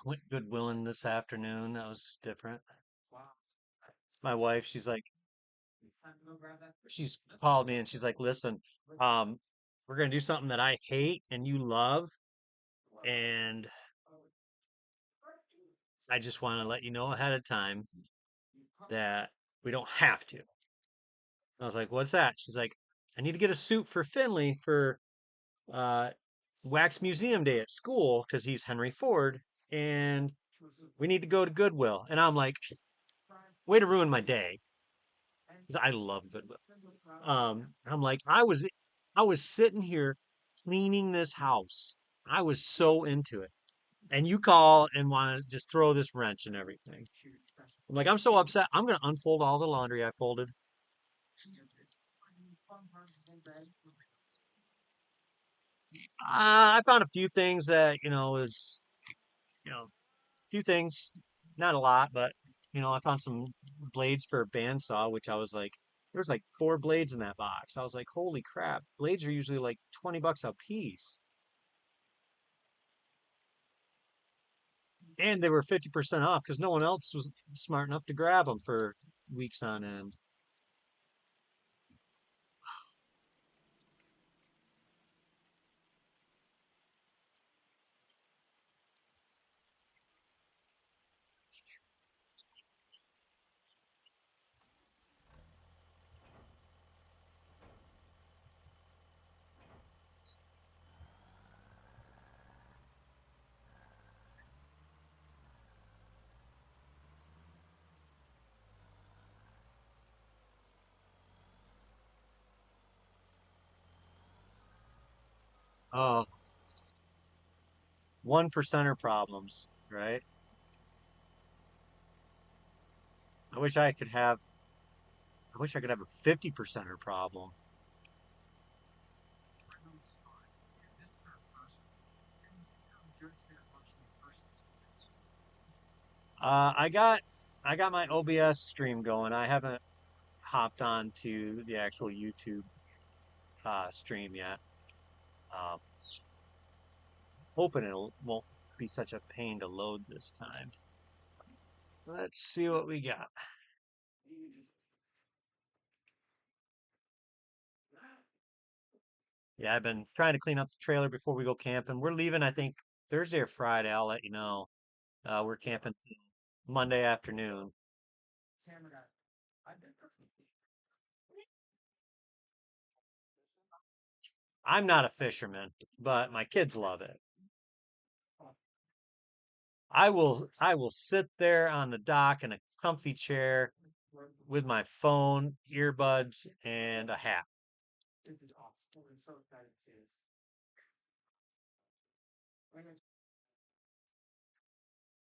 went Goodwilling this afternoon. That was different. My wife, she's called me and she's like, listen, um, we're gonna do something that I hate and you love, and I just want to let you know ahead of time that we don't have to. I was like, what's that? She's like, I need to get a suit for Finley for uh, Wax Museum Day at school because he's Henry Ford, and we need to go to Goodwill. And I'm like, way to ruin my day because I love Goodwill. I'm like, I was sitting here cleaning this house. I was so into it, and you call and want to just throw this wrench and everything. I'm like, I'm so upset. I'm gonna unfold all the laundry I folded. I found a few things that was a few things, not a lot, but I found some blades for a bandsaw, which I was like, there's like four blades in that box. I was like, holy crap! Blades are usually like $20 a piece, and they were 50% off because no one else was smart enough to grab them for weeks on end. Oh, 1%er problems, right? I wish I could have. I wish I could have a 50%er problem. I got my OBS stream going. I haven't hopped on to the actual YouTube stream yet. Um, hoping it won't be such a pain to load this time. Let's see what we got. Yeah, I've been trying to clean up the trailer before we go camping. We're leaving, I think, Thursday or Friday. I'll let you know. We're camping Monday afternoon. I'm not a fisherman, but my kids love it. I will sit there on the dock in a comfy chair with my phone, earbuds, and a hat.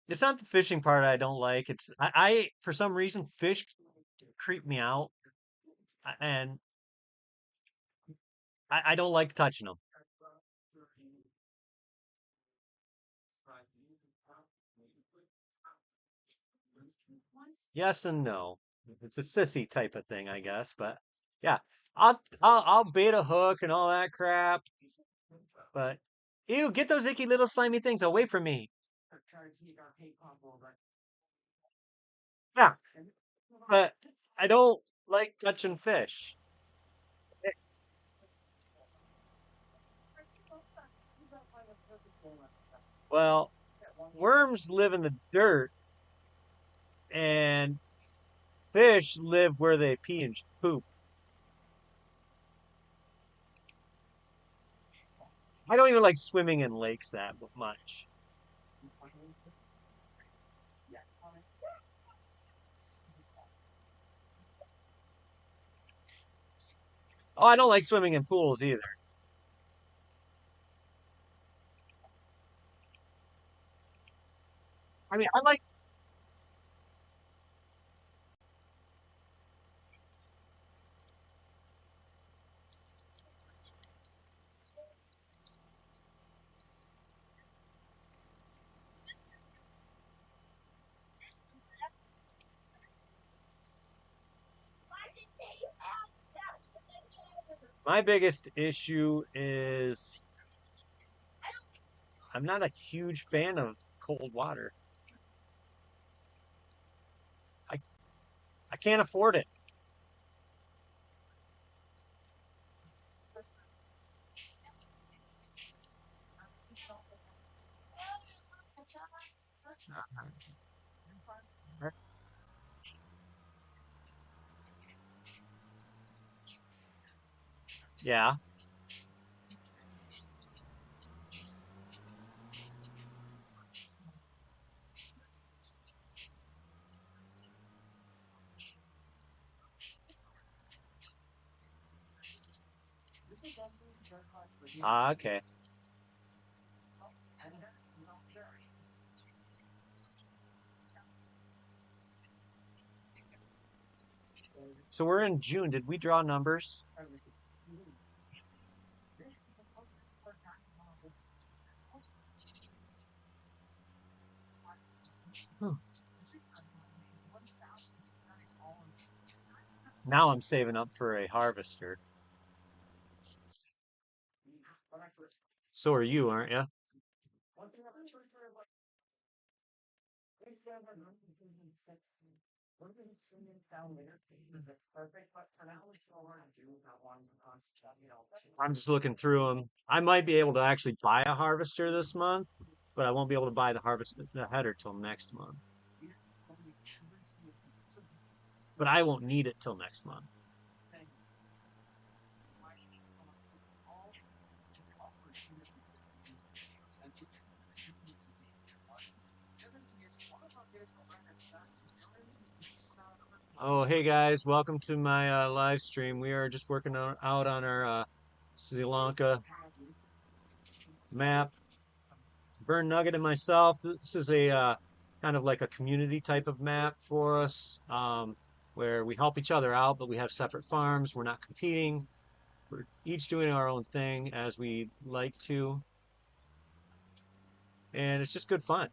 It's not the fishing part I don't like. I for some reason fish creep me out, and I don't like touching them. Yes and no. It's a sissy type of thing, I guess. But yeah, I'll bait a hook and all that crap. But ew, get those icky little slimy things away from me. Yeah, but I don't like touching fish. Well, worms live in the dirt, and fish live where they pee and poop. I don't even like swimming in lakes that much. Oh, I don't like swimming in pools either. I mean, I like my biggest issue is I'm not a huge fan of cold water. I I can't afford it. That's- Yeah. Ah, okay. So we're in June. Did we draw numbers? Hmm. Now I'm saving up for a harvester. So are you, aren't you? I'm just looking through them. I might be able to actually buy a harvester this month, but I won't be able to buy the header till next month. But I won't need it till next month. Oh, hey guys, welcome to my live stream. We are just out on our Sri Lanka map. Burn Nugget and myself. This is a kind of like a community type of map for us, where we help each other out, but we have separate farms. We're not competing. We're each doing our own thing as we like to, and it's just good fun.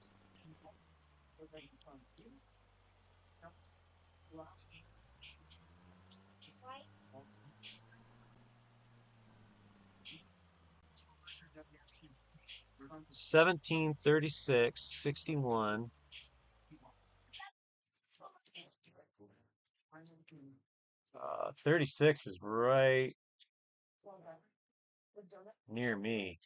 17, 36, 61. 36 is right near me.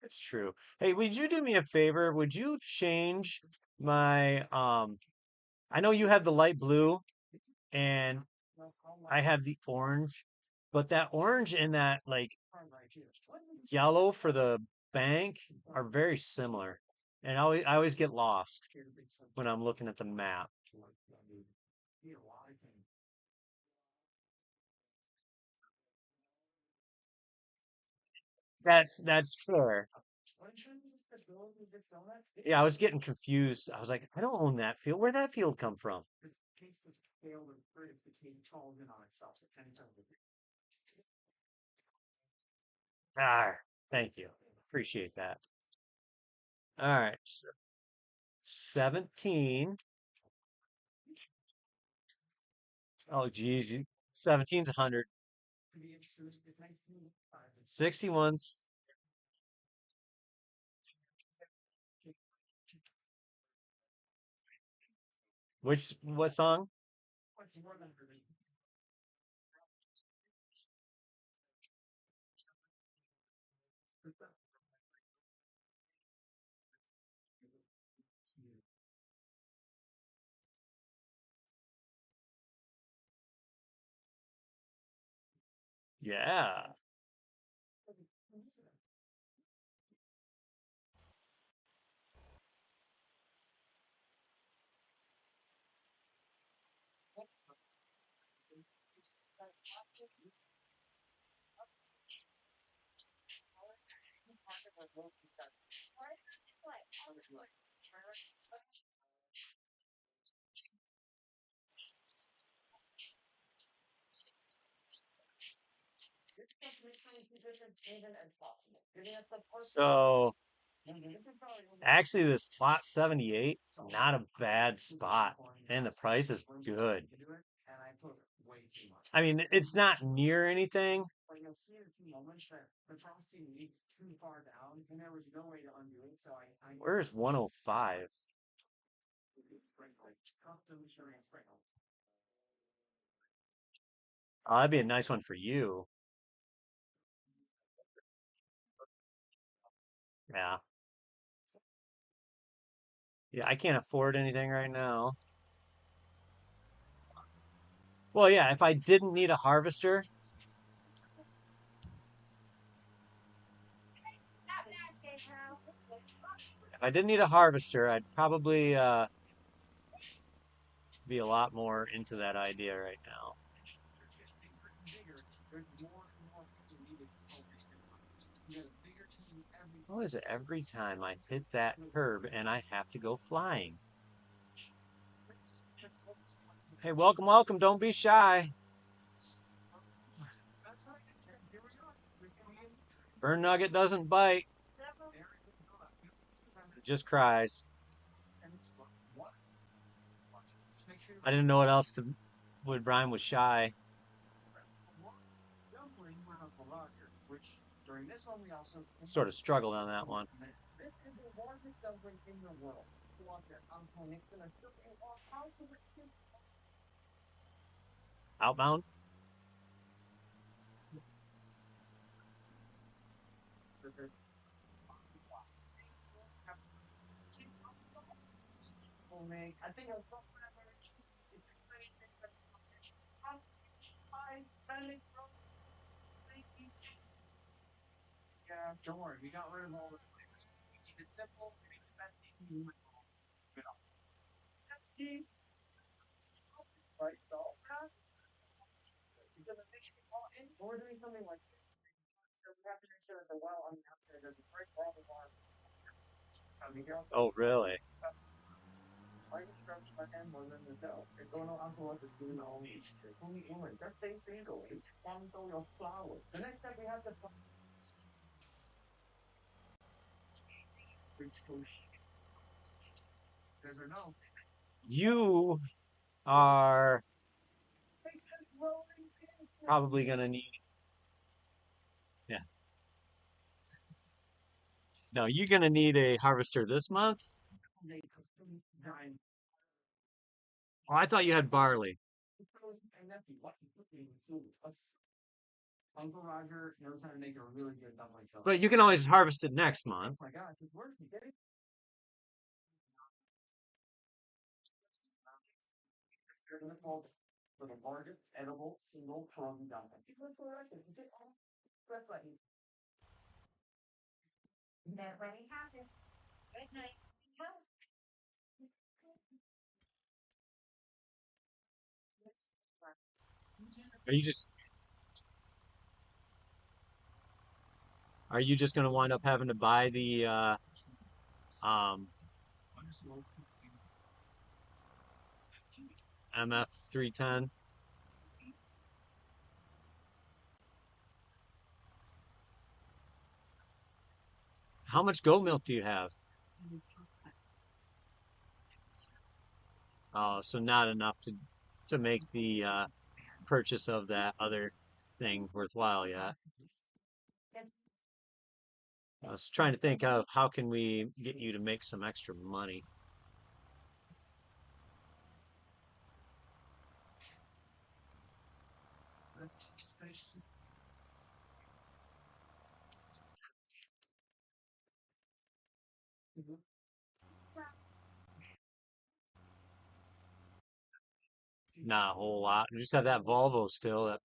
It's true. Hey, would you do me a favor? Would you change my I know you have the light blue and I have the orange, but that orange and that like yellow for the bank are very similar. And I always get lost when I'm looking at the map. That's fair. Yeah, I was getting confused. I was like, I don't own that field. Where'd that field come from? Ah, thank you. Appreciate that. All right. So 17. Oh, geez. 17's 100. 61's. What song? Yeah. So actually, this plot 78, not a bad spot. And the price is good. I mean, it's not near anything. Where's 105? Oh, that'd be a nice one for you. Yeah. Yeah, I can't afford anything right now. Well, yeah, if I didn't need a harvester, if I didn't need a harvester, I'd probably be a lot more into that idea right now. What is it every time I hit that curb and I have to go flying? Hey, welcome, welcome. Don't be shy. Burn Nugget doesn't bite, it just cries. I didn't know what else to would rhyme with shy. Sort of struggled on that one. Outbound? Oh, really? You are probably gonna need, yeah. No, you're gonna need a harvester this month. Oh, I thought you had barley. But you can always harvest it next month. Are you just are you just gonna wind up having to buy the um MF 310? How much goat milk do you have? Oh, so not enough to make the purchase of that other thing worthwhile yet. I was trying to think of how can we get you to make some extra money. Not a whole lot. We just have that Volvo still.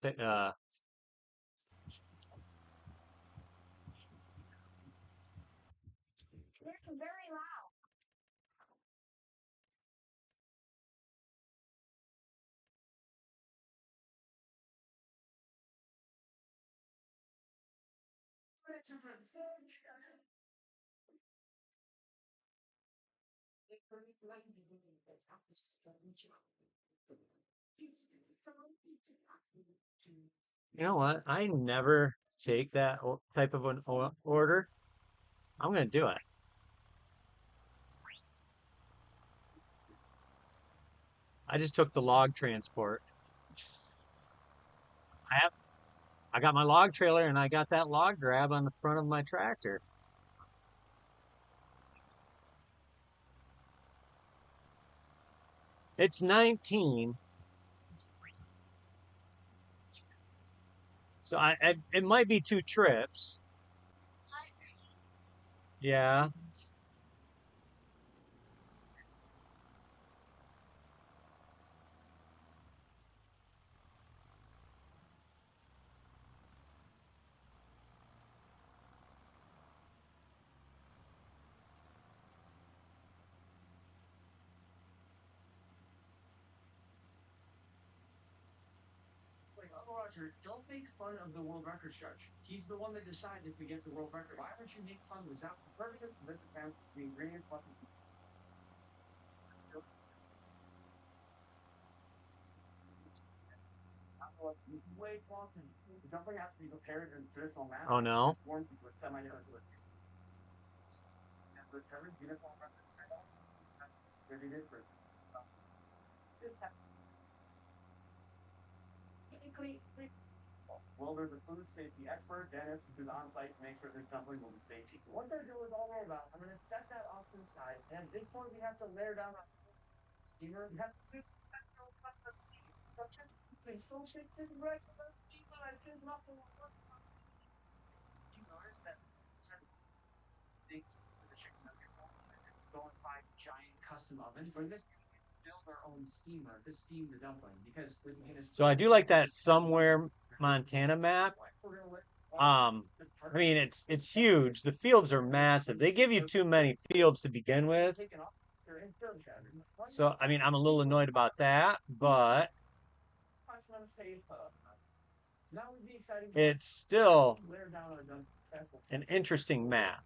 You know what? I never take that type of an order. I'm gonna do it. I just took the log transport. I have I got my log trailer and I got that log grab on the front of my tractor. It's 19, so it might be 2 trips. Yeah. Oh no. So I do like that somewhere Montana map. Um, I mean it's huge. The fields are massive. They give you too many fields to begin with. So I mean I'm a little annoyed about that, but it's still an interesting map.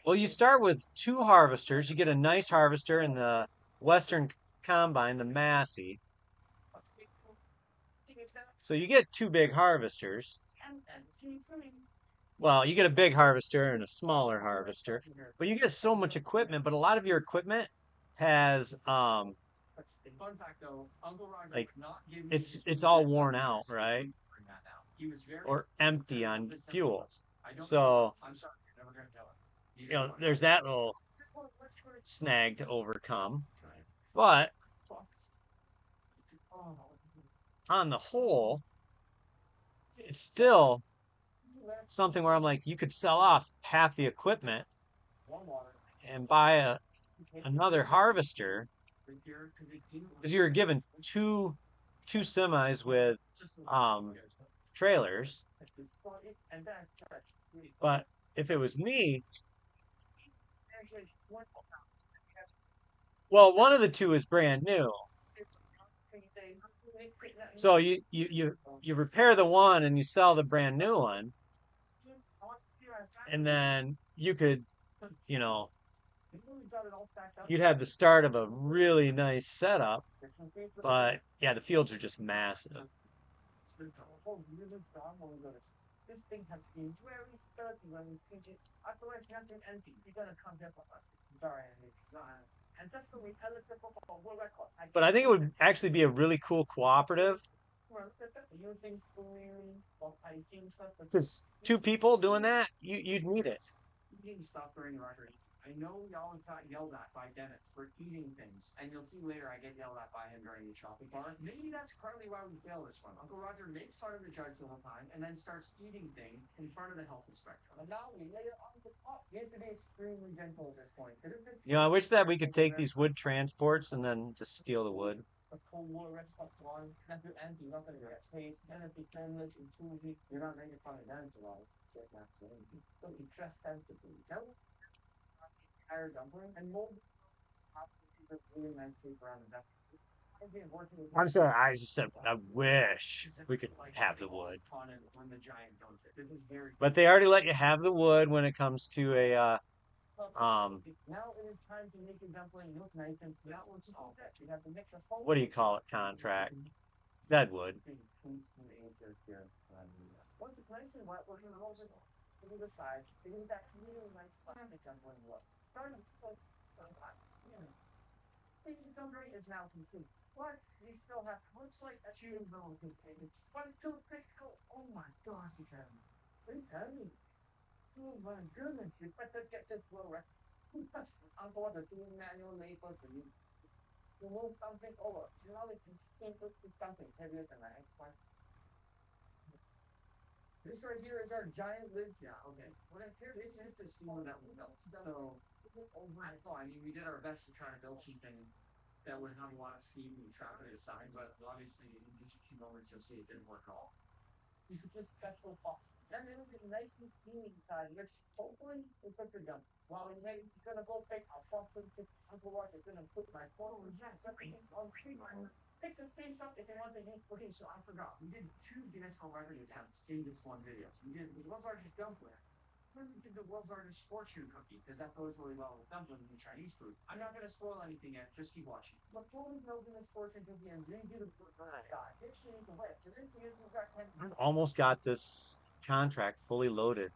Well, you start with 2 harvesters. You get a nice harvester in the Western Combine, the Massey. So you get 2 big harvesters. Well, you get a big harvester and a smaller harvester, but you get so much equipment. But a lot of your equipment has like it's all worn out, right? Or empty on fuel. So there's that little snag to overcome. But on the whole, it's still something where I'm like, you could sell off half the equipment and buy another harvester because you were given two semis with um, trailers. But if it was me, well, one of the two is brand new. So you repair the one and you sell the brand new one, and then you could, you know, you'd have the start of a really nice setup. But yeah, the fields are just massive. But I think it would actually be a really cool cooperative because 2 people doing that, you'd need it. I wish that we could take these wood transports and then just steal the wood. I'm sorry, I just said I wish we could have the wood. But they already let you have the wood when it comes to a um what do you call it contract? Deadwood. Almost got this contract fully loaded.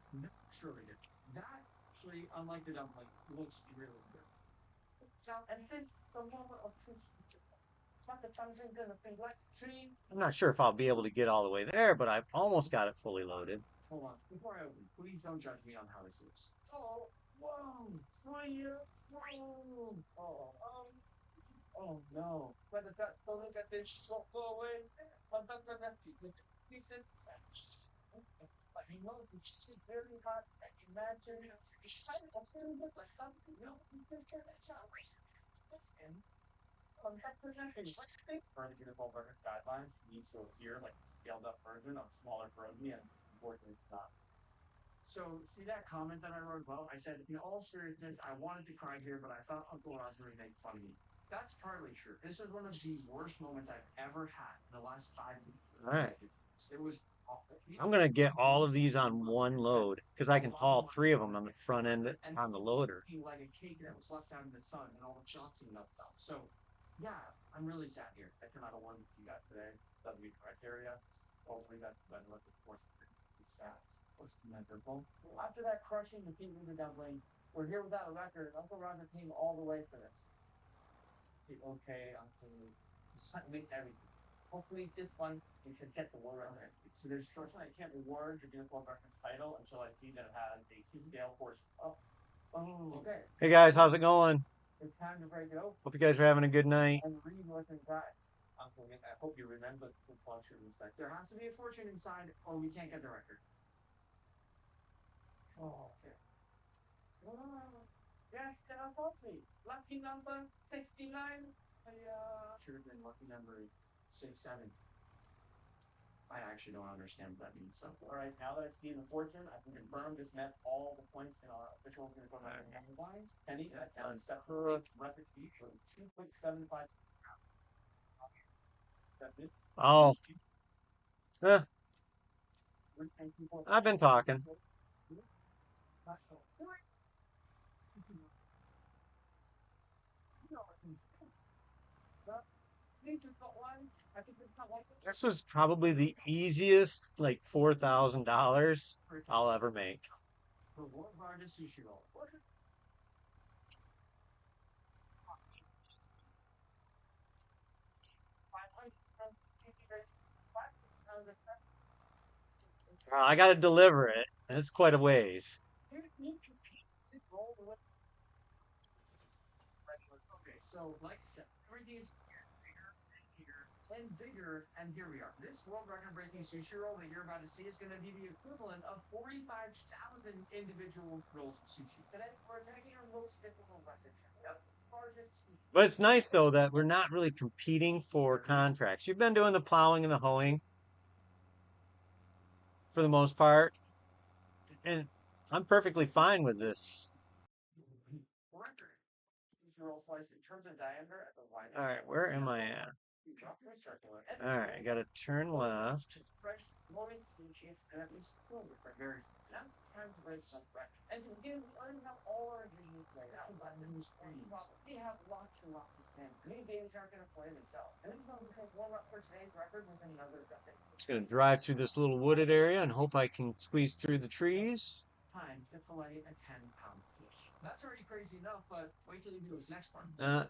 I'm not sure if I'll be able to get all the way there, but I've almost got it fully loaded. All right. I'm gonna get all of these on one load because I can haul three of them on the front end on the loader. Hey guys, how's it going? Hope you guys are having a good night. Oh, eh, I've been talking. This was probably the easiest, like $4,000 I'll ever make. I got to deliver it, and it's quite a ways. But it's nice though that we're not really competing for contracts. You've been doing the plowing and the hoeing for the most part, and I'm perfectly fine with this. All right, where am I at? All right, I got to turn left. Just gonna drive through this little wooded area and hope I can squeeze through the trees. Uh,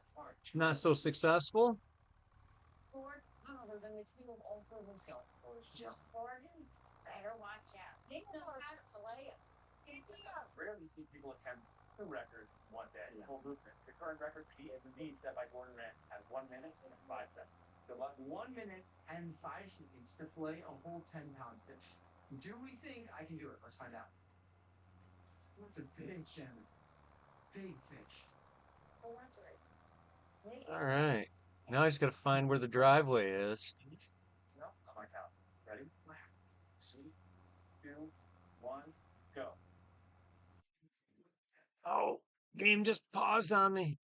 Not so successful. All right. Now I just got to find where the driveway is. Oh, game just paused on me.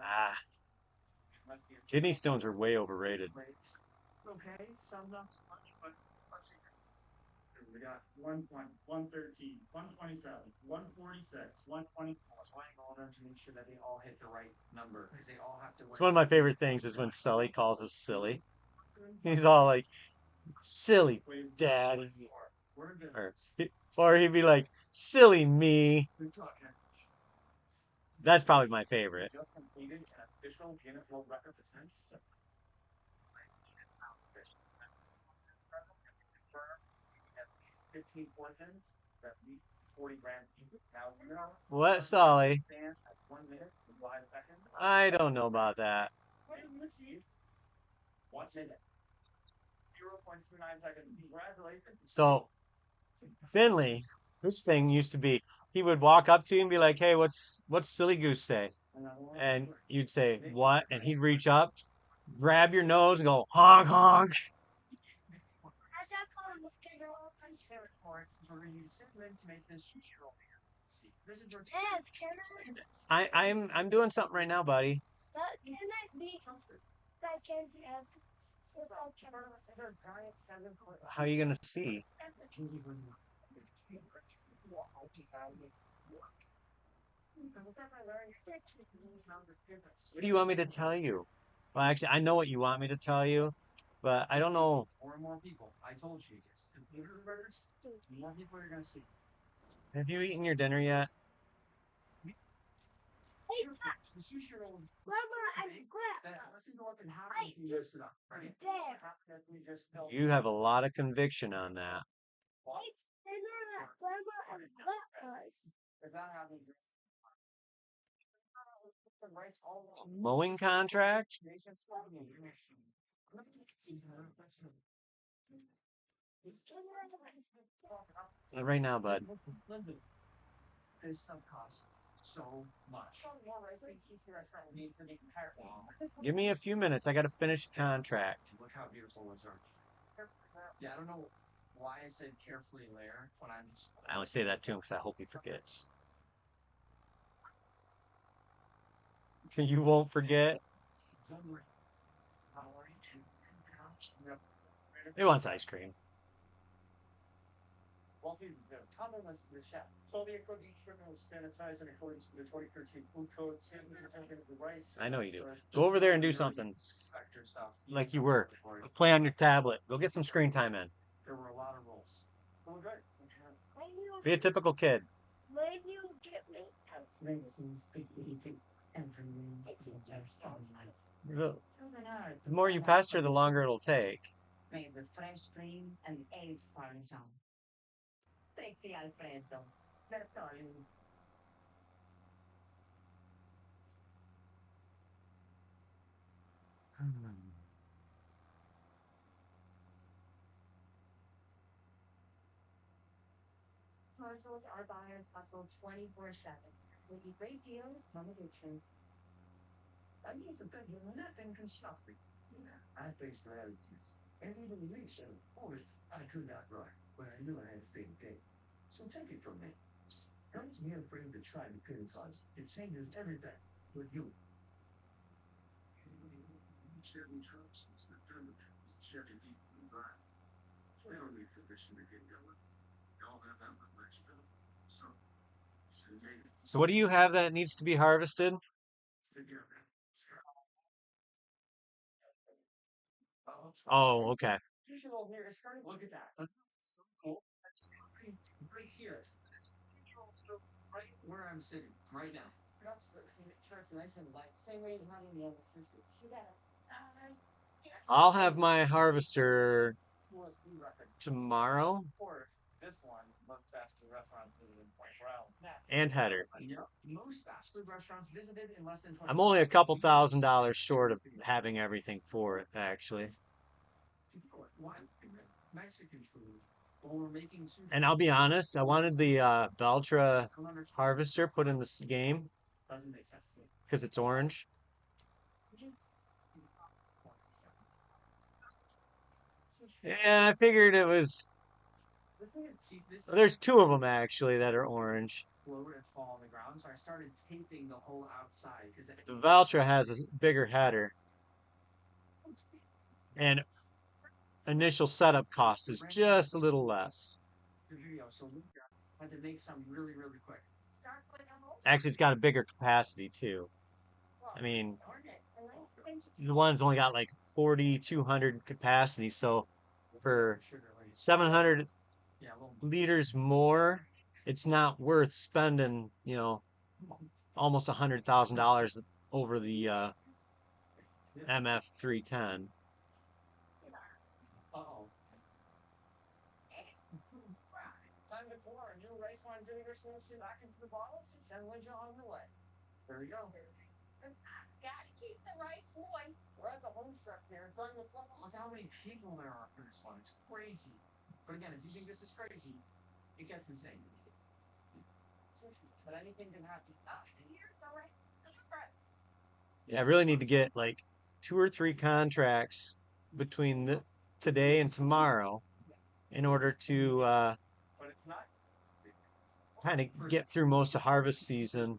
Ah, kidney stones are way overrated. It's one of my favorite things is when Sully calls us silly. He's all like, silly daddy. Or, or he'd be like, silly me. That's probably my favorite. What, Sully? I don't know about that. So, Finley, this thing used to be, he would walk up to you and be like, hey, what's Silly Goose say? And you'd say, what? And he'd reach up, grab your nose and go, honk, honk. I'm doing something right now, buddy. How are you gonna see? What do you want me to tell you? Well, actually, I know what you want me to tell you, but I don't know. Have you eaten your dinner yet? You have a lot of conviction on that. Mowing contract? Right now, bud. Give me a few minutes. I got to finish the contract. I only say that to him because I hope he forgets. You won't forget. He wants ice cream. I know you do. Go over there and do something like you were. Play on your tablet. Go get some screen time in. Be a typical kid. The more you pester, the longer it'll take. So what do you have that needs to be harvested? Oh, okay. I'll have my harvester tomorrow and header. I'm only a couple $1,000s short of having everything for it, actually. And I'll be honest, I wanted the Valtra harvester put in this game because it's orange. Yeah, I figured it was. There's two of them actually that are orange. The Valtra has a bigger header, and initial setup cost is just a little less. Actually, it's got a bigger capacity too. I mean, the one's only got like 4,200 capacity, so for 700 liters more, it's not worth spending, almost $100,000 over the MF 310. Yeah, I really need to get like two or three contracts between today and tomorrow in order to kind of get through most of harvest season.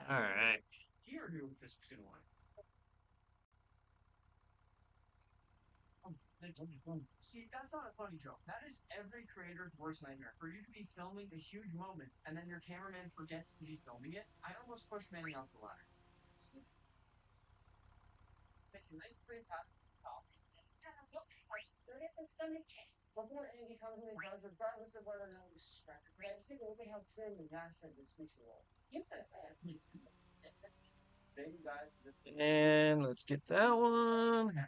All right. And let's get that one.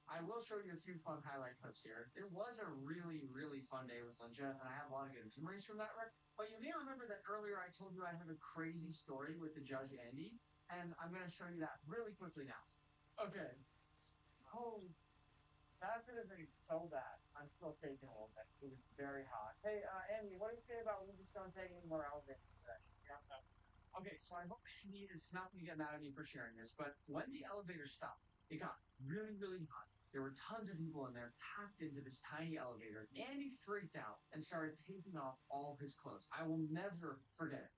I will show you a few fun highlight clips here. It was a really, really fun day with Linja, and I have a lot of good memories from that, Rick. But you may remember that earlier I told you I have a crazy story with the judge Andy, and I'm going to show you that really quickly now. Okay. Oh, that could have been so bad. I'm still shaking a little bit. It was very hot. Hey, Andy, what do you say about we just don't take any more elevators today? Yeah. Okay, so I hope Andy is not going to get mad at me for sharing this, but when the elevator stopped, it got really, really hot. There were tons of people in there packed into this tiny elevator. Andy freaked out and started taking off all of his clothes. I will never forget it.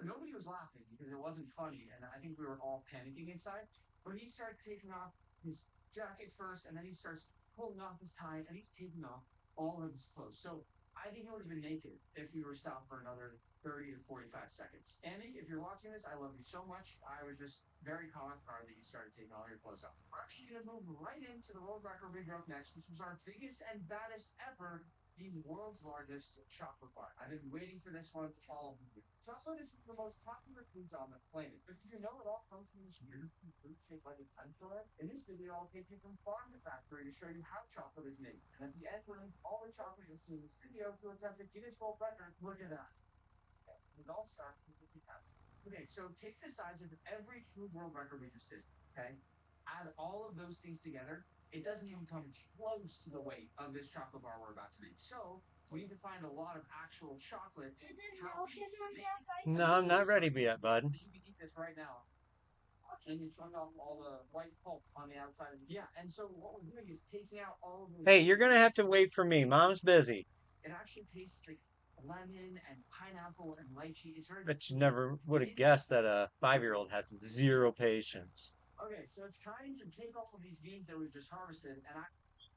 Nobody was laughing because it wasn't funny, and I think we were all panicking inside. But he started taking off his jacket first, and then he starts pulling off his tie, and he's taking off all of his clothes. So I think he would have been naked if we were stopped for another 30 to 45 seconds. Andy, if you're watching this, I love you so much. I was just very caught off guard that you started taking all your clothes off. We're actually going to move right into the world record we broke next, which was our biggest and baddest ever, the world's largest chocolate bar. I've been waiting for this one all week. Chocolate is one of the most popular foods on the planet. But did you know it all comes from this beautiful fruit shaped like a dinosaur? In this video, I'll take you from farm to factory to show you how chocolate is made. And at the end, we'll link all the chocolate you'll see in this video to attempt a Guinness World Record. Look at that. It all starts with the cacao. Okay, so take the size of every food world record we just did. Okay, add all of those things together. It doesn't even come close to the weight of this chocolate bar we're about to make. So we need to find a lot of actual chocolate. No, I'm not ready yet, bud. You can eat this right now. And you turned off all the white pulp on the outside. Yeah, and so what we're doing is taking out all of the. Hey, you're gonna have to wait for me. Mom's busy. It actually tastes like lemon and pineapple and lychee. It's very. But you never would have guessed that a 5-year-old has zero patience. Okay, so it's time to take all of these beans that we've just harvested and actually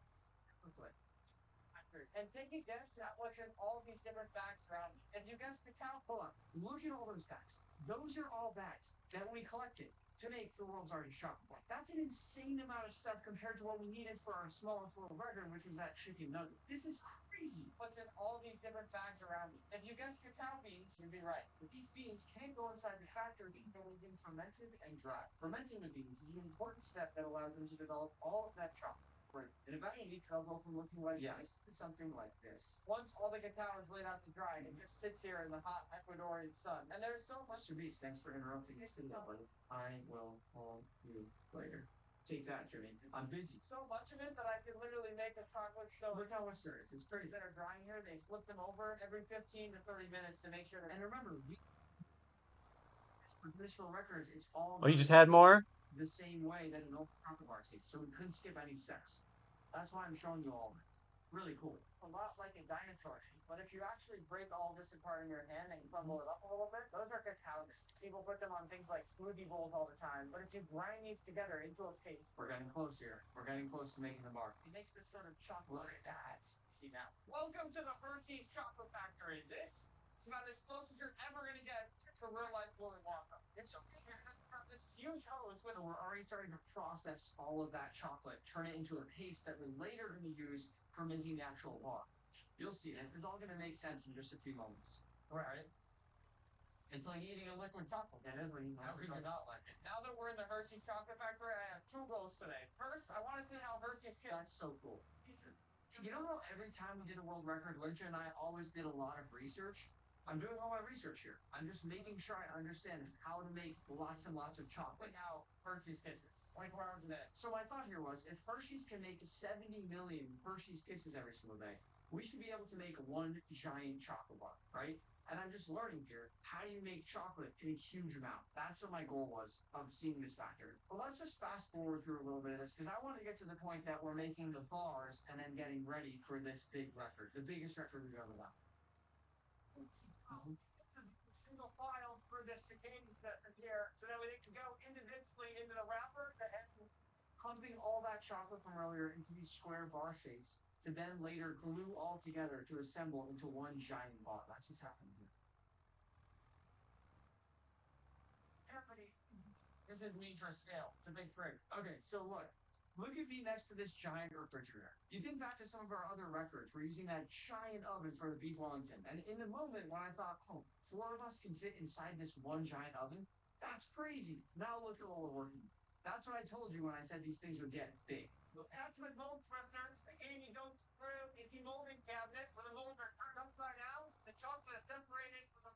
and take a guess at what's in all these different bags around me. If you guess the cow, hold on. Look at all those bags. Those are all bags that we collected to make the world's largest chocolate bar. That's an insane amount of stuff compared to what we needed for our smallest little burger, which was that chicken nugget. This is crazy. What's in all these different bags around me? If you guess cacao beans, you'd be right. But these beans can't go inside the factory until they've been fermented and dried. Fermenting the beans is an important step that allows them to develop all of that chocolate. Right. And eventually, they'll go from looking like this to something like this. Once all the cacao is laid out to dry, it just sits here in the hot Ecuadorian sun. And there's so much. Mr. Beast, thanks for interrupting us. I will call you later. Take that, Jimmy. I'm busy. So much of it that I could literally make a chocolate stone. Look how much there is. It's crazy. That are drying here, they flip them over every 15 to 30 minutes to make sure that. And remember, for traditional records, it's all. Oh, you just had more? The same way that an old chocolate bar tastes. So we couldn't skip any steps. That's why I'm showing you all this. Really cool. A lot like a dinosaur. But if you actually break all this apart in your hand and crumble it up a little bit, those are cacao. People put them on things like smoothie bowls all the time. But if you grind these together into a paste, we're getting close here. We're getting close to making the bar. It makes this sort of chocolate. Look at that. See that? Welcome to the Hershey's Chocolate Factory. This is about as close as you're ever going to get to real life Willy Wonka. It's okay. This huge hose with we're already starting to process all of that chocolate, turn it into a paste that we're later going to use for making the actual bar. You'll see it. It's all going to make sense in just a few moments. Right. It's like eating a liquid chocolate. It is when you how could you not like it? Now that we're in the Hershey's Chocolate Factory, I have two goals today. First, I want to see how Hershey's can. That's so cool. You know how every time we did a world record, Linja and I always did a lot of research? I'm doing all my research here. I'm just making sure I understand how to make lots and lots of chocolate. Now, Hershey's Kisses, 24 hours a day. So my thought here was, if Hershey's can make 70 million Hershey's Kisses every single day, we should be able to make one giant chocolate bar, right? And I'm just learning here, how do you make chocolate in a huge amount? That's what my goal was of seeing this factory. But let's just fast forward through a little bit of this, because I want to get to the point that we're making the bars and then getting ready for this big record, the biggest record we've ever done. Single file for this decaying set from here, so that we can go individually into the wrapper and pumping all that chocolate from earlier into these square bar shapes to then later glue all together to assemble into one giant bar. That's what's happening here. This is me for scale. It's a big frig. Okay, so look. Look at me next to this giant refrigerator. You think back to some of our other records. We're using that giant oven for the beef Wellington. And in the moment when I thought, oh, 4 of us can fit inside this one giant oven, that's crazy. Now look at what we're working with. That's what I told you when I said these things would get big. After the mold twisters, again, you go through a demolding cabinet where the molds are turned upside down. The chocolate is separated from the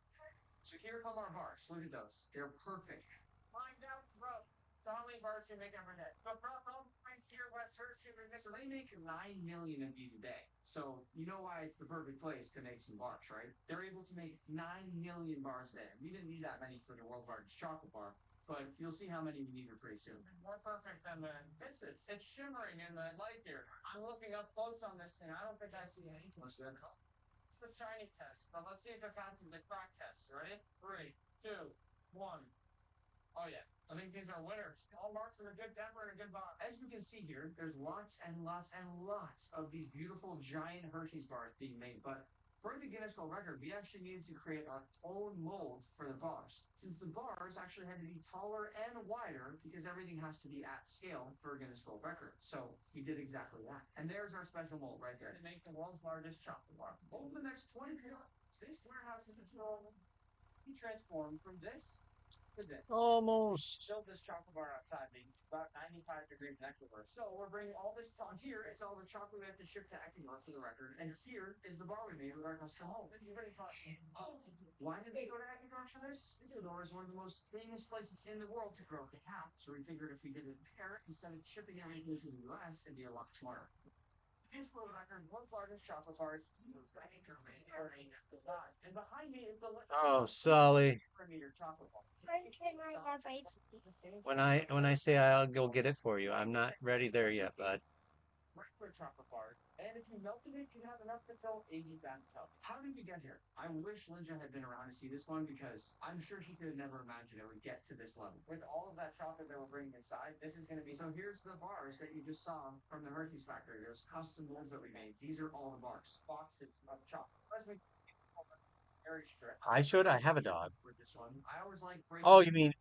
so here come our bars. Look at those. They're perfect. Lined out throat. So how many bars do you make every day? So across all points here, West Hershey, so they make 9 million of these a day. So you know why it's the perfect place to make some bars, right? They're able to make 9 million bars a day. We didn't need that many for the world's largest chocolate bar, but you'll see how many we need here pretty soon. More perfect than the this is. It's shimmering in the light here. I'm looking up close on this thing. I don't think I see any close to that. It's the shiny test. But let's see if it passes the crack test. Ready? Three, two, one. Oh yeah. I think these are winners. All marks are a good temper and a good bond. As you can see here, there's lots and lots and lots of these beautiful giant Hershey's bars being made. But for the Guinness World Record, we actually needed to create our own mold for the bars. Since the bars actually had to be taller and wider because everything has to be at scale for a Guinness World Record. So we did exactly that. And there's our special mold right there to make the world's largest chocolate bar. Over the next 20 years, this warehouse is be transformed from this to this. Almost. Build this chocolate bar outside, being about 95 degrees next to us. So we're bringing all this chocolate. Here is all the chocolate we have to ship to Ecuador for the record. And here is the bar we made with our custom home. This is pretty fun. Why did they go to Ecuador for this? Ecuador is one of the most famous places in the world to grow cacao. So we figured if we did it there instead of shipping everything to the US, it'd be a lot smarter. Guinness World Record, world's largest chocolate bars. And behind me is the Oh, Sully. meter chocolate bar. When I say I'll go get it for you, I'm not ready there yet, bud. Regular chocolate bar. And if you melted it, you'd have enough to fill 80 bath tubs. How did we get here? I wish Linja had been around to see this one because I'm sure she could have never imagined it would get to this level. With all of that chocolate that we're bringing inside, this is going to be. So here's the bars that you just saw from the Hershey's factory. Those custom molds that we made. These are all the bars. Boxes of chocolate. As we very strict. I should. I have a dog. With this one, I always like breaking. Oh, you mean,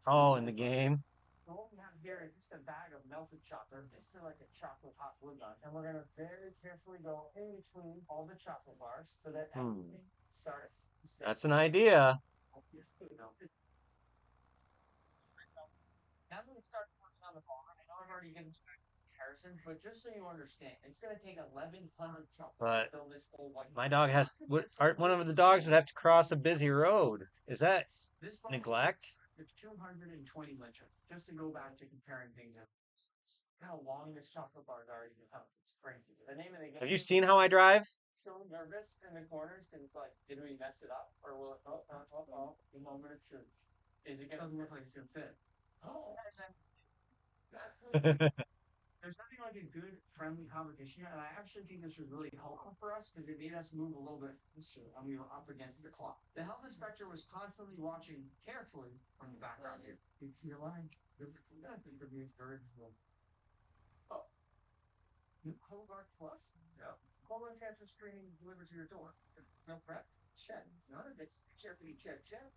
oh, in the game? So what we have here is just a bag of melted chocolate. This is like a chocolate hot glue gun. And we're going to very carefully go in between all the chocolate bars so that Hmm. everything starts to stay. That's an idea. Now that we start working on the bar, I know I've already given you guys some comparison, but just so you understand, it's going to take 1,100 chocolate to But fill this whole white my bar. dog has, one of the dogs would have to cross a busy road. Is that This bar neglect? is 220 liters. Just to go back to comparing things, how long this chocolate bar is already become. It's crazy. The name of the Have you game seen how I drive? so nervous in the corners because it's like, did we mess it up or will it? The moment of truth. Is it gonna look like it's gonna fit? Oh, there's nothing like a good friendly competition, and I actually think this was really helpful for us because it made us move a little bit faster and we were up against the clock. The health inspector was constantly watching carefully from the background here. You see the line? I think it'd be encouraged. Oh, Hobart Plus? Yeah. Colon cancer screening delivered to your door. No prep? Check. None of it's carefully checked. Check.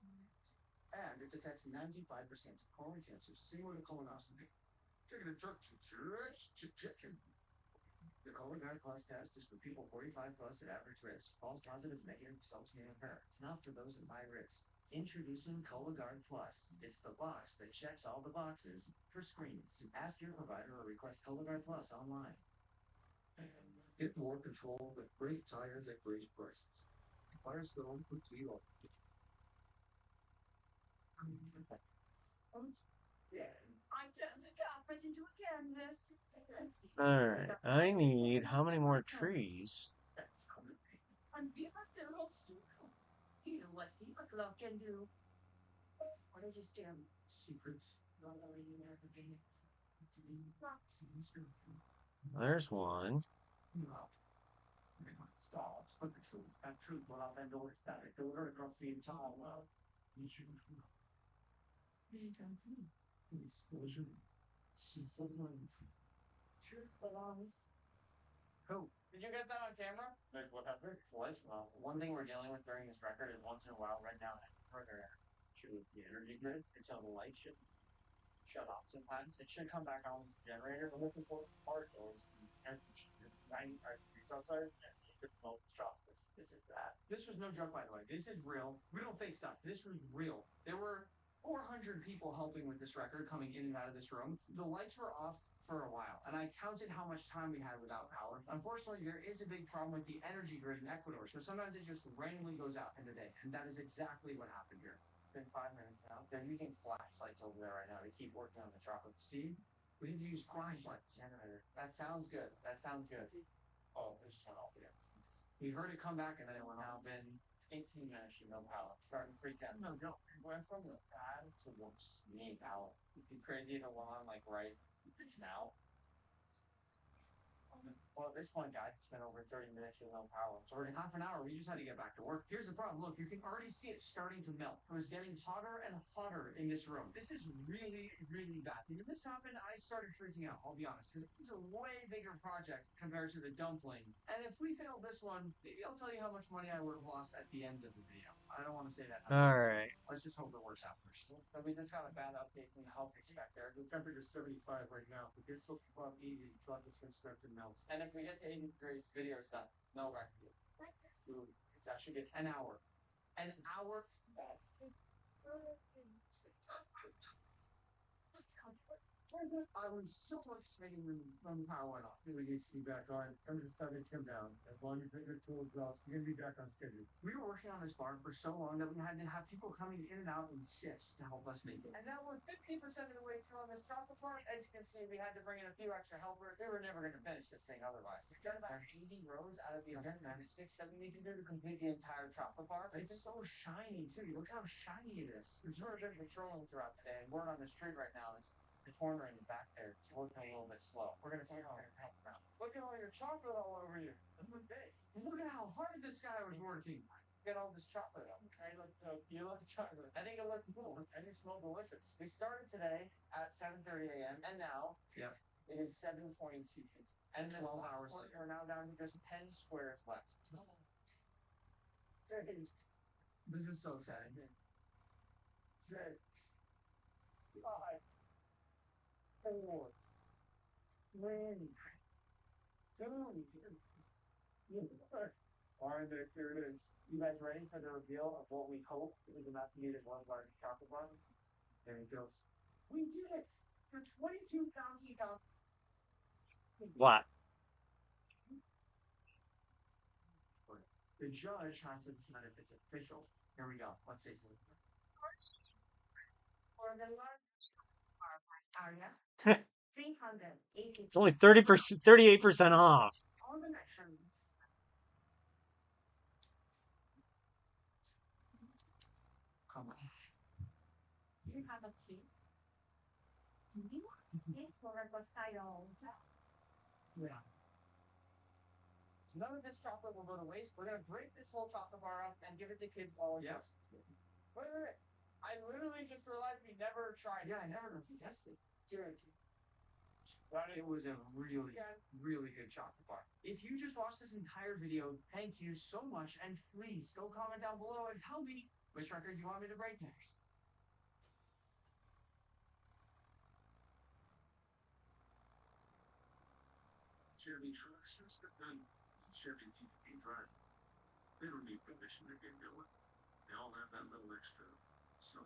And it detects 95% of colon cancer, similar to colonoscopy. Taking a drug to chicken. The Cologuard Plus test is for people 45 plus at average risk. False positives, negative results may occur. It's not for those at high risk. Introducing Cologuard Plus. It's the box that checks all the boxes for screening. Ask your provider or request Cologuard Plus online. Get more control with great tires at great prices. Firestone puts you on. Yeah. I turned the carpet into a canvas. All right. I need how many more trees? And we must still hold still. You know what the clock can do. What is your stem? Secrets. There's one. No. Stop. But the truth. That truth will not bend over static. Deliver across the entire world. You should. Disclosure. Truth belongs. Who? Did you get that on camera? Like whatever it was. Well, one thing we're dealing with during this record is once in a while, right now, further to the energy grid, until the lights should shut off sometimes. It should come back on with the generator. The most important part is the energy. It's 95 degrees outside, and it's most chocolate. This is that. This was no joke, by the way. This is real. We don't fake stuff. This was real. There were 400 people helping with this record coming in and out of this room. The lights were off for a while, and I counted how much time we had without power. Unfortunately, there is a big problem with the energy grid in Ecuador, so sometimes it just randomly goes out in the day, and that is exactly what happened here. It's been 5 minutes now. They're using flashlights over there right now to keep working on the chocolate. See? We need to use flashlights. Generator. That sounds good. That sounds good. Oh, it's turned off again. We heard it come back, and then it went out. Been 18 minutes with no power. Starting to freak out. No, no. It went from the bad to worse. We need power. It'd be crazy if it went on like right now. Well, at this point, guys, it's been over 30 minutes with no power. So in half an hour, we just had to get back to work. Here's the problem. Look, you can already see it starting to melt. It was getting hotter and hotter in this room. This is really, really bad. When this happened, I started freaking out, I'll be honest. This is a way bigger project compared to the dumpling. And if we failed this one, maybe I'll tell you how much money I would have lost at the end of the video. I don't want to say that. All right. Let's just hope it works out first. So we just got a bad update from the health inspector. The temperature is 75 right now. If it's supposed to be above 80, the truck is going to start to melt. And if we get to 80 degrees, video is done. No record. It's actually been an hour. An hour. I was so excited when the power went off. We need to be back on. I'm just starting to come down. As long as the tools off, you're gonna be back on schedule. We were working on this barn for so long that we had to have people coming in and out in shifts to help us make it. And now we're 50% of the way through on this chocolate barn. As you can see, we had to bring in a few extra helpers. We were never gonna finish this thing otherwise. We've done about 80 rows out of the 196 that we need to do to complete the entire chocolate bar. It's so shiny too. Look how shiny it is. We've sort of been patrolling throughout today, and we're on the street right now. The corner in the back there, it's working a little bit slow. We're gonna see how it helps out. Look at all your chocolate all over you. Look at how hard this guy was working. Get all this chocolate out. You look chocolate. I think it looks cool. And it smells delicious. We started today at 7:30 a.m. and now it is 7:22. And 12 hours later, we're now down to just 10 squares left. This is so sad. 6, 5, 4, 3, 2. All right, here it is. You guys ready for the reveal of what we hope is about to be the one large chocolate bar? There it goes. We did it for $22,000. What? The judge has to decide if it's official. Here we go. Let's see. For the large area, It's only 30%, 38% off. all the measurements. Come on. You have a key. Yeah. None of this chocolate will go to waste. We're gonna break this whole chocolate bar up and give it to kids all of us. Wait. I literally just realized we never tried it. Yeah, I never tested. Dude. But it was a really, really good chocolate bar. If you just watched this entire video, thank you so much. And please go comment down below and tell me which records you want me to break next. Chevy trucks just the thing. Chevy GP drive. They don't need permission to get going. They all have that little extra. So,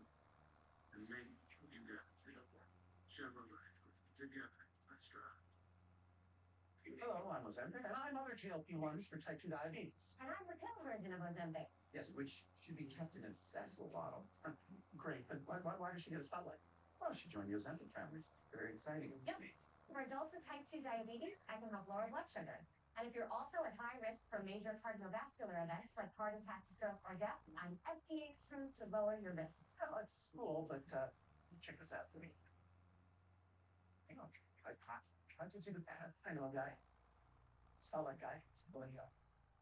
and maybe you got it. Chevrolet. Together. Let's drive. Hello, I'm Ozempic, and I'm other GLP-1s for type 2 diabetes. And I'm the pill version of Ozempic. Yes, which should be kept in a accessible bottle. Great, but why does she get a spotlight? Well, she joined the Ozempic family. Very exciting. Yep. For adults with type 2 diabetes, I can help lower blood sugar. And if you're also at high risk for major cardiovascular events like heart attack, stroke, or death, I'm FDA approved to lower your risk. Oh, it's cool, but check this out for me. Hang on. How'd you see the path? I know a guy. Spell that guy. Spell it up.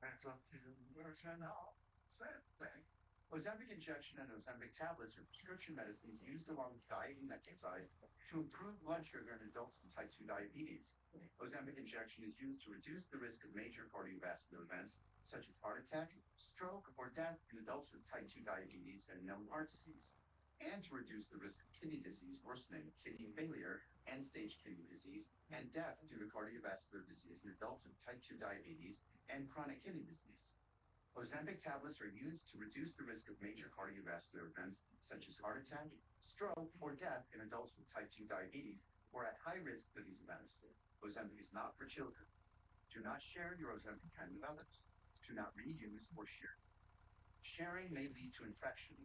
That's up to the version now. Same thing. Ozempic injection and Ozempic tablets are prescription medicines used along with diet and exercise to improve blood sugar in adults with type 2 diabetes. Ozempic injection is used to reduce the risk of major cardiovascular events such as heart attack, stroke, or death in adults with type 2 diabetes and known heart disease, and to reduce the risk of kidney disease worsening, kidney failure, end-stage kidney disease, and death due to cardiovascular disease in adults with type 2 diabetes and chronic kidney disease. Ozempic tablets are used to reduce the risk of major cardiovascular events such as heart attack, stroke, or death in adults with type 2 diabetes or at high risk for these events. Ozempic is not for children. Do not share your Ozempic pen with others. Do not reuse or share. Sharing may lead to infection.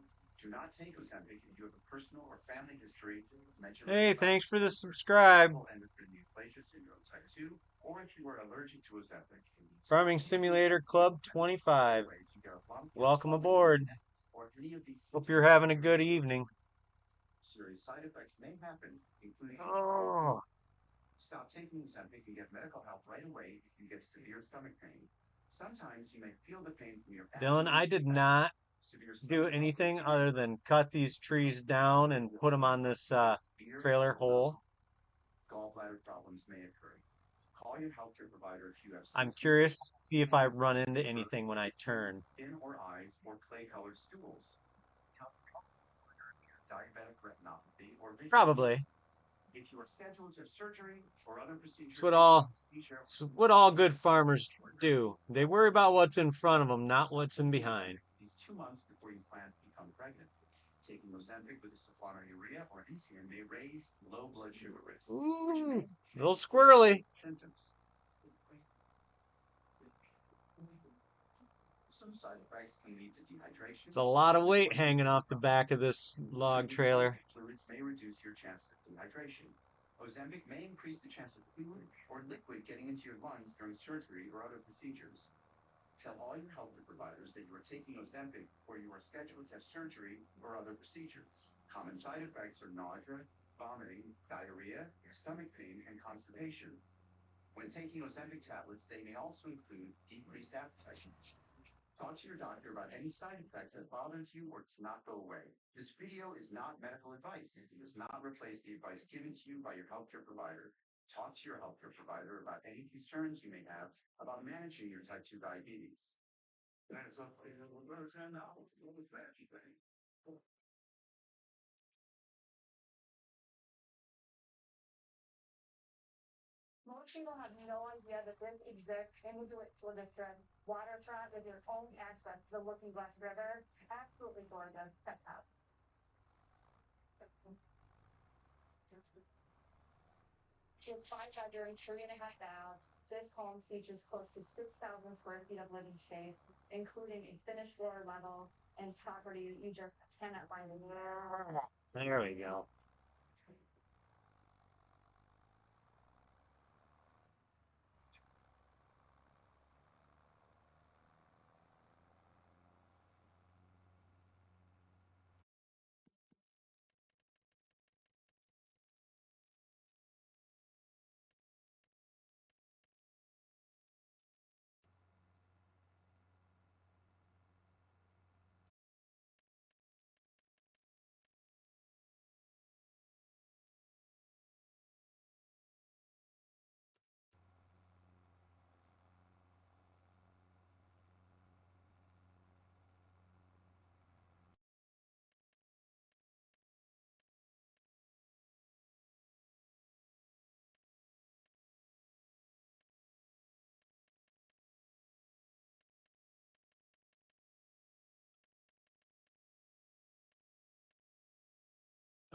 Do not take Ozempic if you have a personal or family history of Hey, medullary thanks for the subscribe. endocrine neoplasia syndrome type 2, or if you are allergic to Ozempic. Farming Simulator Club 25. Welcome aboard. Hope you're having a good evening. Serious side effects may happen, including Oh, stop taking Ozempic and get medical help right away if you get severe stomach pain. Sometimes you may feel the pain from your Dylan, I did not severe do stomach anything other than cut these trees down and put them on this trailer hole. gallbladder problems may occur. Call your healthcare provider if you have I'm symptoms curious to see if I run into anything when I turn. in or eyes or clay-colored stools. Diabetic retinopathy or vision. Probably. If you are scheduled to have surgery or other procedures, It's what all good farmers do. They worry about what's in front of them, not what's in behind. these 2 months before you plan to become pregnant. Taking Ozempic with a sulfonylurea or insulin may raise low blood sugar risk, which Ooh, may a little squirrely. symptoms. Some side effects can lead to dehydration. It's a lot of weight hanging off the back of this log trailer. Fluids may reduce your chance of dehydration. Ozempic may increase the chance of fluid or liquid getting into your lungs during surgery or other procedures. Tell all your healthcare providers that you are taking Ozempic or you are scheduled to have surgery or other procedures. Common side effects are nausea, vomiting, diarrhea, stomach pain, and constipation. When taking Ozempic tablets, they may also include decreased appetite. Talk to your doctor about any side effect that bothers you or does not go away. This video is not medical advice. It does not replace the advice given to you by your healthcare provider. Talk to your healthcare provider about any concerns you may have about managing your type 2 diabetes. That is up to now. What was that thing? Most people have no idea that this exists, and we do it for this waterfront with your own access to the Looking Glass River. Absolutely gorgeous. Check out. It's 5 bedrooms, 3.5 baths. This home features close to 6,000 square feet of living space, including a finished floor level and property that you just cannot find anywhere. There we go.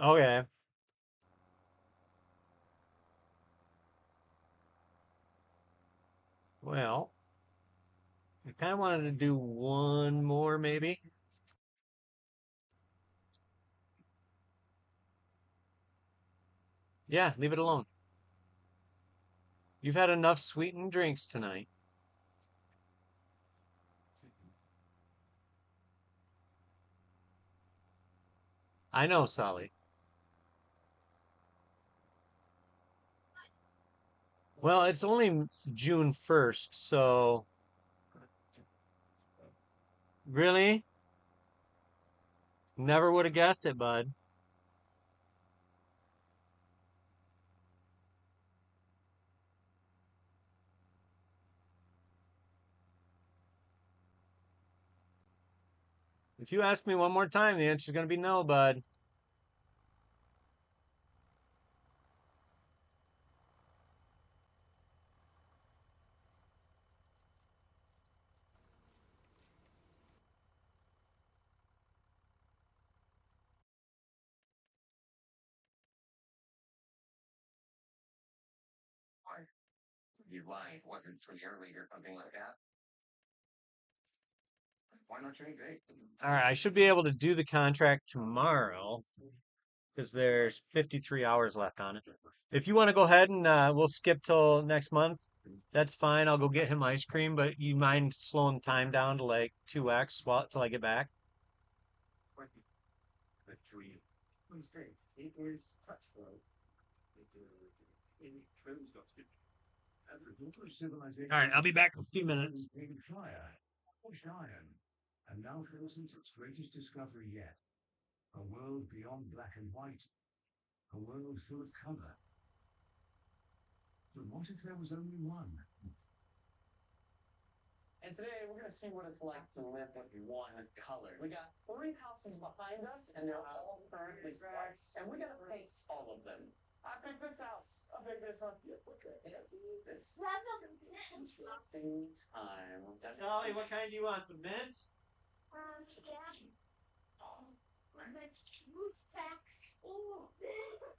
Okay. Well, I kind of wanted to do one more, maybe. Yeah, leave it alone. You've had enough sweetened drinks tonight. I know, Sally. Well, it's only June 1st, so really? Never would have guessed it, bud. If you ask me one more time, the answer's going to be no, bud. You'd lie. It wasn't from your league or something like that. Why not trade big? All right, I should be able to do the contract tomorrow because there's 53 hours left on it. If you want to go ahead and we'll skip till next month, that's fine. I'll go get him ice cream, but you mind slowing time down to like 2x while till I get back? The dream. Mistake. It is touchdown. It proves not to be. As a daughter of civilization, All right, I'll be back in a few minutes. in fire, pushed iron, and now faces its greatest discovery yet. A world beyond black and white. A world full of color. But what if there was only one? And today we're gonna see what it's like to live with one color. We got 3 houses behind us, and they're all currently black, and we're gonna paint all of them. I picked this house. I picked this one. This is gonna be an interesting time. Sally, what kind do you want? The mint?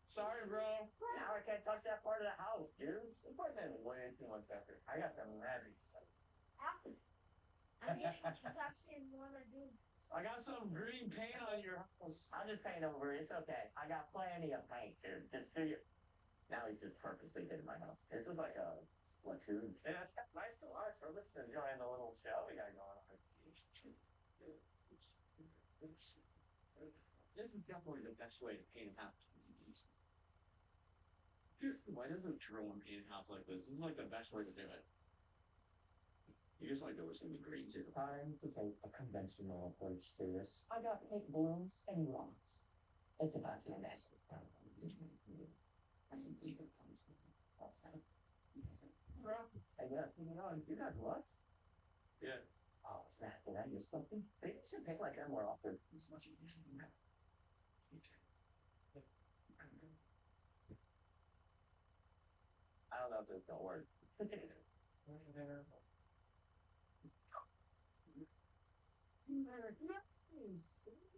Sorry, bro. Now I can't touch that part of the house, dude. It's putting in way too much effort. I got the magic stuff. I got some green paint on your house. I'll just paint over it. It's okay. I got plenty of paint, dude. Just figure. Now he's just purposely hitting my house. This is like a Splatoon. Yeah, it's got nice to watch. We're just enjoying the little show we got going on. This is definitely the best way to paint a house. Why doesn't Jerome paint a house like this? This is like the best way to do it. You just like to listen to green too. Time to take a conventional approach to this. I got pink balloons and rocks. It's about to be a mess. Hey, you got what? Yeah. Oh, snap. Did I miss something? They should pick like that more often. I don't know if this will work. Nice.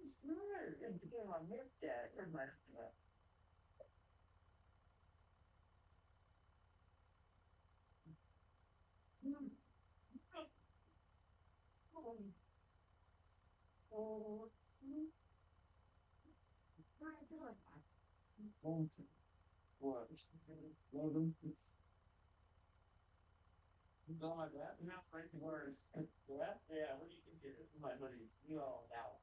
It's good. And my mustache. Where's my what? Logan? No, my bad. Not right worse. What? Yeah, what do you think it is? My hoodie. You all now.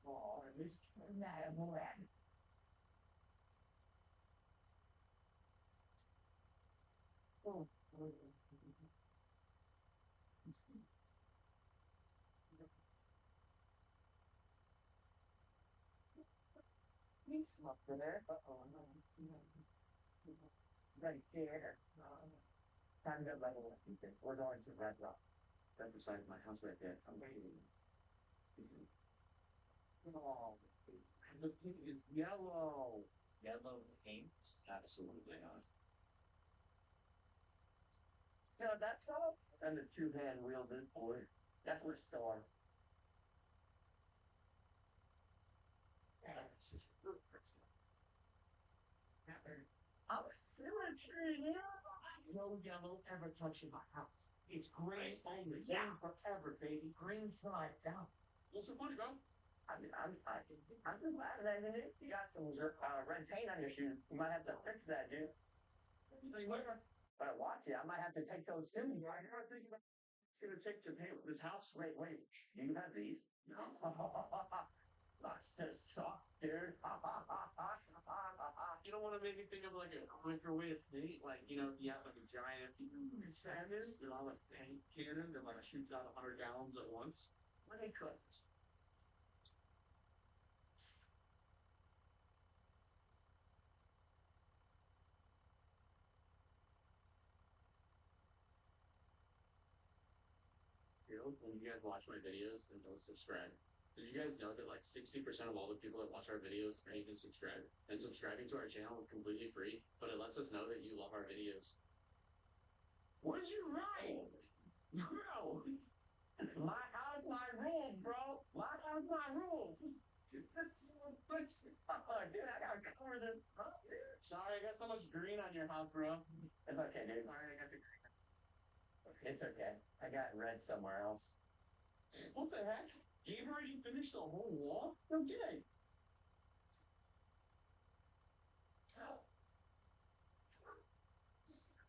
Oh, at least that more. Oh, he's up there. Uh-oh, no. Right there. Time to level up. We're going to Red Rock. Right beside my house right there. I'm waiting. Oh, the paint is yellow. Yellow paint? Absolutely not. Yeah, that's all. And the two-hand wielded boy. That's what Storm. I'm symmetry, yeah. No yellow ever touching my house. It's green only. Green forever, baby. Green for life. Down. What's the point, bro? I'm just glad that you got some red paint on your shoes. You might have to fix that, dude. But watch it. I might have to take those too. I gotta think about it's gonna take to paint this house. Wait. Do you have these? No. That's just soft, dude. You don't want to make me think of like a quicker way of paint, like you have like a giant cannon, like paint cannon that like shoots out 100 gallons at once. What do they trust? When you guys watch my videos and don't subscribe. Did you guys know that like 60% of all the people that watch our videos aren't even subscribed? And subscribing to our channel is completely free, but it lets us know that you love our videos. What did you write? Bro! My house, my rules, bro! My house, my rules! Oh, dude, I got covered in. Sorry, I got so much green on your house, bro. It's okay, dude. Sorry, I got the. It's okay. I got red somewhere else. What the heck? You've already finished the whole wall? No kidding.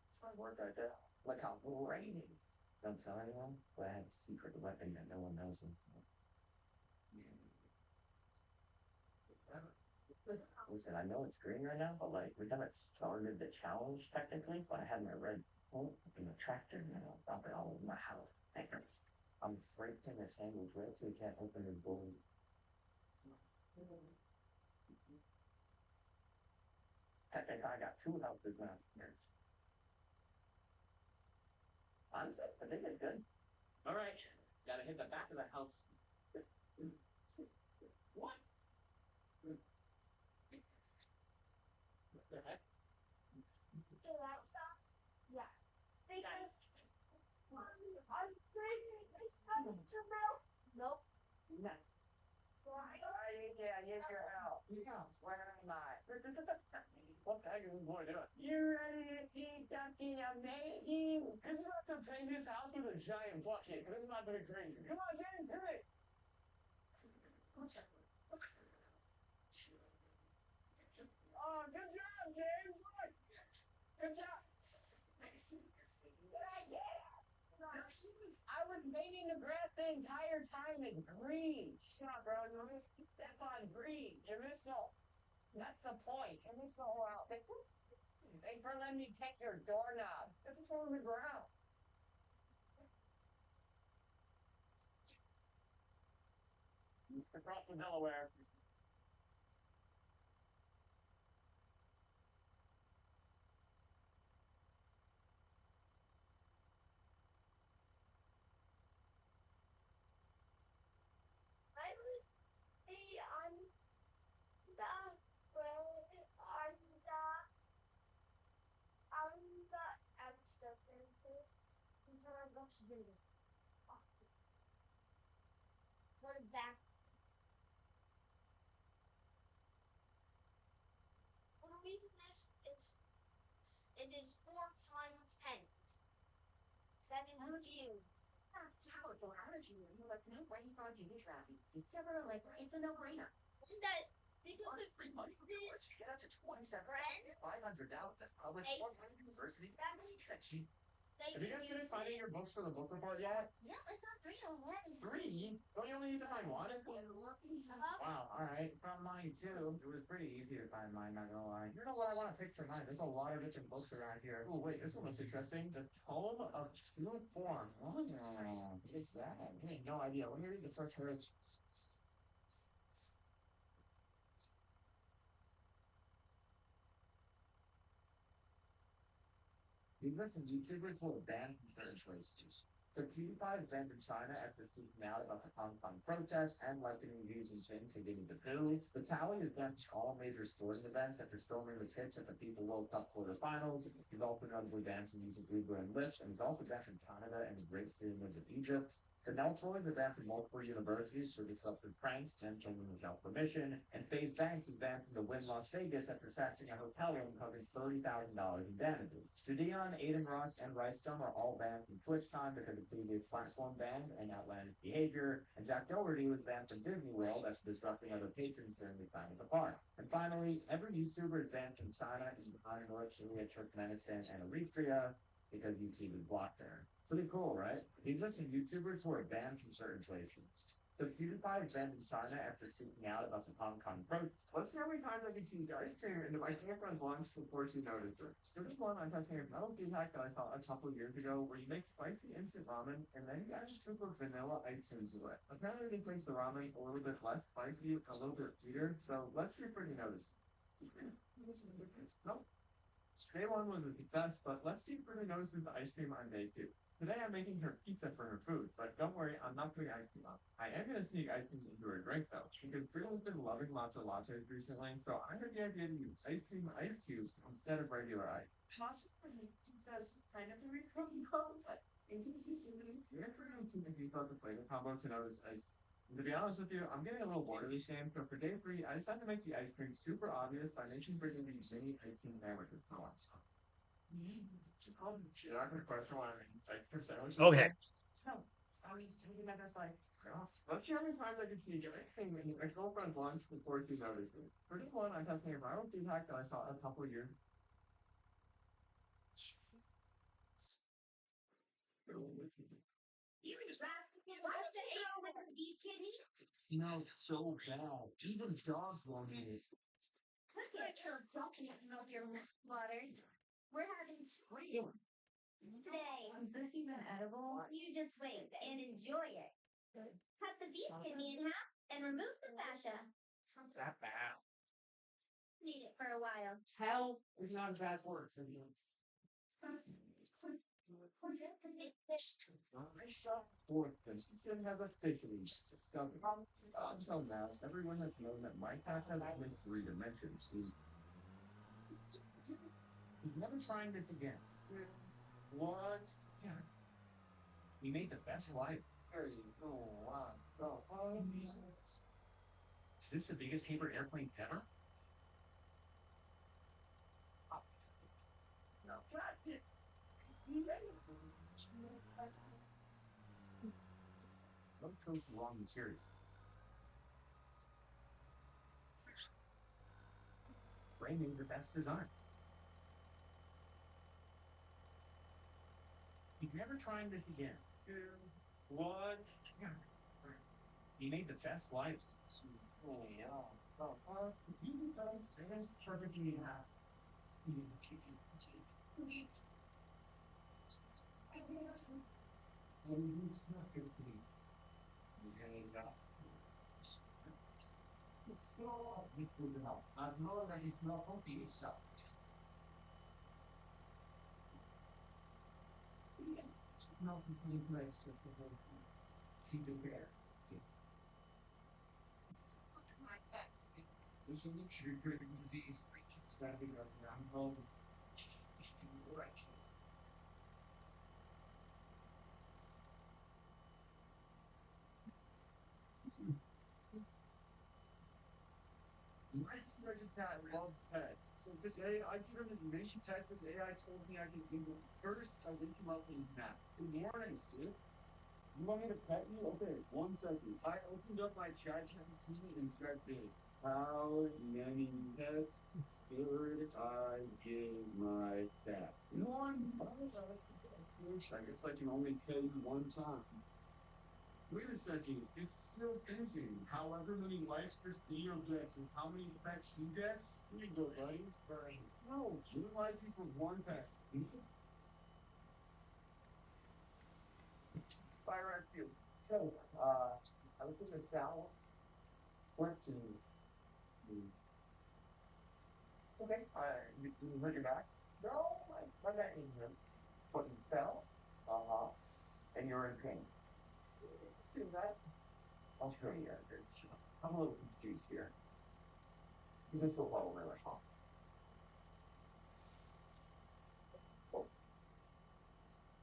It's my work right there. Look how great it is. Don't tell anyone, but I have a secret weapon that no one knows. Listen, I know it's green right now, but like we haven't started the challenge technically. But I had my red coat in the tractor and I dump it all over my house. I'm afraid to this handle's red, so we can't open the door. I think I got two houses now. Honestly, I think it's good. All right, gotta hit the back of the house. What? What the heck? No. Yeah, here's your help. Yeah, where am I? What the heck is this boy doing? You ready to see something amazing? This is not some paint this house with a giant bucket. This is not gonna be crazy. Come on, James, hit it! Oh, good job, James! Look! Good job! I was painting the grass the entire time in green. Shut up, bro. You missed step on green. You missed all. That's the point. You missed the whole out. Thanks for letting me take your doorknob. This is on the ground. Across the Delaware. Get up to 500 That's public university. Have you guys finished finding your books for the book report yet? Three? Don't you only need to find one? Wow, alright. Found mine too. It was pretty easy to find mine, not gonna lie. You know what I want to pick for mine? There's a lot of different books around here. Oh, wait, this one looks interesting. The Tome of True Form. Oh, what is that? I have no idea. Let me read the first page. Because the YouTubers will ban certain choices. So PewDiePie banned in China after speaking out about the Hong Kong protests and likening views and Finn continuing to boo. The Tally has banned all major sporting events after storming the pitch at the FIFA World Cup quarterfinals. He's also notably banned from using Uber and Lyft, and he's also banned from Canada and the Great Pyramids of Egypt. The Neltoid is banned from multiple universities for disruptive pranks and filming without permission, and FaZe Banks is banned from the Wynn Las Vegas after snatching a hotel room covering $30,000 in damages. Judeon, Aiden Ross, and Ricestone are all banned from TwitchCon because of previous platform ban and outlandish behavior, and Jack Doherty was banned from Disney World after disrupting other patrons during the time of the park. And finally, every YouTuber is banned from China, Iran, North Korea, Turkmenistan, and Eritrea because YouTube is blocked there. Pretty cool, right? These are some YouTubers who are banned from certain places. So PewDiePie is banned in China after speaking out about the Hong Kong protests. Let's see how many times I can see ice cream into my camera's lunch before she noticed it. There was one I'm touching a metal hack that I saw a couple of years ago where you make spicy instant ramen and then you add a scoop of vanilla ice cream to it. Apparently they make the ramen a little bit less spicy, a little bit sweeter, so let's see if we can notice. Nope. Day one was the best, but let's see if Brittany notices the ice cream on day two. Today I'm making her pizza for her food, but don't worry, I'm not putting ice cream on. I am going to sneak ice cream into her drink though, because Brittany's been loving matcha lattes recently, so I heard the idea to use ice cubes instead of regular ice. Possibly, because kind of a recurring concept. In case you see, you're pretty to the flavor combo to notice ice To be honest with you, I'm getting a little bored of this game. So for day three, I decided to make the ice cream super obvious by making bringing these mini ice cream sandwiches. Oh, you're not gonna question why I made ice cream sandwiches? Okay. No. I mean, thinking about this like, let's see how many times I can sneak ice cream in my girlfriend's lunch before she noticed me. For this one, I'm testing a viral food hack that I saw a couple years. Smells so bad. Even dogs won't eat it. We're having scream. Today. Is this even edible? You just wait and enjoy it. Cut the beef kidney in half and remove the fascia. Sounds that bad. Need it for a while. Hell is not a bad word, so I shot fourth this. You shouldn't have officially discovered. Until now, everyone has known that my cat has only three dimensions. He's never trying this again. What? Yeah. We made the best life. Oh, wow. Is this the biggest paper airplane ever? No. Don't chose the wrong material. Ray made the best design. He's never trying this again. One. Yeah. He made the best lives. Oh, yeah. You guys stand perfectly in half. He's not good to me. It's still good enough. As long as it's not healthy itself. Not complete place to keep it there. This is a creating disease. It's gotta be I'm home. Right. My Texas cat loves pets. So today I give him his mission Texas AI told me I can do it. First, I wake him up in his nap. Good morning, Steve. You want me to pet you? Okay, 1 second. I opened up my chat GPT and said this. How many pets did I give my cat? One. I guess I can only pay you one time. Wait a second, it's still thinking. However many likes this video gets is how many pets you get. Here you go, buddy. No, you like equals one pet. Fire field. So, I was thinking Sal went to. Okay, you hurt your back? No, my back ain't hurt. But you fell? Uh huh. And you're in pain. See that? I'll show you. I'm a little confused here. You can still follow my right.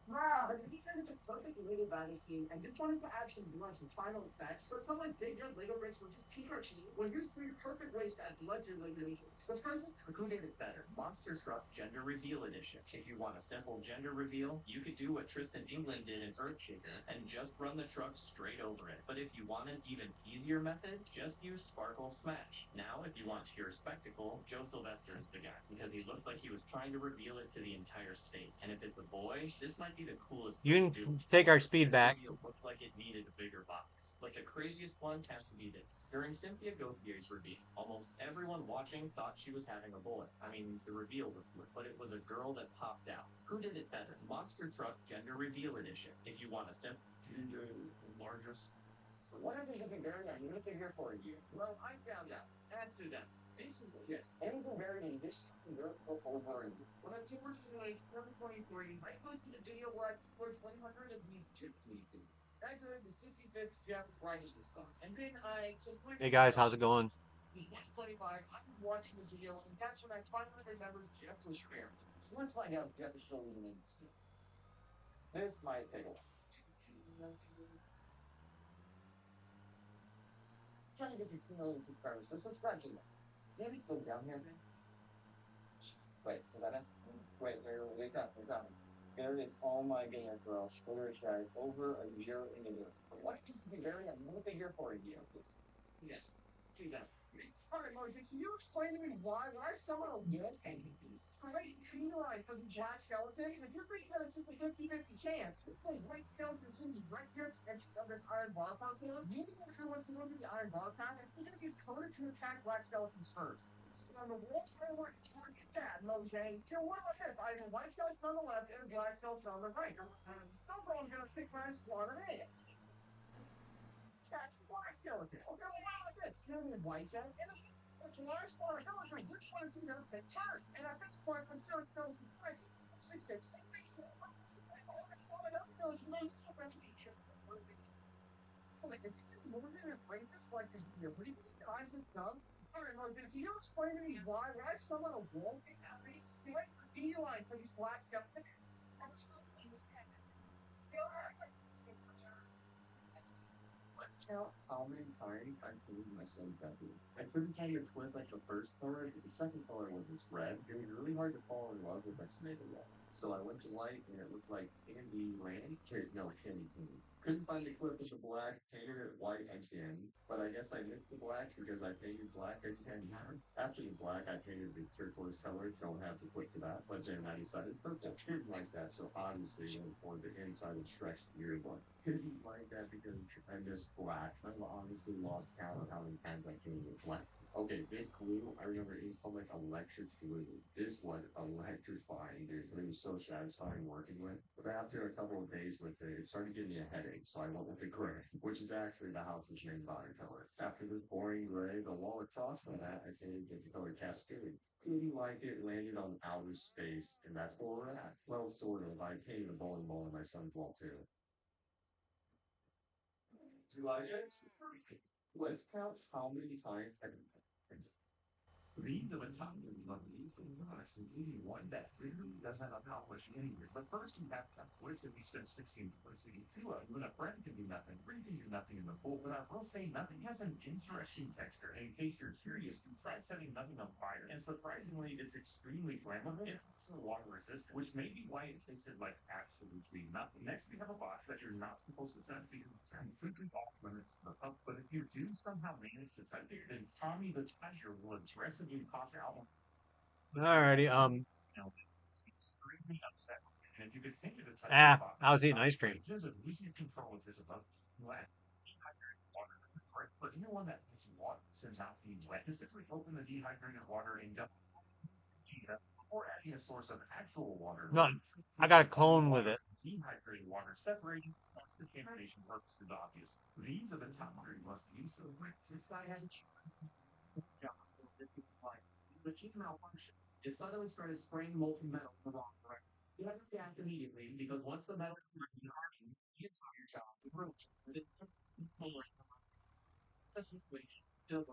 Wow, the defense is perfect Lego Dynasty, and just wanted to add some blood, some final effects. So it's not like big good Lego bricks will just PRG. Well, here's three perfect ways to add blood to Lego. But first, who did it better? Monster Truck Gender Reveal Edition. If you want a simple gender reveal, you could do what Tristan England did in Earthshaker and just run the truck straight over it. But if you want an even easier method, just use Sparkle Smash. Now, if you want pure spectacle, Joe Sylvester is the guy because he looked like he was trying to reveal it to the entire state. And if it's a boy, this might be the coolest way to You do can it. take our speed back. It looked like it needed a bigger box. Like the craziest one has to be this. During Cynthia Gauthier's reveal, almost everyone watching thought she was having a boy. I mean, the reveal was good, but it was a girl that popped out. Who did it better? Monster Truck Gender Reveal Edition. If you want a simple, largest. What have you been doing? You've been here for a year. Well, I found out. Accident. This is legit. Anything buried in this you're over. When I took her to like 2023, I posted a video where I explored 100 of the gypsies. After the 65th Jeff Bryce was gone. And then I Hey completely guys, forgot. how's it going? He was 25. I was watching the video, and that's when I finally remembered Jeff was here. So let's find out if Jeff is still living in this. This might take a while. trying to get to 2 million subscribers. So subscribe to me. Is Andy still down here? Wait, is that it? Wait, wake up, wake up. There is, oh my goodness, bro. Twitter chat over a year into this. What can you be very a little bit here for a year? Yeah. Do that. All right, Moshe, can you explain to me why someone will get a great penalized for the black skeleton? If you're thinking that it's just a 50-50 chance, those white skeletons seem to be right here and of this iron bar path here. You know who wants to move to the iron bar path? And because he's coded to attack black skeletons first. So on the wall, I want to target that, Moshe. You know, what about this? I have a white skeleton on the left and a black skeleton on the right. Still, I'm going to stick my squad in it. That's black skeleton. Okay, well, how about this? You know, white skeleton and a large spot. How about which one is he going to pick first? And at this point, I'm sure it's going to surprise you. 6 6. Like, it's more than outrageous. Like, what do you mean? I'm just dumb. All right, Logan, can you explain to me why someone a wolf at least like feline for these black skeleton? Let's count how many times I told myself that. I couldn't tell you which like the first color, but the second color was this red. It was really hard to fall in love with my tomato red. So I went to white and it looked like Candy Land. No, Candy King. Couldn't find the clip of the black, painted it white again. But I guess I missed the black because I painted black again. After the black, I painted the turquoise color. Don't have to click to that. But then I decided purple. Didn't like that. So obviously went for the inside of Shrek's ear one. Couldn't like that because I missed black. I honestly lost count of how many times I painted black. Okay, this glue, I remember it was called like electric glue. This was electrifying, dude. It was so satisfying working with. But after a couple of days with it, it started giving me a headache, so I went with the gray, which is actually the house's main body color. After this boring gray, the wall across from that, I painted the color cascade. Really liked it, landed on outer space, and that's where we're at. Well, sort of. I painted a bowling ball in my son's wall too. Do I just? Let's count how many times I read the Italian lovely from us and even one that really doesn't accomplish anything. But first, you have to twist if you spend 16 twisting two of when a friend can do nothing, three can do nothing in the pool. But I will say nothing has an interesting texture. And in case you're curious, you try setting nothing on fire. And surprisingly, it's extremely flammable and also water resistant, which may be why it tasted like absolutely nothing. Next, we have a box that you're not supposed to touch because it's completely off limits to the pub. But if you do somehow manage to touch it, then Tommy the Tiger will aggressively pop out. Alrighty. You know, it's extremely upset. And if you continue to touch the Ah, box, I was eating ice cream. just losing control of his above. Dehydrated water. But anyone that has water sends out the wet, just simply open the dehydrated water and dump or adding a source of actual water. No, I got a cone with Water, it. dehydrated water separating that's the contamination purpose is obvious. These are the top three must use. So this guy had a the team malfunction. It suddenly started spraying molten metal in the wrong direction. You have to react immediately because once the metal is hardened, the entire job is ruined. It's a situation still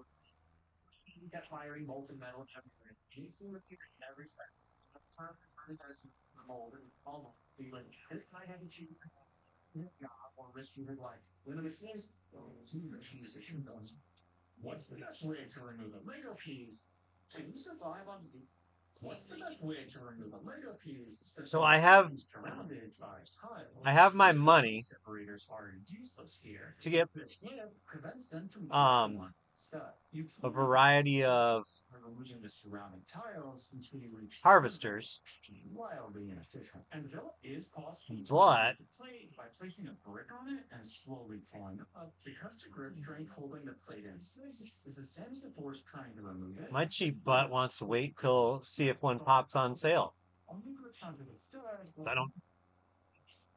you get firing molten metal everywhere. Using material in every sector. At the time, the mold and almost feeling this guy had to choose job or risking his life. When the machines, what's the best way to remove a Lego piece? Can you survive on the What's the best way to remove a Lego piece? So Surrounded by tiles. I have my money Separators are useless here. to get This prevents them from um stuck. You a can't variety of removing the surrounding tiles until you reach harvesters, wildly inefficient. And though it is possible to but remove the plate by placing a brick on it and slowly pulling up, because the grip strength holding the plate in place is the same as the force trying to remove it. my cheap butt wants to wait till see if one pops on sale. Only grips onto the stairs will I don't.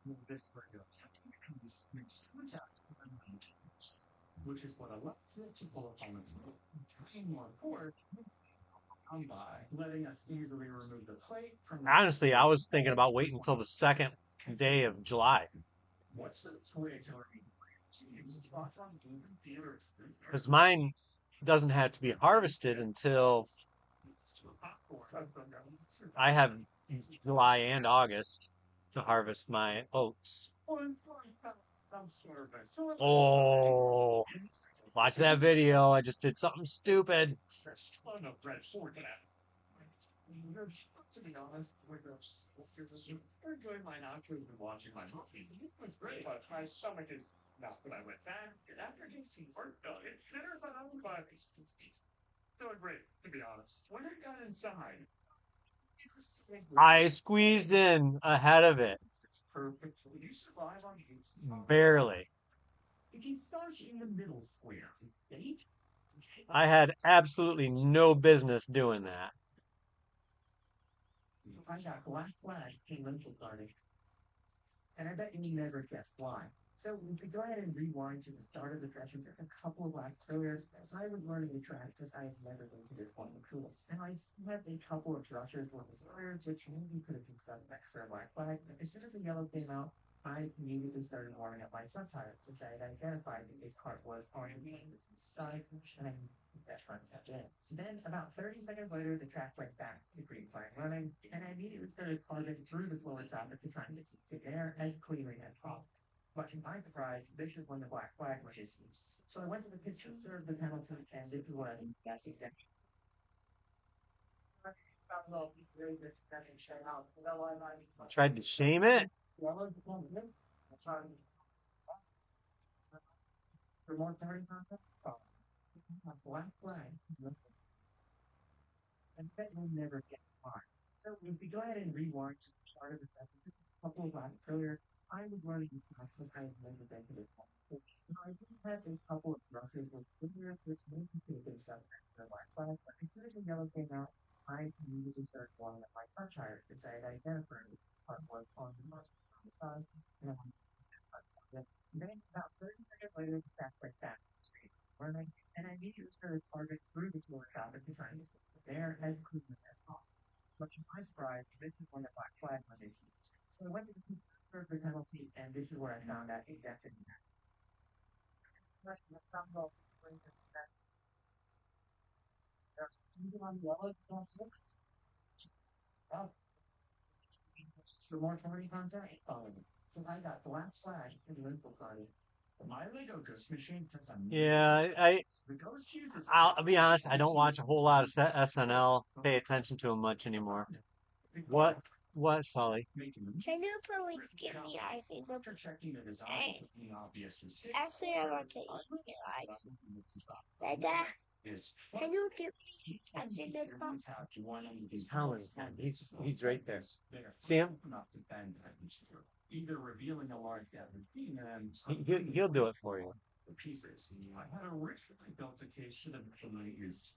move this regular which is what allows it to pull upon its own. Tying more force come by, letting us easily remove the plate from the Honestly, I was thinking about waiting until the second day of July What's the way to remove because mine doesn't have to be harvested until I have July and August to harvest my oats. Oh, Watch that video. I just did something stupid. Oh no, Brett, forward to that. To be honest, I enjoyed my nachos and watching my movie. It was great, but my stomach is not what I went back. After tasting work, it's dinner, but I'm doing great, to be honest. When I got inside, it was I squeezed in ahead of it. perfect. You survive on Barely. if you start in the middle square, okay? I had absolutely no business doing that. I got black flag in mental garden, and I bet you never guessed why. So we could go ahead and rewind to the start of the session a couple of laps earlier. I was learning the track because I had never been to this one before. And I had a couple of rushers with the earlier, which maybe could have used that extra black flag. As soon as the yellow came out, I immediately started warming up my front tires since I had identified that this car was on the side, and I that front kept in. Then, about 30 seconds later, the track went back to green flag running, and I immediately started carving through the slower traffic to try and get some air as cleanly as possible. But to my surprise, this is when the black flag was issued. So I went to the pits to serve the penalty, and this is what I did. That's exactly. Tried to shame it. For more party content, black flag and that will never get far. So if we go ahead and rewind to the start of the sentence, a couple of lines earlier, I was running as fast as I had never been to this point. So, I did have a couple of brushes with similar, which made me think of some extra black flag, but as soon as the yellow came out, I immediately started blowing up my front tires since I had identified that this part was on the left on the side, and I wanted to start it. Then about 30 seconds later, the track went back running, and I immediately started targeting through the floor traffic to try and get there as quickly as possible. But to my surprise, this is when the black flag was issued. So I went to the penalty, and this is where I found out exactly what even on yellow, for more tardy content, follow me. So I got black flag in the info card. My Lego Ghost machine has a Yeah, I the ghost uses I'll be honest, I don't watch a whole lot of SNL, pay attention to him much anymore. What, what, Sully? Can you please give me ice cream? Hey, actually, I want to eat your ice. Dada, can you give me ice in the cup? Colin, he's right there. See him? Either revealing a large gap and He'll do it for you. the pieces. I had originally built a case for the is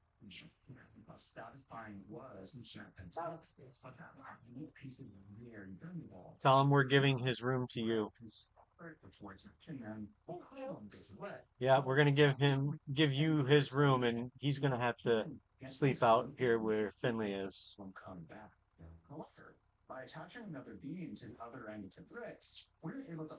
how satisfying it was and pieces of mirror and gun wall. Tell him we're giving his room to you. Yeah, we're gonna give you his room, and he's gonna have to sleep out here where Finley is. However, by attaching another beam to the other end of the bricks, we're able to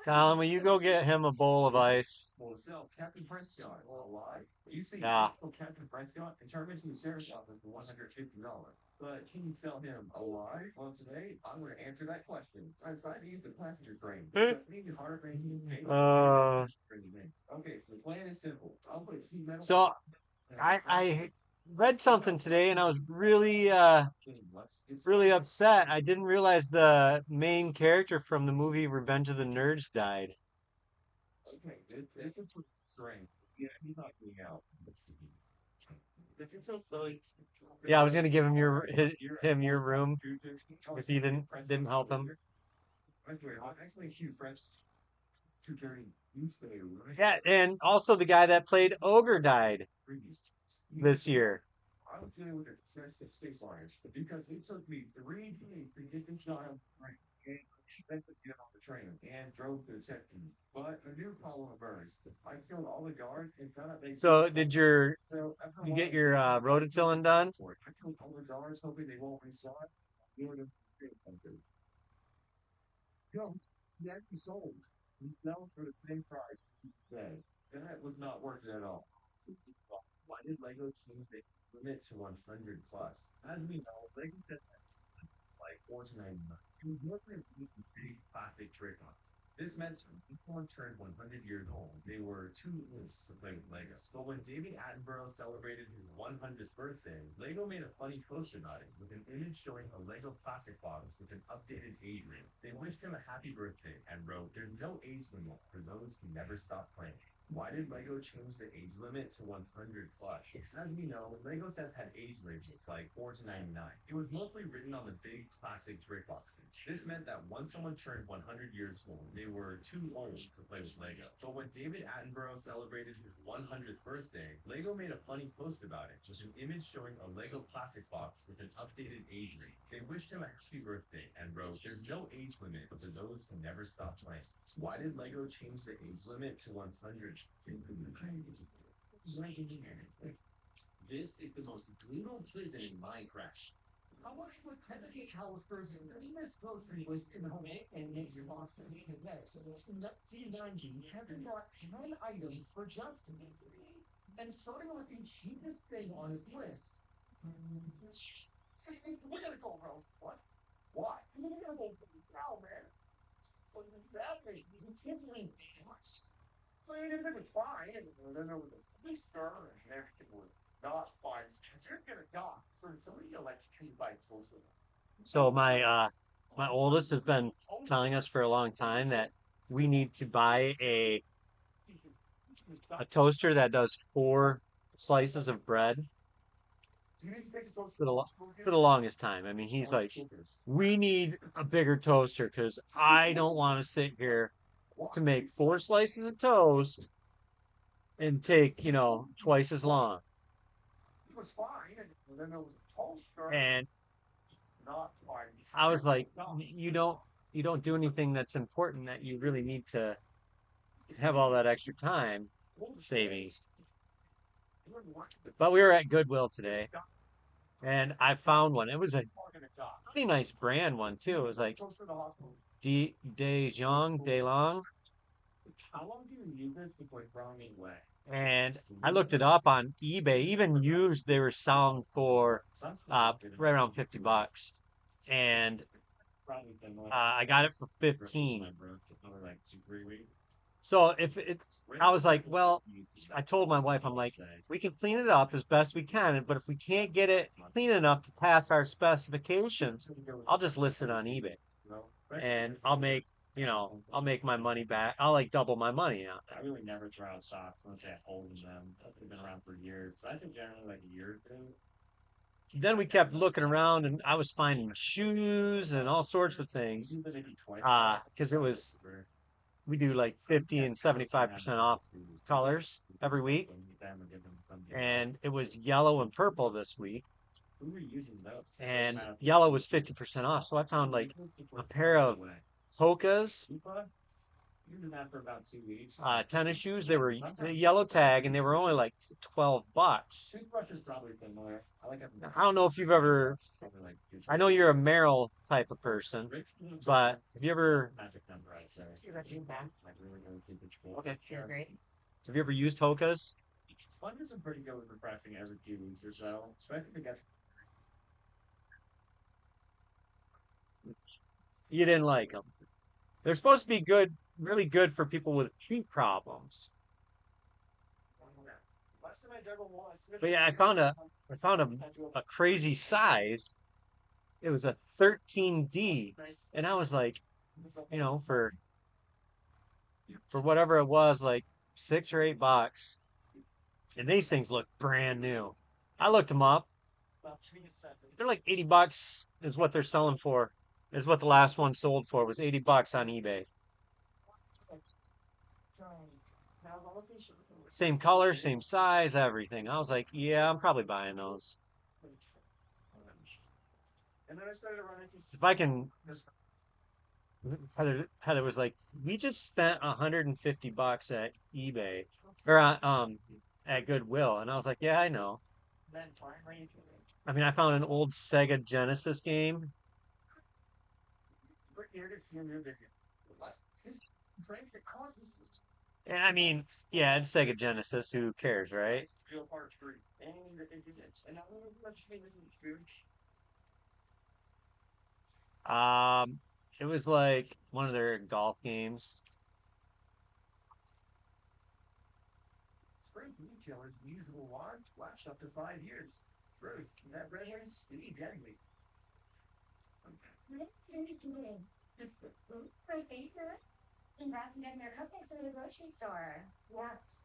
Colin, will you go get him a bowl of ice? well, sell Captain Prescott alive. You see, Yeah. Captain Prescott and charge him to the sheriff's office for $150. But can you sell him alive? Well, today I'm going to answer that question. I decided to use the passenger train. Uh, Okay, so the plan is simple. I'll put sheet metal. so I read something today, and I was really upset. I didn't realize the main character from the movie Revenge of the Nerds died. Okay, this is strange. Yeah, he's not getting out. If you're so silly. Yeah, I was gonna give him him your room if you didn't help him. Actually, Hugh French 230 used to right? Yeah, and also the guy that played Ogre died Previous. this year. I was dealing with a successful state lines because it took me 3 days to get this guy on the train. And she went to get on the train and drove to the section. But a new problem emerged. I killed all the guards and found out they. So did So after a you while, get your rototillin done? I killed all the guards, hoping they won't resign. Doing them don't. He actually sold. He sells for the same price he said. That was not working at all. Why did Lego change the limit to 100 plus? As we know, Lego says like 4 to 9 months. It was mostly a big plastic trick ones. This meant when someone turned 100 years old, they were too old to play with Lego. But when David Attenborough celebrated his 100th birthday, Lego made a funny post about it with an image showing a Lego plastic box with an updated age ring. They wished him a happy birthday and wrote, "There's no age limit for those who never stop playing." Why did Lego change the age limit to 100 plus? As we know, Lego sets had age limits like 4 to 99. It was mostly written on the big plastic brick boxes. This meant that once someone turned 100 years old, they were too old to play with Lego. But when David Attenborough celebrated his 100th birthday, Lego made a funny post about it with an image showing a Lego plastic box with an updated age rate. They wished him a happy birthday and wrote, "There's no age limit for those who never stop playing." Why did Lego change the age limit to 100? This is the most brutal prison in Minecraft. How much would Kennedy Callister's famous grocery list in home and major box of needed medicines? In 1990, Kevin bought 10 items for just and starting with the cheapest thing on his list. We're gonna go, bro. What? Why? We're gonna go now, man. So exactly. You can't blame me much. So it was fine, and then there was a concern, and everything was not fine. You're gonna die. So somebody electrocuted by explosive. So my oldest has been telling us for a long time that we need to buy a toaster that does 4 slices of bread Do you need to take the toast for to the hospital for again? the longest time. I mean, I he's want to like, focus. we need a bigger toaster because I don't want to sit here Why? to make 4 slices of toast and take, twice as long. It was fine, and then there was a toaster. And Not fine. I You're was gonna like, die. you don't do anything that's important that you really need to have all that extra time savings. You're But we were at Goodwill today gonna and I found one. It was a die. pretty nice brand one too. It was like Toaster to the hospital. De Long. How long do you use it before throwing it away? And I looked it up on eBay. Even used, they were selling for right around $50. And I got it for 15. So if it, I was like, well, I told my wife, I'm like, we can clean it up as best we can, but if we can't get it clean enough to pass our specifications, I'll just list it on eBay and I'll make my money back. I'll like double my money out. I really never throw out socks unless I hold them. They've been around for years. But I think generally like a year or two. Then we kept looking around and I was finding shoes and all sorts of things. Because it was we do like 50 and 75% off colors every week. And it was yellow and purple this week. And yellow was 50% off. So I found like a pair of Hoka's tennis shoes. They were the yellow tag and they were only like $12. Toothbrush is probably similar. I like it. I don't know if you've ever, I know you're a Merrill type of person, but have you ever, Magic number, I'd say. Like really, really keep it cool. okay, great. Have you ever used Hoka's? Sponges are pretty good with refreshing every few weeks or so, especially if it gets. You didn't like them. They're supposed to be good, really good for people with feet problems. Last time I dug a wall, But yeah, I found a crazy size. It was a 13D, and I was like, for whatever it was, like $6 or $8, and these things look brand new. I looked them up. They're like $80 is what they're selling for. Is what the last one sold for was $80 on eBay. Same color, same size, everything. I was like, yeah, I'm probably buying those. And then I started to run into. If I can, Heather was like, we just spent $150 at eBay or at Goodwill, and I was like, yeah, I know. I mean, I found an old Sega Genesis game, and I mean, yeah, it's Sega Genesis. Who cares, right? Um, It was like one of their golf games. Spring retailers reusable wand lasts up to 5 years. Truth, that reference, it ain't deadly. My favorite. Congrats on getting your cupcakes from the grocery store. Yes.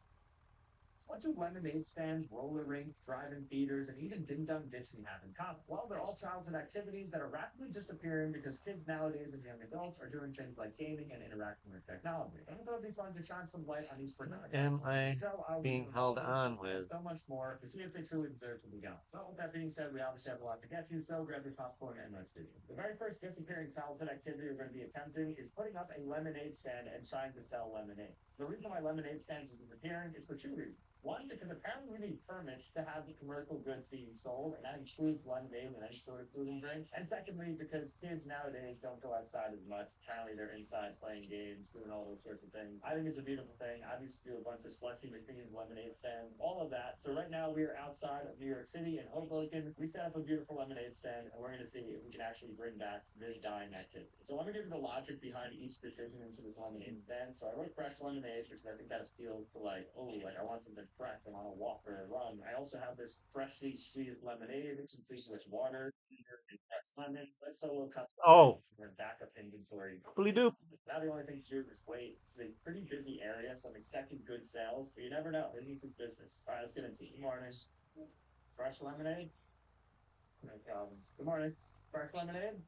What do lemonade stands, roller rinks, drive-in theaters, and even ding-dong ditching have in common? Well, they're all childhood activities that are rapidly disappearing because kids nowadays and young adults are doing things like gaming and interacting with technology. And it would be fun to shine some light on these forgotten Am I activities. So I'll be being doing all held those on and with? so much more to see if they truly deserve to be gone. So with that being said, we obviously have a lot to get to, so grab your popcorn and let's do it. The very first disappearing childhood activity we're going to be attempting is putting up a lemonade stand and trying to sell lemonade. So the reason why lemonade stands is disappearing is for two reasons. One, because apparently we need permits to have the commercial goods being sold, and that includes lemonade and any sort of food and drink. And secondly, because kids nowadays don't go outside as much. Apparently they're inside playing games, doing all those sorts of things. I think it's a beautiful thing. I used to do a bunch of slushy McBean's lemonade stand, all of that. So right now we are outside of New York City in Hoboken. We set up a beautiful lemonade stand, and we're going to see if we can actually bring back this dying activity. So let me give you the logic behind each decision into this lemonade stand. So I wrote fresh lemonade because I think that appeals to like, oh, like I want something fresh and on a walk or a run. I also have this freshly squeezed lemonade, complete with water, and fresh lemon. Let's solo cup Oh, and backup inventory. Hooply doop. Now the only thing to do is wait. It's a pretty busy area, so I'm expecting good sales, but you never know. It needs its business. All right, let's get into it. Good morning. Fresh lemonade. Good morning. Fresh lemonade.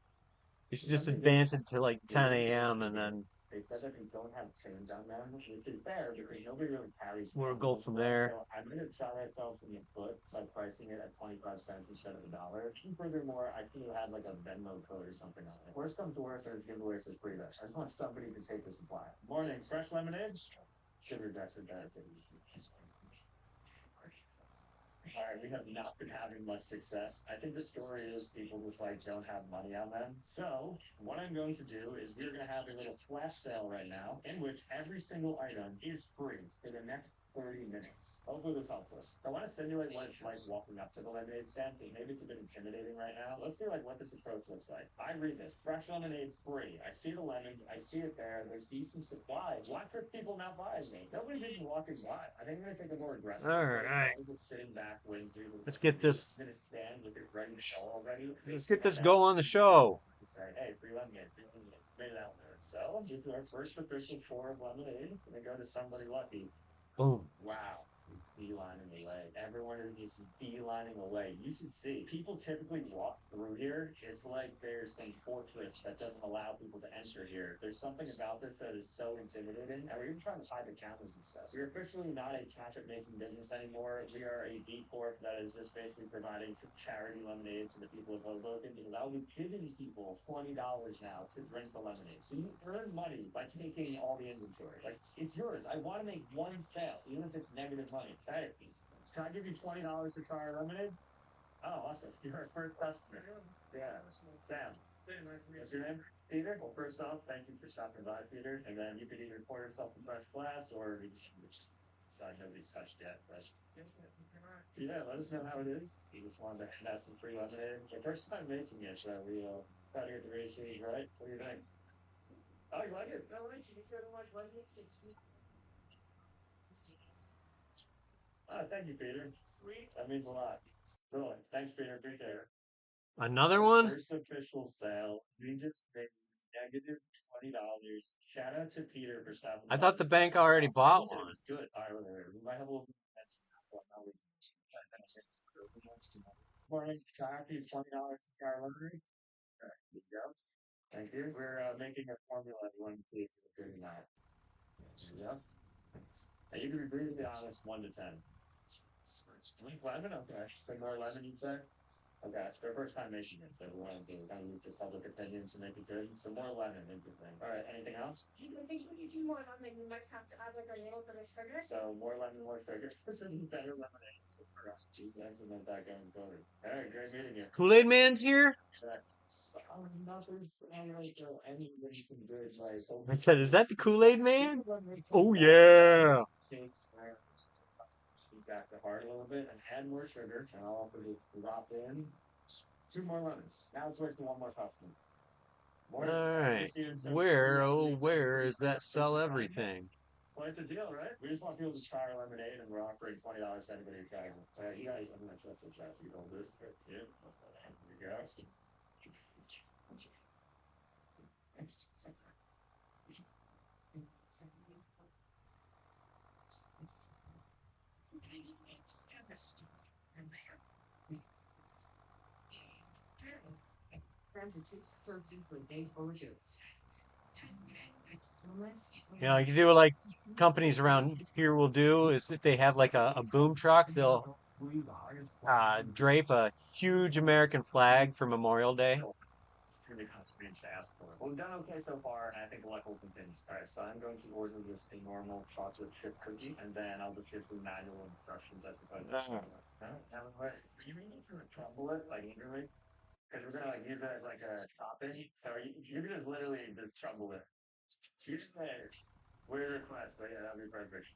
You should just advance it to like 10 a.m. and then They said that they don't have change on them, which is fair because nobody really carries we'll them. go from there. So I'm going to shot ourselves in the foot by pricing it at 25 cents instead of a dollar. And furthermore, I should have had like a Venmo code or something on it. Worst comes to worst, there's giveaways for free. I just want somebody to take the supply. Morning, fresh lemonade. Sugar rejection bad. All right, we have not been having much success. I think the story is people just like don't have money on them. So what I'm going to do is we're going to have a little flash sale right now in which every single item is free for the next 30 minutes. Hopefully this helps us. So I want to simulate what it's like walking up to the lemonade stand because maybe it's a bit intimidating right now. Let's see like what this approach looks like. I read this. Fresh lemonade free. I see the lemons. I see it there. There's decent supply. Why are people not buying me? Nobody's even walking by. I think I'm going to take a more aggressive All approach. right. I'm just sitting back waiting for you Let's get this. going to stand with it ready to go already. Let's get this go on the show. Say, hey, free lemonade, free lemonade. Made it out there. So this is our first official tour of lemonade. Gonna go to somebody lucky. Boom. Wow. Beelining away. Everyone is just beelining away. You should see. People typically walk through here. It's like there's some fortress that doesn't allow people to enter here. There's something about this that is so intimidating. And we're even trying to hide the cameras and stuff. We're officially not a profit making business anymore. We are a B Corp that is just basically providing charity lemonade to the people of Hoboken because I'll be giving people $20 now to drink the lemonade. So you earn money by taking all the inventory. Like it's yours. I want to make one sale, even if it's negative money. Hey, can I give you $20 to try our lemonade? Oh, awesome. You're our first customer. Yeah. Sam. What's your name? Peter. Well, first off, thank you for stopping by, Peter. And then you can either pour yourself a fresh glass or you just decide nobody's touched yet. But yeah, let us know how it is. You just wanted to have some free lemonade. The first time making it, so we try to get the ratios right. What do you think? Oh, you like it? I like it. You said I like it. Oh, thank you, Peter. Sweet. That means a lot. Really. Thanks, Peter. Appreciate it. Another Our one? first official sale. We just made negative $20. Shout out to Peter for stopping I by. thought the bank already He bought said it one. was good. We might have a little bit of so now we morning. Can I offer you $20 to try our lemonade? There you go. Thank you. We're making a formula. You want to see if it's good or not. There you go. And you can be brutally honest, 1 to 10. Lemon, okay. So more lemon, you'd say? Okay, it's their first time making it, so we want to kind of use the public opinion to make it good. So more lemon, interesting. All right, anything else? I think when you do more lemon, you might have to add like a little bit of sugar. So more lemon, more sugar. This is better lemonade. So for us, you guys will let that going forward. All right, great meeting you. Kool-Aid Man's here? Check. Nothing. I don't really throw anybody some good like. I said, is that the Kool-Aid Man? Oh, yeah. Speak back the heart a little bit and add more sugar. And I'll put it drop in 2 more lemons. Now it's working one more customer. All right. Where, oh, where is that sell everything? Well, it's a deal, right? We just want people to try our lemonade, and we're offering $20 to anybody who tries it. You guys, I'm not sure if it's you know this. That's it. There you go. You know, you do like companies around here will do is if they have like a boom truck, they'll drape a huge American flag for Memorial Day. Truly kind of strange to ask for. Well, we've done okay so far, and I think the luck will continue. All right, so I'm going to order just a normal chocolate chip cookie, and then I'll just give some manual instructions, I suppose. Are you mean to crumble it, like literally? Because we're gonna like use it as like a topping. So you can just literally just crumble it. You just say weird request, but yeah, that'd be perfect.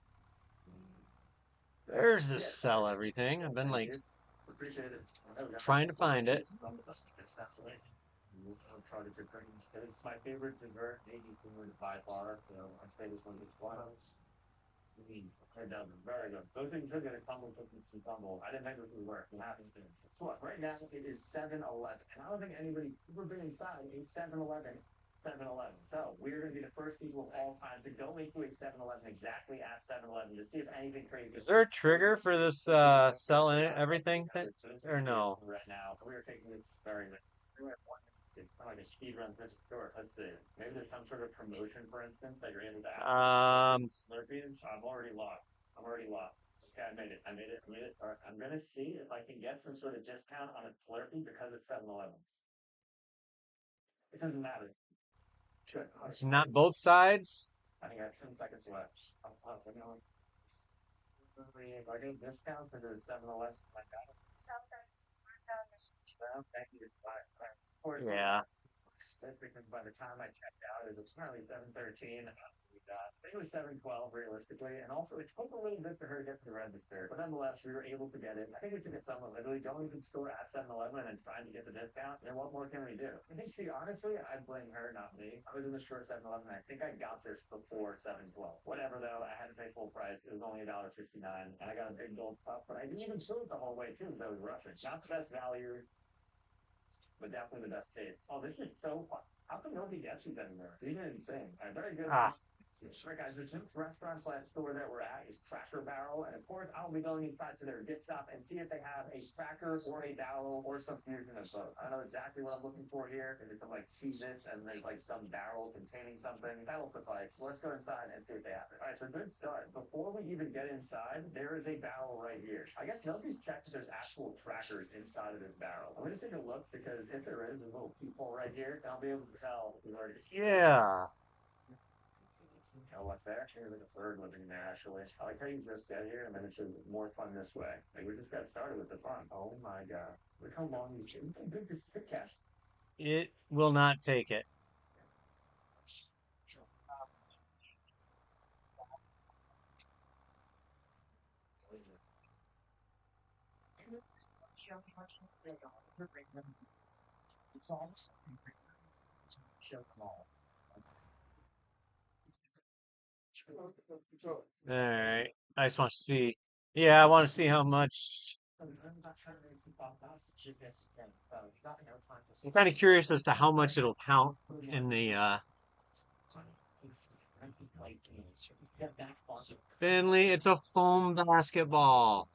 There's this Yeah, sell everything. I've been thank like you. Appreciate it. There we go. trying to find it. It's definitely. I'll try to cook. It's my favorite dessert, maybe food by far. So I say this one is one. It does very good. Those things are gonna crumble, crumble. I didn't think this would work. It happens to. So look, right now it is 7-Eleven, and I don't think anybody ever been inside a 7-Eleven. 7-Eleven. So we're gonna be the first people of all time to go into a 7-Eleven exactly at 7-Eleven to see if anything crazy. Is there a trigger for this sell everything thing or no? Right now, we are taking this very. It's kind of like a speed run through the store. Let's see. Maybe there's some sort of promotion, for instance, that you're able to have. Um, Slurpee. I'm already locked. I'm already locked. Okay, I made it. I made it. I made it. All right. I'm gonna see if I can get some sort of discount on a Slurpee because it's 7-Eleven. It doesn't matter. Good. not both sides. I think I have 10 seconds left. So no, if I get a discount for the 7-Eleven, like that. Well, thank you. Bye. Yeah. Because by the time I checked out, it was apparently 7:13. I think it was 7:12 realistically, and also it took a little bit for her to get to the register. But nonetheless, we were able to get it. I think we took it somewhat literally going to the store at 7-Eleven and trying to get the discount. And what more can we do? I think, see, honestly, I blame her, not me. I was in the store at 7-Eleven. I think I got this before 7:12. Whatever though, I had to pay full price. It was only $1.69, and I got a big gold cup. But I didn't even fill it the whole way too, because I was rushing. Not the best value, but definitely the best taste. Oh, this is so fun. How come nobody gets these anymore? These are insane. Very good. Ah, Sure, guys, this restaurant slash store that we're at is Cracker Barrel, and of course, I'll be going inside to their gift shop and see if they have a cracker or a barrel or some fusion of both. I know exactly what I'm looking for here. There's some like Cheez-Its and there's like some barrel containing something. That'll suffice. Let's go inside and see if they have it. All right, so good start. Before we even get inside, there is a barrel right here. I guess nobody's checked if there's actual crackers inside of this barrel. I'm gonna take a look because if there is, there's a little peephole right here, and I'll be able to tell if we've already. yeah. Oh, what there? There's like a bird living there, actually. I like how you just get here and then it's just more fun this way. Like, we just got started with the fun. Oh my god. Look how long these should. Look how big this Kit Kat. It will not take it. All right. I just want to see. Yeah, I want to see how much. I'm kind of curious as to how much it'll count in the Finley. It's a foam basketball.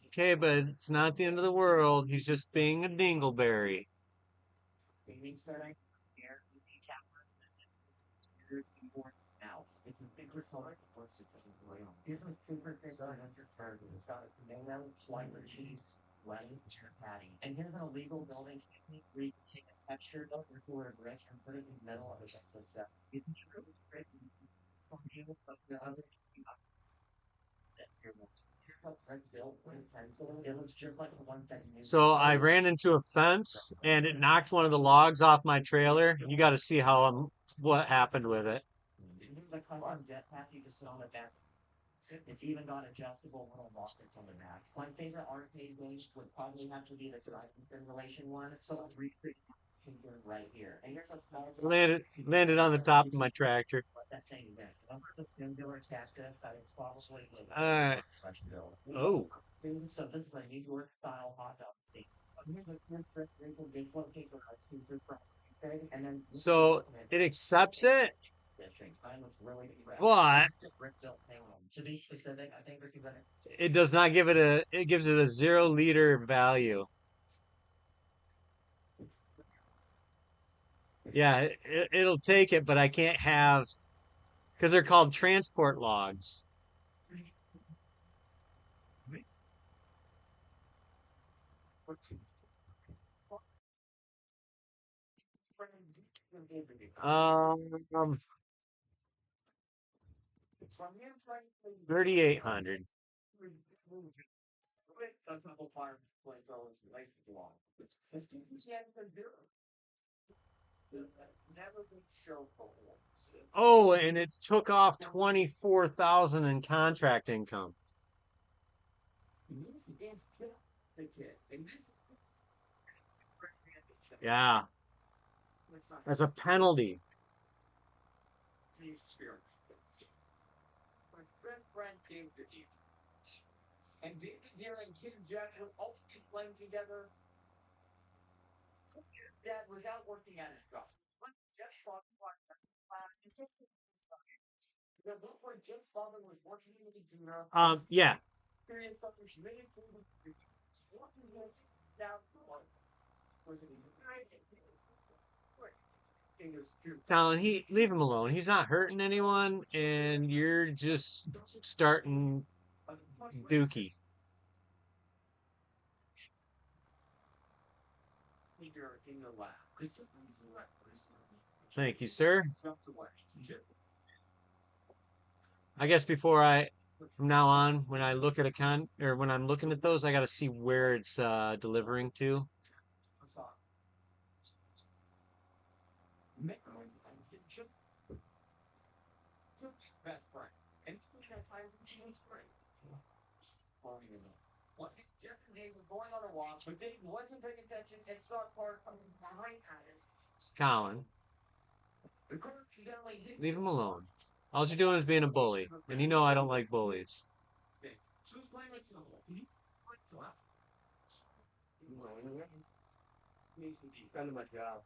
Okay, but it's not the end of the world. He's just being a dingleberry. Now, it's a big resort. Here's a super design under burger. It's got a tomato, slicer cheese, lettuce, and patty. And here's an illegal building technique where you can take a texture of your cooler brick and put it in the middle of a breakfast set. You can true it's great when you from here with some of the other it looks just like the one that you So I ran into a fence and it knocked one of the logs off my trailer. You got to see how what happened with it. the custom jetpack you can sit on the back. It's even got adjustable little rockets on the back. My favorite arcade game would probably have to be the Driving Simulation one. So I'm recreating right here. And here's a small Landed on the top of my tractor. what that thing is. Remember the singular cactus that is probably All right. Oh, so this is a New York style hot dog steak. Here's a big one cake with our Caesar from and then so it accepts it, mine was really fresh. but To be specific, I think we're it does not give it a. It gives it a 0 liter value. Yeah, it'll take it, but I can't have because they're called transport logs. Um, 3,800. a couple fire flamethrowers like long. This is yet to do. Never been show for once. Oh, and it took off 24,000 in contract income. This is the kid. And this is Yeah, as a penalty. the spirit. My friend came to you. And David here and Kid Jack were all playing together. Dad was out working at his job. Jeff's father was the look like Jeff's father was working in the junior. Yeah, Serious stuff was made for the working with now was it in his Colin, he leave him alone. He's not hurting anyone, and you're just starting Dookie. in the lab. Thank you, sir. I guess before from now on, when I look at or when I'm looking at those, I got to see where it's delivering to. Best friend. And that time he was great. What Jeff and Dave were going on a walk, but Dave wasn't paying attention and saw a car coming behind him. Colin, The car accidentally hit leave him alone. All you're doing is being a bully, and you know I don't like bullies. so who's playing with someone? Defending my job.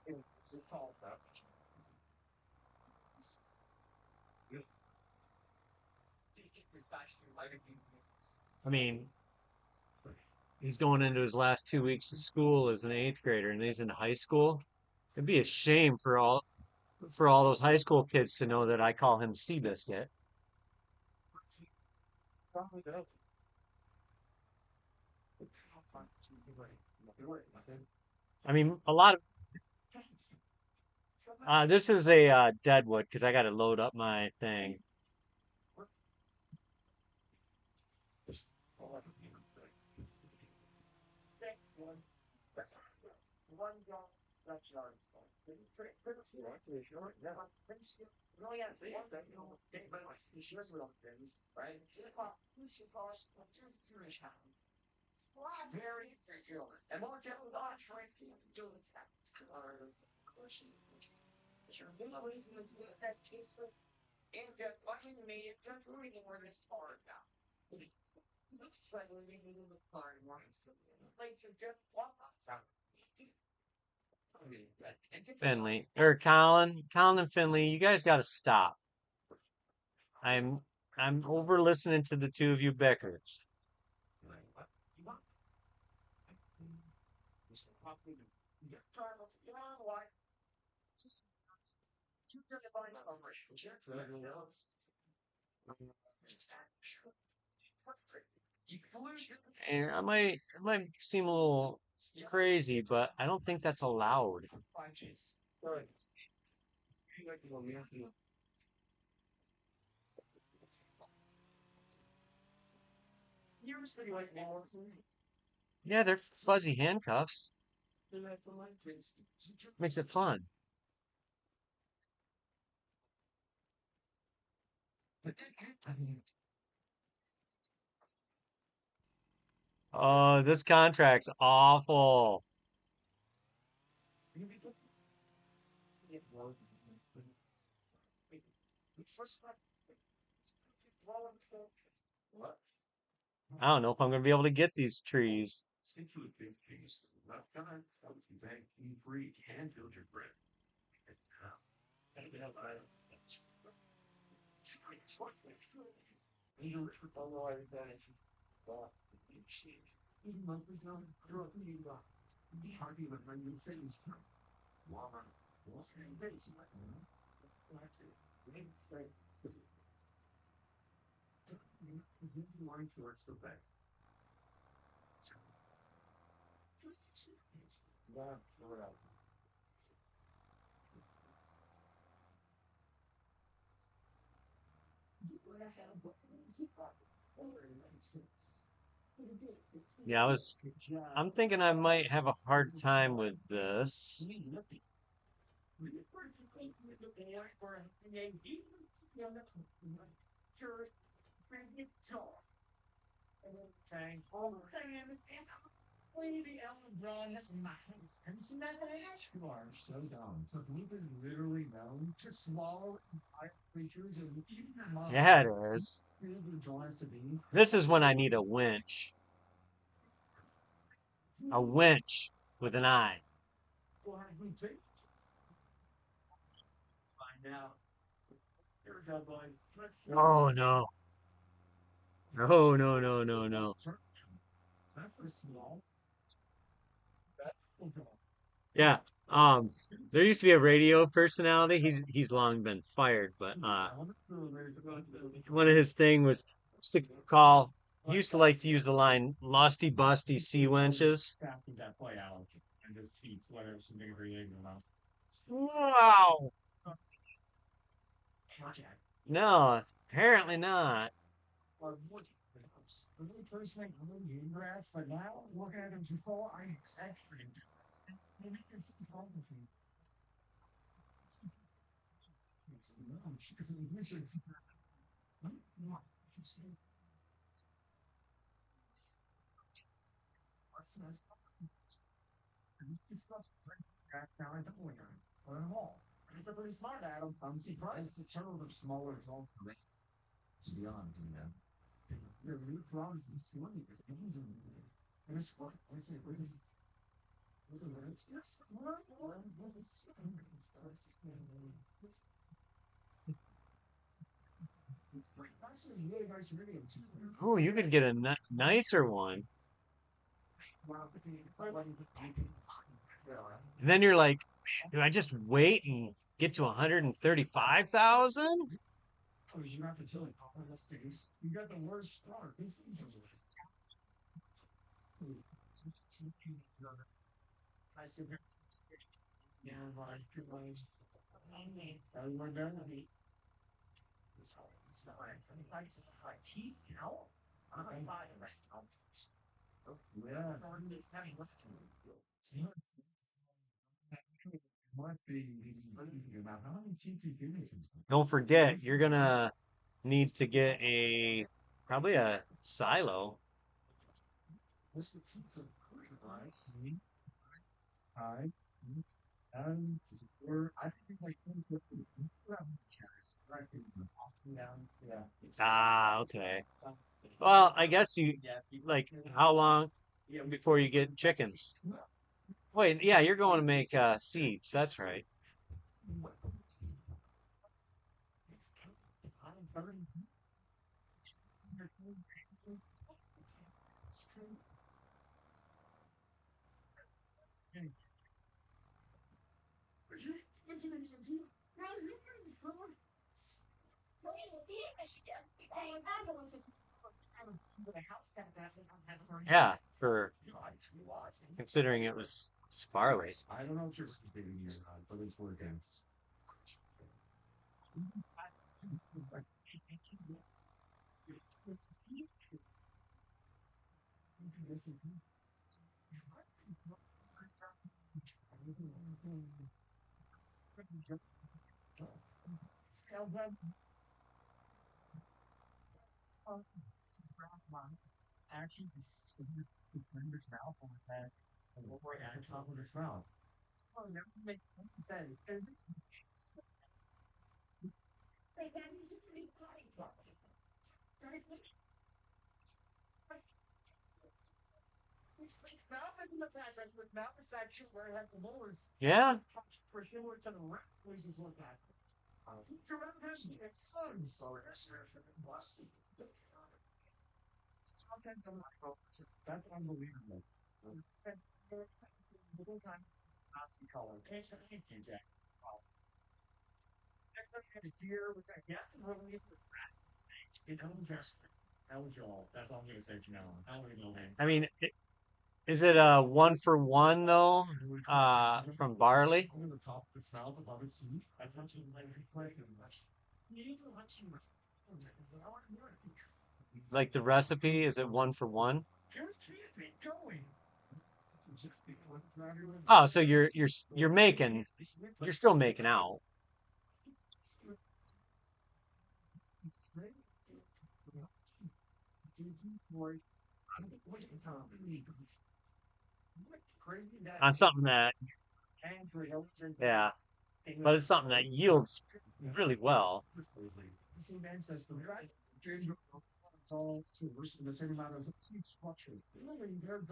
It's tall stuff. I mean, he's going into his last 2 weeks of school as an eighth grader, and he's in high school. It'd be a shame for all those high school kids to know that I call him Seabiscuit. I mean, a lot of this is a deadwood because I got to load up my thing. One job, that's yard. Really got right? Very peculiar. And more general, not trying to do this. Sure, the reason is that's case and just fucking made it just reading where this car now. Looks like we're leaving the car and wanting to like to just walk outside. Finley or Colin and Finley, you guys got to stop. I'm I'm over listening to the two of you bicker. And I might seem a little crazy, but I don't think that's allowed. Yeah, they're fuzzy handcuffs. Makes it fun. Oh, this contract's awful. What? I don't know if I'm gonna be able to get these trees. Stick to a big piece. Left time, that was bank free and build your bread. Yeah, I'm thinking I might have a hard time with this. You are so dumb. So we've been literally known to swallow entire creatures and even their mom. Yeah, it is. Really draws to be. This is when I need a winch. A winch with an I. Or we think find out. Here we go, boy. Let's Oh no. No, no, no, no, no. that's a small. That's okay. Yeah. Um, there used to be a radio personality. He's long been fired, but one of his thing was to call. He used to like to use the line "lusty busty sea wenches." That play out and just teach whatever something creative about. Wow. Project. No, apparently not. Or what? The only person I'm in grass, but now looking at him before I actually do this. Maybe it's the problem with me. No, because it's literally. No, it's this discuss now I don't want to learn all. He's a pretty smart Adam. I'm surprised the turtle of smaller is all correct. To be honest, you know. The root problems is funny because and it's what I say, what is it? It's just it's actually really nice radio too. Oh, you could get a nicer one. And then you're like, do I just wait and get to 135,000? Oh, you have to tell it. Oh, this thing's you got the worst start. This thing's I said, yeah, like, everyone there. It's not like I just like teeth, you know? I'm not buying right now. Yeah. Must be about how many teeth do you think? Don't forget, you're gonna need to get a probably a silo. This would seem so good, right? Hi. And I think like 2050. Right. Yeah. Ah, okay. Well, I guess you like how long before you get chickens? Wait, yeah, you're going to make seeds. That's right. Yeah, for considering it was just barley. I don't know if you're participating here, but it's working. actually it's in his mouth on his head, over at the top of his mouth. Oh, that makes sense. And this mouth is in the past. His mouth is actually where it has the molars. Yeah. For similar to the rat places like that. To rat has its son. So it's sometimes I'm like, oh, that's unbelievable. And the whole time, Nazi color. Thank you, Jack. Next time you have a deer, which I guess releases in Elmchester. Elmjaw. That's all I'm going to say from now on. I don't even know I mean, is it a one for one though? From barley? over the top of its mouth above its teeth. That's not too like you need to watch him. I want to know it. Like the recipe, is it one for one? Just keep it going. Just before the driver Oh, so you're making you're still making out. On something that, yeah, but it's something that yields really well. I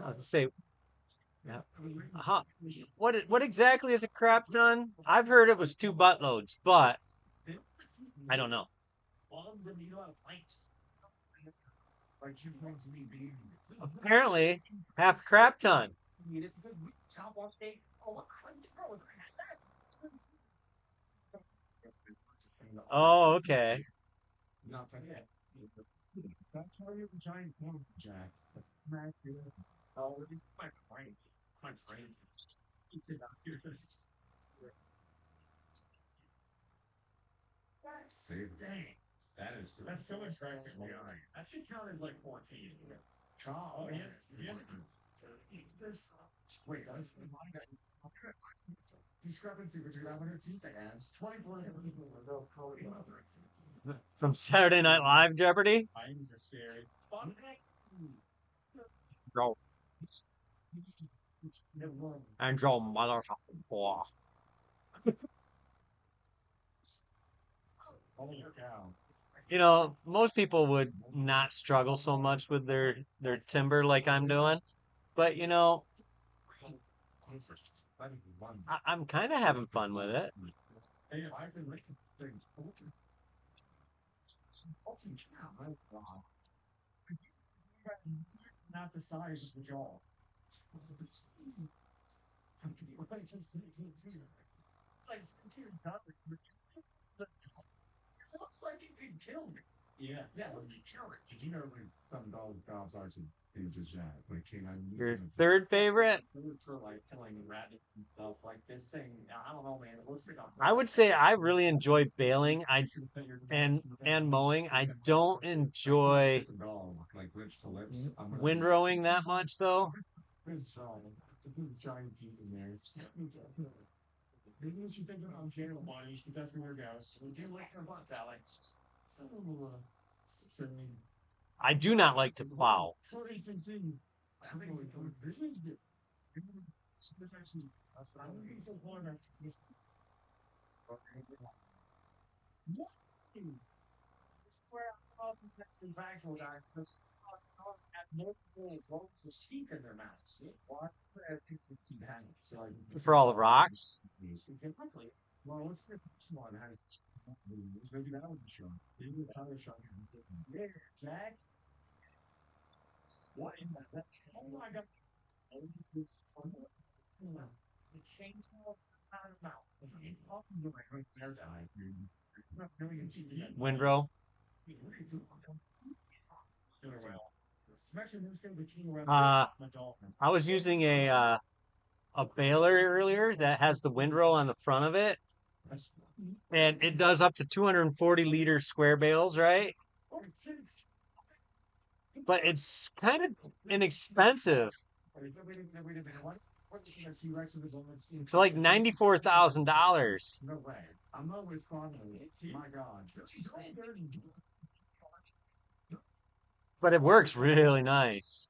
was to say, yeah. What exactly is a crap ton? I've heard it was two buttloads, but I don't know. Apparently, half a crap ton. Oh, okay. Not forget. That's why you're the giant one, Jack. That's smack you. Oh, it's my brain. My brain. It's about your See, dang. That's so much practice behind. That should count as like 14. Oh, yes. Yes. This. Wait, that's discrepancy between how many teeth they have. 24 people will go Cody. From Saturday Night Live Jeopardy? Eyes are scary. Fun. Bro, Angel motherfucking boy. Holy cow. Most people would not struggle so much with their timber like I'm doing, but I'm kind of having fun with it. Hey, if I can make the thing, my God. Not the size of the jaw. Like, it looks like you could kill me. Yeah. Yeah, when you kill it. Did you know when some dogs are some just that? When it came out, Your third favorite? food for like killing rabbits and stuff like this thing. I don't know, man. It looks like a I whole would say I really enjoy baling. And mowing. I don't enjoy it's a dog, like lips to lips. I'm gonna windrowing that much though. this dog. The giant teeth in there. Maybe you should think about jail money, because that's where it goes. We do like our butts, Alex. So, so, I do not like to plow. so agency. I think this is good. This actually, I don't think so far enough. This what? This is where I thought this actually factual, guys. This have multiple rows of teeth in their mouths. Why? Teeth have so For all the rocks. exactly. Well, what's the first one? Has maybe that was a shark. Maybe it's other shark. Yeah, Jack. What in the? Oh my God! This is the chainsaw out of mouth. Often do my great bear's eyes. Not million teeth. Windrow. Especially when it's going to be around Uh, the dolphin. I was using a baler earlier that has the windrow on the front of it, and it does up to 240-liter square bales, right? But it's kind of inexpensive. It's like $94,000. No way. I'm not with Conway. My God. but it works really nice.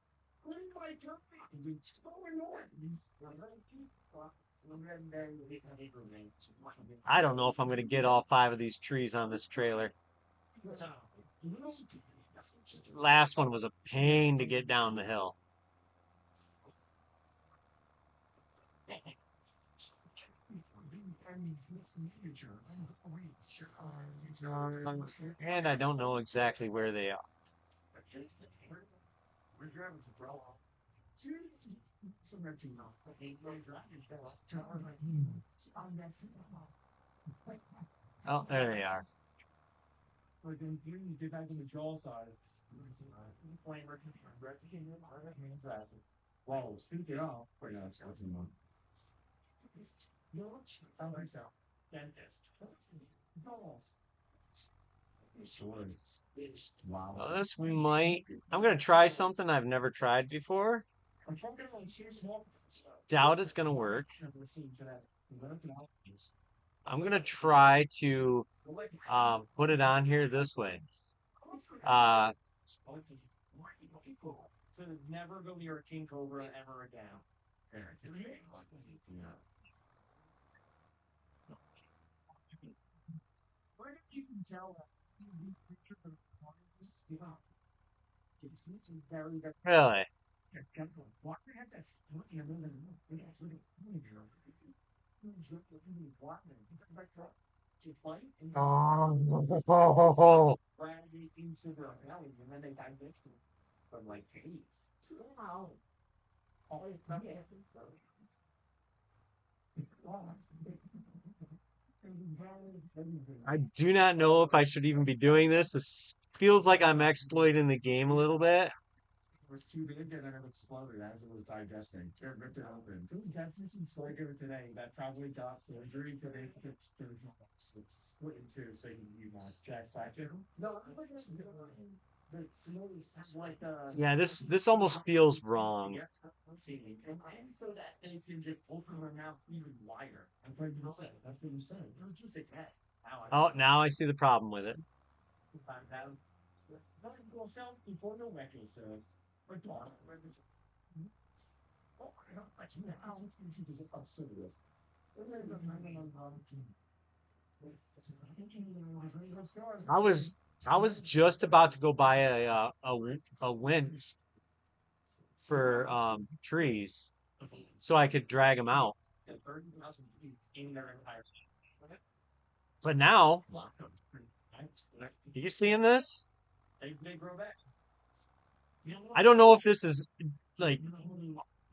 I don't know if I'm going to get all five of these trees on this trailer. Last one was a pain to get down the hill. And I don't know exactly where they are. Oh, there they are. Like when you did that to the jaw side. Wow, speaking of, wait, no, it's one. No, sound like so. Dentist. Wow. Well, this might. I'm going to try something I've never tried before. I'm talking like two small. Doubt it's going to work. I'm going to try to put it on here this way. Uh, So never go near a king cobra ever again. Where you can tell that pictures of very, very really? why do you have that split in the middle of the Oh, brandy into their bellies and then they digest it from like days. Wow. Oh, yeah. I do not know if I should even be doing this. This feels like I'm exploiting the game a little bit. Was too big and then it exploded as it was digesting. It ripped it open. That's some sorghum today that probably got surgery, but it's split in two so you Jack's factor. No, I think it's the smooth like Yeah, this almost feels wrong. and so that they can just open their mouth even wider. That's what you said. That's what you said. It was just a test. How I Oh, now I see the problem with it. found out. Nothing will self before no record says. But oh, I don't know. How is it absurd? I was just about to go buy a winch for trees so I could drag them out. But now, you seeing this? They grow back. I don't know if this is like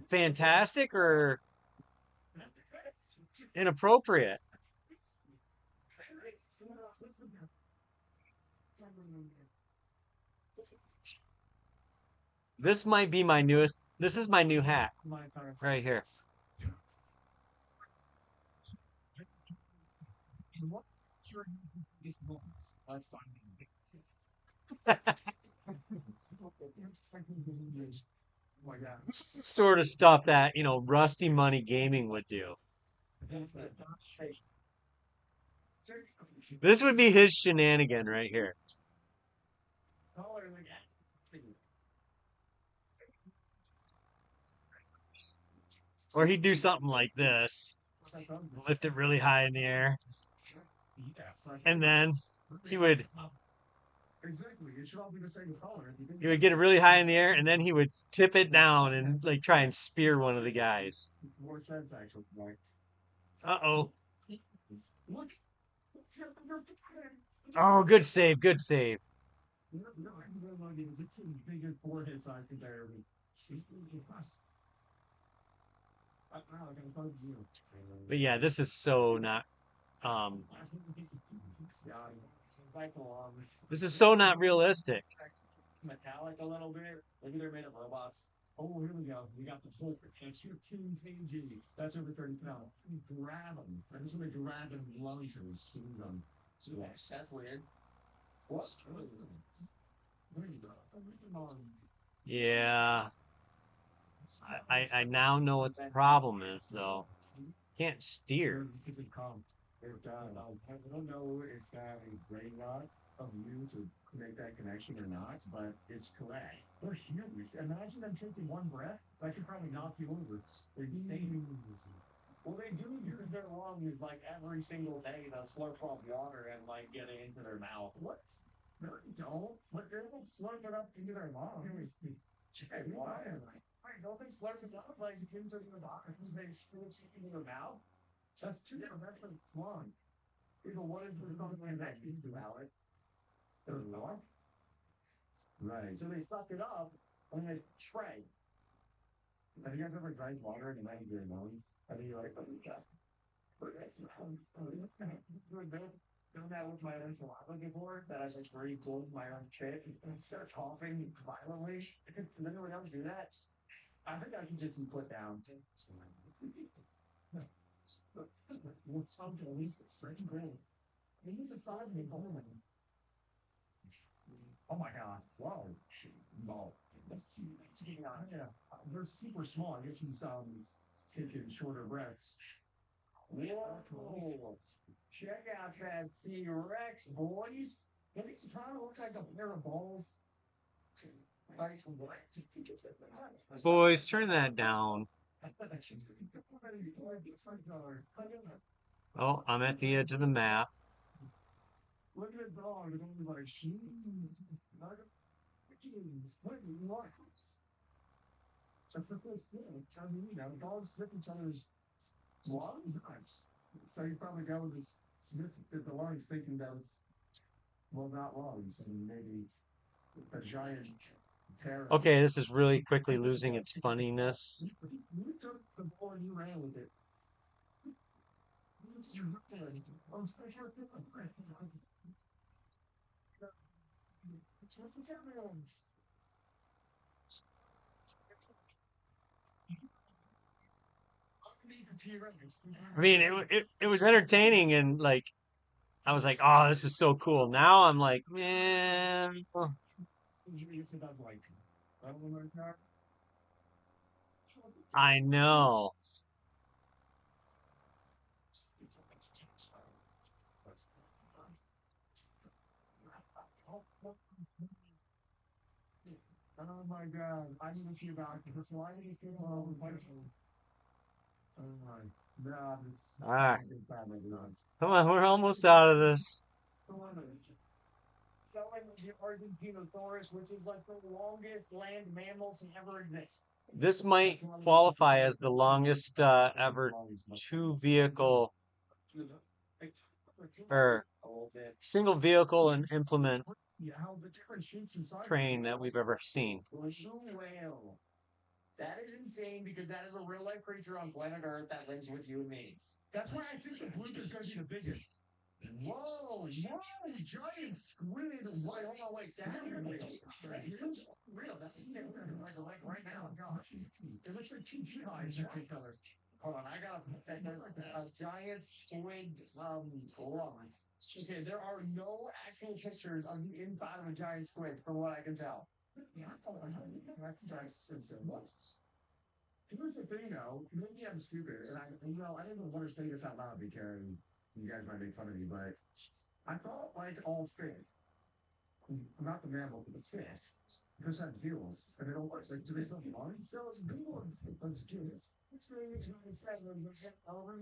fantastic or inappropriate. This might be my newest. This is my new hat right here. That's fine. Oh my God. This is the sort of stuff that, Rusty Money Gaming would do. This would be his shenanigan right here. Or he'd do something like this, lift it really high in the air, and then he would Exactly. It should all be the same color. he would get it really high in the air, and then he would tip it down and like try and spear one of the guys. More sense actually. Like, Uh-oh. look. Oh, good save, good save. Big forehead size compared. But yeah, this is so not um this is so not realistic. Metallic a little bit. Maybe they're made of robots. Oh, here we go. We got the Hulk. That's your 2 kg. That's over 30 pounds. You grab them. I'm just going to grab them lunge and swing them. So that's weird. What's there you go. Yeah. I now know what the problem is though. Can't steer. I don't know if that a brain rot of you to make that connection or not, but it's correct. They're huge. Imagine them taking one breath. That could probably knock you over. Well, they do use their lungs like every single day to slurp up water and like get it into their mouth. What? No, they don't. But they don't slurp it up into their lungs. Hey, why? Wait, don't they slurp it up like into their body? They spit it into their mouth? That's too different. That's like lung. People, what is the something that into Alex? Their lung? Right. So they suck it up and they tray. Have you guys ever drank water and it might be your lungs? I mean, you're like, oh, yeah. But that's not done that with my own saliva before, that I like very cold my own shit and start coughing violently. And then when I do that, I think I can just be put down. What's something at least it's freaking great. He's the size of a bowling. Oh my god. Wow. No. Yeah. They're super small. I guess he's taking shorter breaths. Whoa. Check out that T-Rex, boys. Does he kind of look like a pair of balls? Boys, turn that down. Oh, I'm at the edge of the map. Look at the dog. It's only like, what? So for this thing, I mean, dogs sniff each other's lungs. So you probably go with this sniff at the lungs thinking that it's, well, not lungs, and maybe a giant terror. Okay, this is really quickly losing its funniness. You took the ball and you ran with it. I'm sure I mean, it was entertaining and like I was like, oh, this is so cool. Now I'm like, man, I know. Oh my god, I need to see about this. Why did you feel all the oh my god, it's All right, a good time, everyone. come on, we're almost out of this. Showing the Argentinosaurus, which is like the longest land mammal to ever exist. This might qualify as the longest ever two vehicle or single vehicle and implement Yeah, how the different shapes and sizes train they that are. we've ever seen. Blue whale. That is insane because that is a real life creature on planet Earth that lives with you and me. That's why I think the blue is going to be the biggest. Whoa, whoa, giant squid. Wait, hold on, wait. That's even real. That's real. That's like right now. Gosh. It looks like two giants next to each other. Hold on, I got a giant squid lung. Okay, there are no actual pictures of the inside of a giant squid, from what I can tell. Yeah, that's what? Here's the thing, though. Maybe I'm stupid, and I didn't want to say this out loud because you guys might make fun of me, but I thought like all fish, not the mammal, but the fish, because have gills, and they don't like do they still belong? So it's good one. Those gills. Which they said when you get over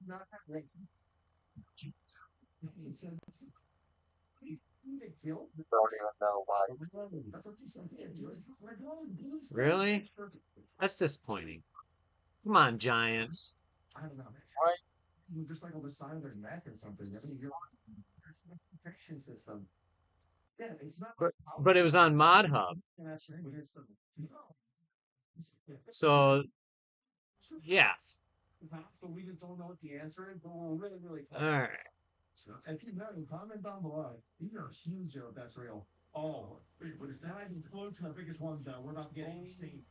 not have like it said the gills. Don't even know why. That's what you said. Really? That's disappointing. Come on, Giants. I don't know. Just like on the side of their neck or something. I mean, you're on a protection system. Yeah, it's not But but it was on Mod Hub. So yeah. So we just don't know what the answer is, but we're really, really All close. right. If you know, comment down below. These are huge, though, if that's real. Oh, but it's not even close to the biggest ones, though. We're about to get insane.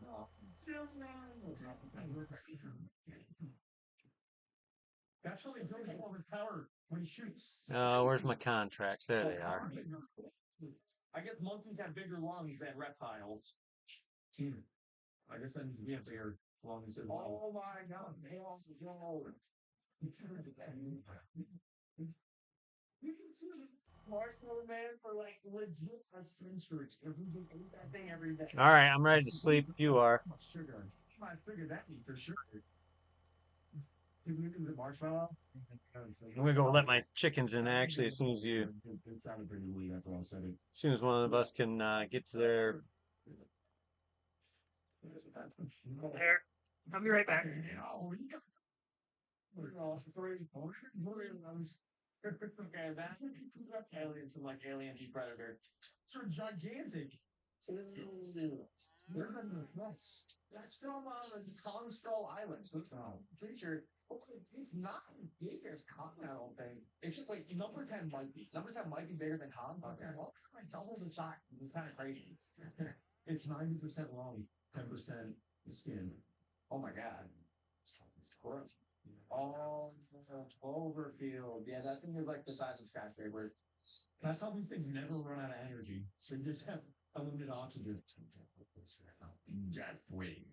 That's how he builds all his power when he shoots. Where's my contracts? There they are. I guess monkeys have bigger lungs than reptiles. I guess that needs to be a bigger lungs as well. Oh my god, they all go. You can see Marshmallow Man for like legit a century. If we just ate that thing every day. All right, I'm ready to sleep. You are. Sugar. I figured that for sure. Did we do the marshmallow? I'm gonna go let my chickens in actually as soon as you, It sounded pretty weird after I said it. as soon as one of us can get to their. There. I'll be right back. Okay, that's aliens from like Alien v Predator. They're gigantic. They're in the flesh. That's from Kong Skull Island. Creature. It's not big as Kong, I don't think. It's just like number 10 might be. Number 10 might be bigger than Kong. Okay. Well, like double the size. It's kind of crazy. It's 90% long, 10% skin. Oh my god. It's gross. Oh, Cloverfield. Yeah, that thing is like the size of skyscraper. That's how these things never run out of energy. So you just have unlimited oxygen. Deathwing.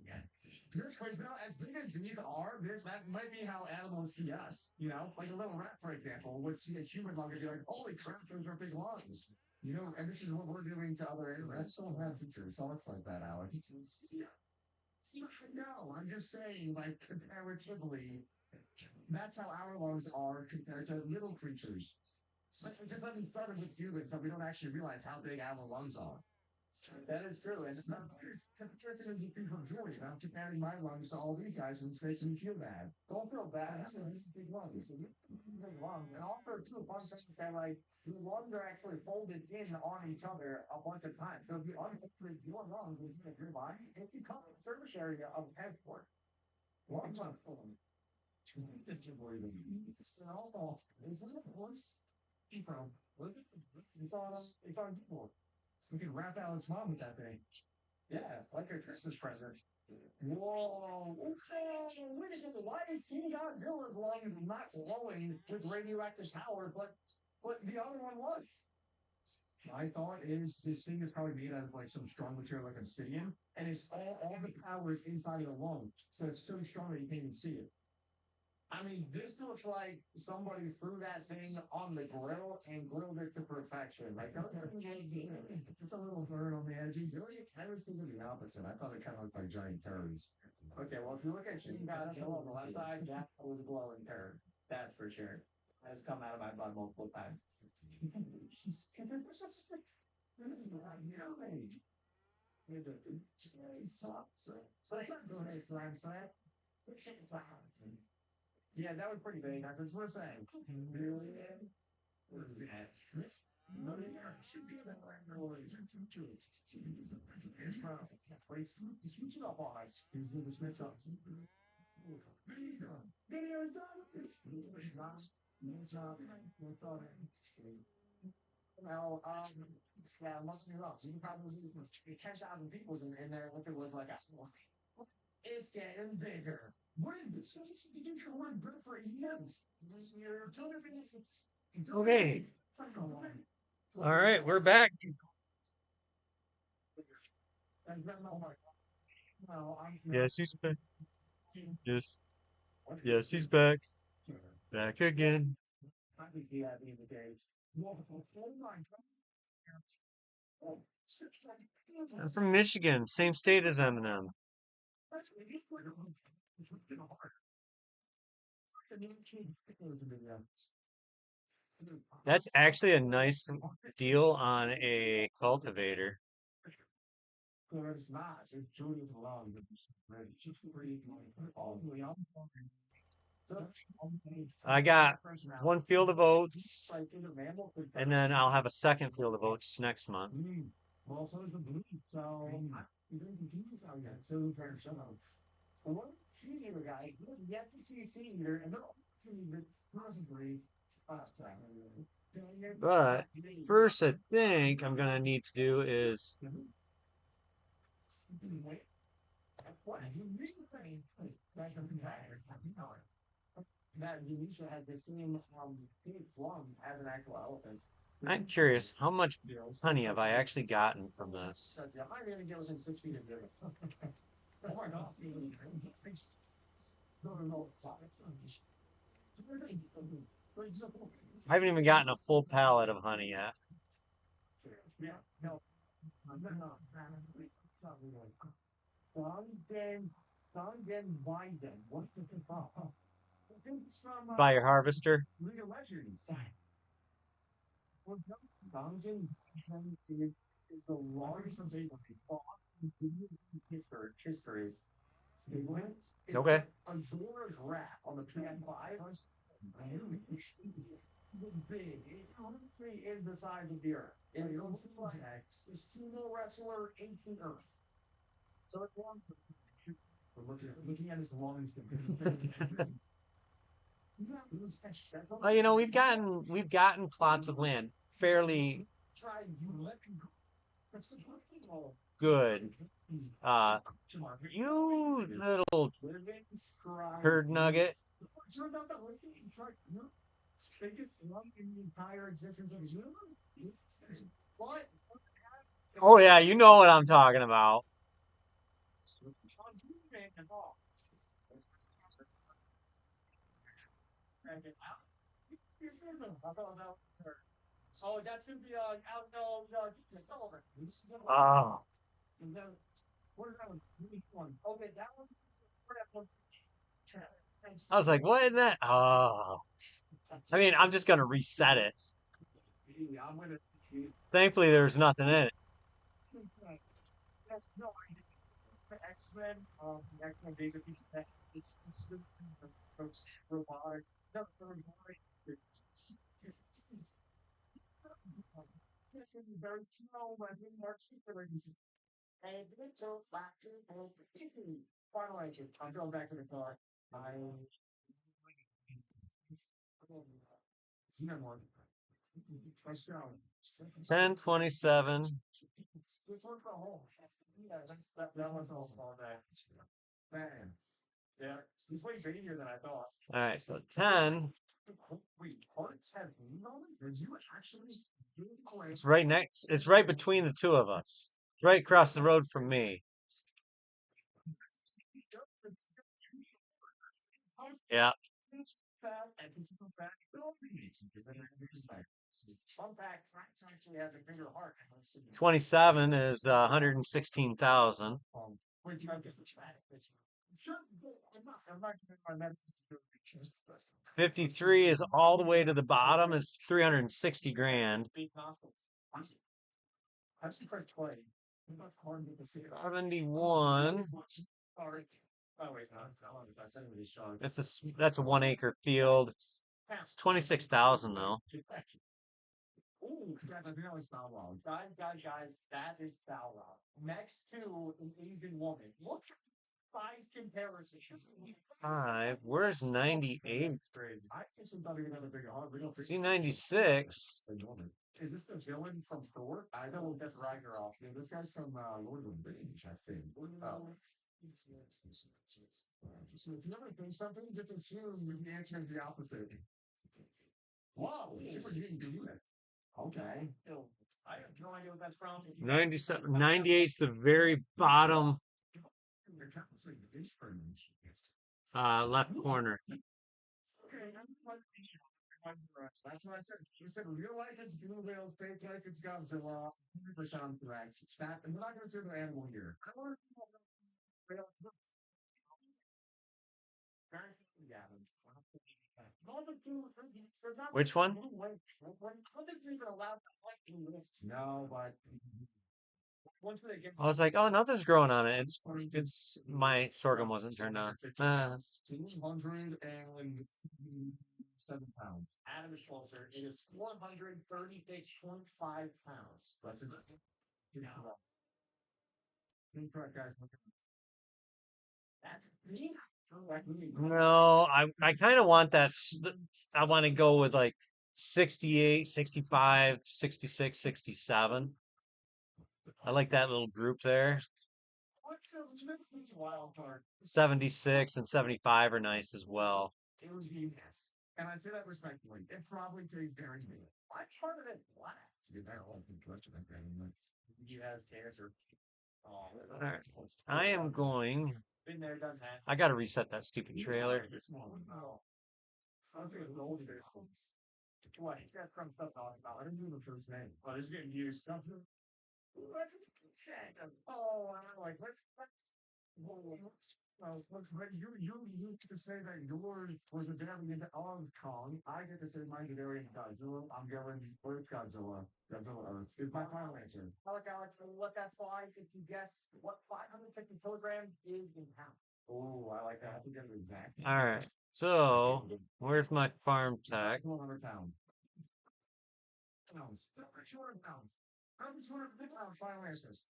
Here's crazy. Now, as big as these are, that might be how animals see us. You know, like a little rat, for example, would see a human lung and be like, "Holy crap, those are big lungs." You know, and this is what we're doing to other animals. Don't have features. So it's like that, Alec. No, I'm just saying, like, comparatively, that's how our lungs are compared to little creatures. Like, it just doesn't start with humans, so we don't actually realize how big our lungs are. That is true, and it's not comparison is a thief of joy. And I'm comparing my lungs to all these guys, and it's making me feel bad. Don't feel bad. That's a big lungs. So big lungs, and also too, fun thing is that like the lungs are actually folded in on each other a bunch of times. So if you unfold your lungs within your body, it becomes a service area of transport. Lungs are full. It's a voice. It's on keyboard. So we can rap Alex mom with that thing. Yeah, like a Christmas present. Whoa! Okay, wait a second. Why is King Godzilla's lungs not glowing with radioactive power, but the other one was? My thought is this thing is probably made out of like some strong material like obsidian, and it's all the power is inside of the lung, so it's so strong that you can't even see it. I mean, this looks like somebody threw that thing on the grill and grilled it to perfection. Like, it's a little burn on the edges. Really, I was thinking the opposite. I thought it kind of looked like giant turds. Okay, well, if you look at Shin Godzilla on the left side, that was a glowing turd. That's for sure. Has come out of my butt multiple times. So it's not doing it, slime slap. Yeah, that was pretty big. That's what I'm saying. Really? What is that? No, they are. Should be that right now. It's not. Wait, you switch it up on us. He's in the Smith up. Video's done. Video's done. It's not. It's not. It's all right. Now, yeah, must be wrong. So you probably see 10,000 people in there if it was like a it's getting bigger. What is this? You did your word good for years. You're telling me it's Okay. All right, we're back. Yes, he's back. Yes, yes, he's back. Back again. I think he had the day. I'm from Michigan, same state as Eminem. That's actually a nice deal on a cultivator. No, it's not. It's Julius Malone. I got one field of oats, and then I'll have a second field of oats next month. Well, so is the blue. So you didn't continue how you had so fair show. And one seed eater guy, you have yet to see a seed eater, and they're all seed that possibly But first, I think I'm gonna need to do is what is that Denisha has the same big slum as an actual elephant. I'm curious, how much honey have I actually gotten from this? So I'm not gonna get within 6 feet of this. Oh my god. No, no, no. I haven't even gotten a full pallet of honey yet. Yeah, no, no. Dongen, Dongen Weiden. What's the about? It's from By your harvester. League of Legends. Well, Dongen is the largest invasive in history. It went, it Okay. Azora's Wrath on the PS5. Big. It honestly is the size of the Earth. It looks like a sumo wrestler 18 Earth. So it's long. We're looking at his lungs. Well, you know, we've gotten plots of land fairly good. Uh, you little herd nugget. Biggest lung in the entire existence of the universe. What? Oh yeah, you know what I'm talking about. Oh, that's gonna be out no Sullivan. Oh, And then what is that one? Really fun. Okay, that one. I was like, what in that? Oh, I mean, I'm just gonna reset it. I'm gonna see. Thankfully, there's nothing in it. Yes, no, I did for X-Men, X-Men Days of Future Past. It's so robotic. No, it's so robotic. It's just very slow, but really articulate. And it's so back to particularly final engine. I'm going back to the car. I see no more. Let's go. 1027. This one's the whole. Yeah, that one's all day. Man. Yeah, he's way bigger than I thought. All right, so 10. Wait, hearts have lean on it? Are you actually doing away? It's right next. It's right between the two of us. It's right across the road from me. Yeah. Fun fact, Frank's actually has a bigger heart. 27 is 116,000. Which I guess which I'm not giving my medicine to 53 is all the way to the bottom. It's 360 grand. I'm surprised play. 71. Sorry. Oh wait, no, I said it was strong. That's a 1 acre field. It's 26,000 though. Ooh, that was Bow Wow. Guys, that is Bow Wow. Next to an Asian woman. Look at the size comparison. 5. Where's 98? I just thought we had a bigger heart. We don't See 96. Is this the villain from Thor? I know that's Ragnarok. Yeah, this guy's from Lord of the Rings, I think. Oh. So if you ever think something, just assume the answer is the opposite. Whoa, super genius. Okay. I have no idea what that's from. 97. 98's the very bottom left corner. Okay, that's what I said. You said real life is Blue Whale, fake life is Godzilla, 100% correct. That, and we're not going to say the animal here. I want to know real. Which one? No, but I was like, oh, nothing's growing on it. It's my sorghum wasn't turned on. 277 pounds. Adam is closer. It is 436.5 pounds. That's incorrect, guys. That's No, I kind of want that. I want to go with like 68, 65, 66, 67. I like that little group there. which makes me a wild card. 76 and 75 are nice as well. It was yes. And I say that respectfully. It probably tastes very good. Why part of it black? You better hold the question. He has cancer. Oh, All right. I am going. been there, done that. I got to reset that stupid trailer. This one, no. I think it's old vehicles. What? That's some stuff talking about. I don't know the first name. Oh, this is getting used. Something. Let's check. Oh, I like let's. But you used to say that yours was a variant of Kong. I get to say mine's a variant of Godzilla. I'm going Earth Godzilla. Godzilla Earth is my final answer. Alex, what that's why if you guess what 550 kilograms is in pounds. Oh, I like that. I think that's exactly. All right. So, where's my farm tech? 100 pounds. Pounds. 200 pounds. How many 250 pounds final answers?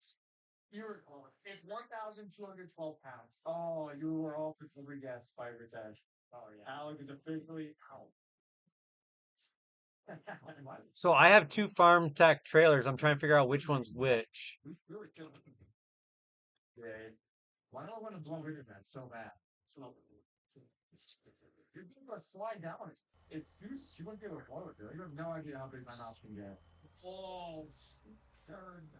You're it's 1,212 pounds. Oh, you were all for every guess by Ritesh. Oh yeah. Alec is officially out. So I have two farm tech trailers. I'm trying to figure out which one's which. We really killed him. Yeah. Why do I want to blow into that so bad? So you're gonna slide down it. It's you wouldn't be able to blow it, though. You have no idea how big my mouth can get. Oh, turn.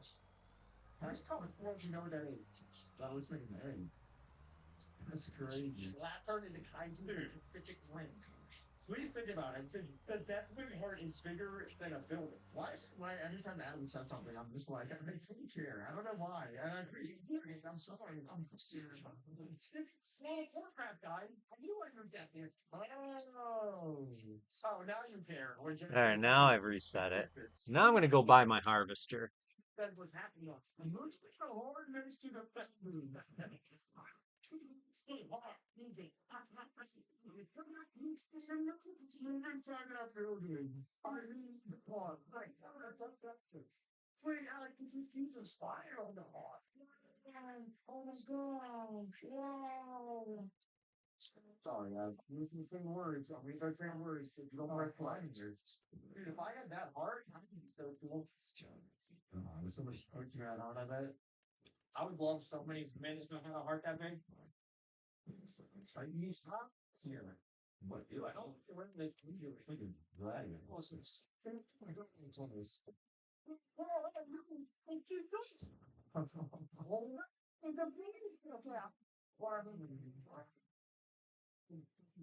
That's coming for you know what that is. I was thinking, hey, that's crazy. Last turned into kaiju Pacific Rim. Please think about it. The death heart is bigger than a building. Why anytime Adam says something, I'm just like, it makes me care. I don't know why. And I agree. I'm sorry. I'm serious. Small Warcraft guy. I knew I heard that there. Oh. Oh, now you care. All right, now I've reset it. Now I'm gonna go buy my harvester. That was happening. Move the Lord next to the bedroom. Stay hot, moving. Inside that building. I need the part. Right. Wait, Alec, did you see the spider on the heart? Oh my gosh. Wow. Sorry, I'm using the same words. I'm using the same words. If you don't like flying words. Dude, if I had that heart, I would be so cool. There's so much points in that heart, I bet. I would love so many men to have a heart that big. Like, you stop here. What do I don't when they you were thinking dragon. Also, I don't know what's on this.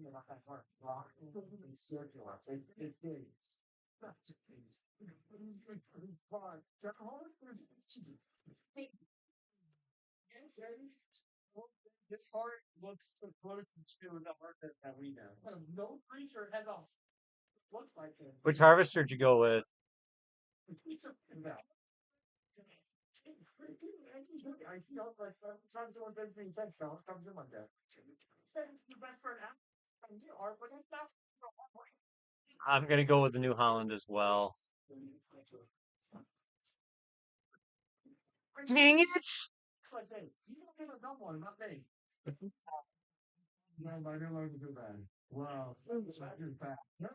About that heart rock circular. It is. That's the case. It's good for the part. The heart is this heart looks the closest to the heart that we know. No creature has a look like it. Which harvester did you go with? It's a about. I see all like sometimes someone gives me touchdown comes in like that. Said the best friend out. You are, but it's not. I'm gonna go with the New Holland as well. Dang it! Like, hey, you don't give a dumb one, not me. No, I didn't learn to do that. Wow, it's not your back. It's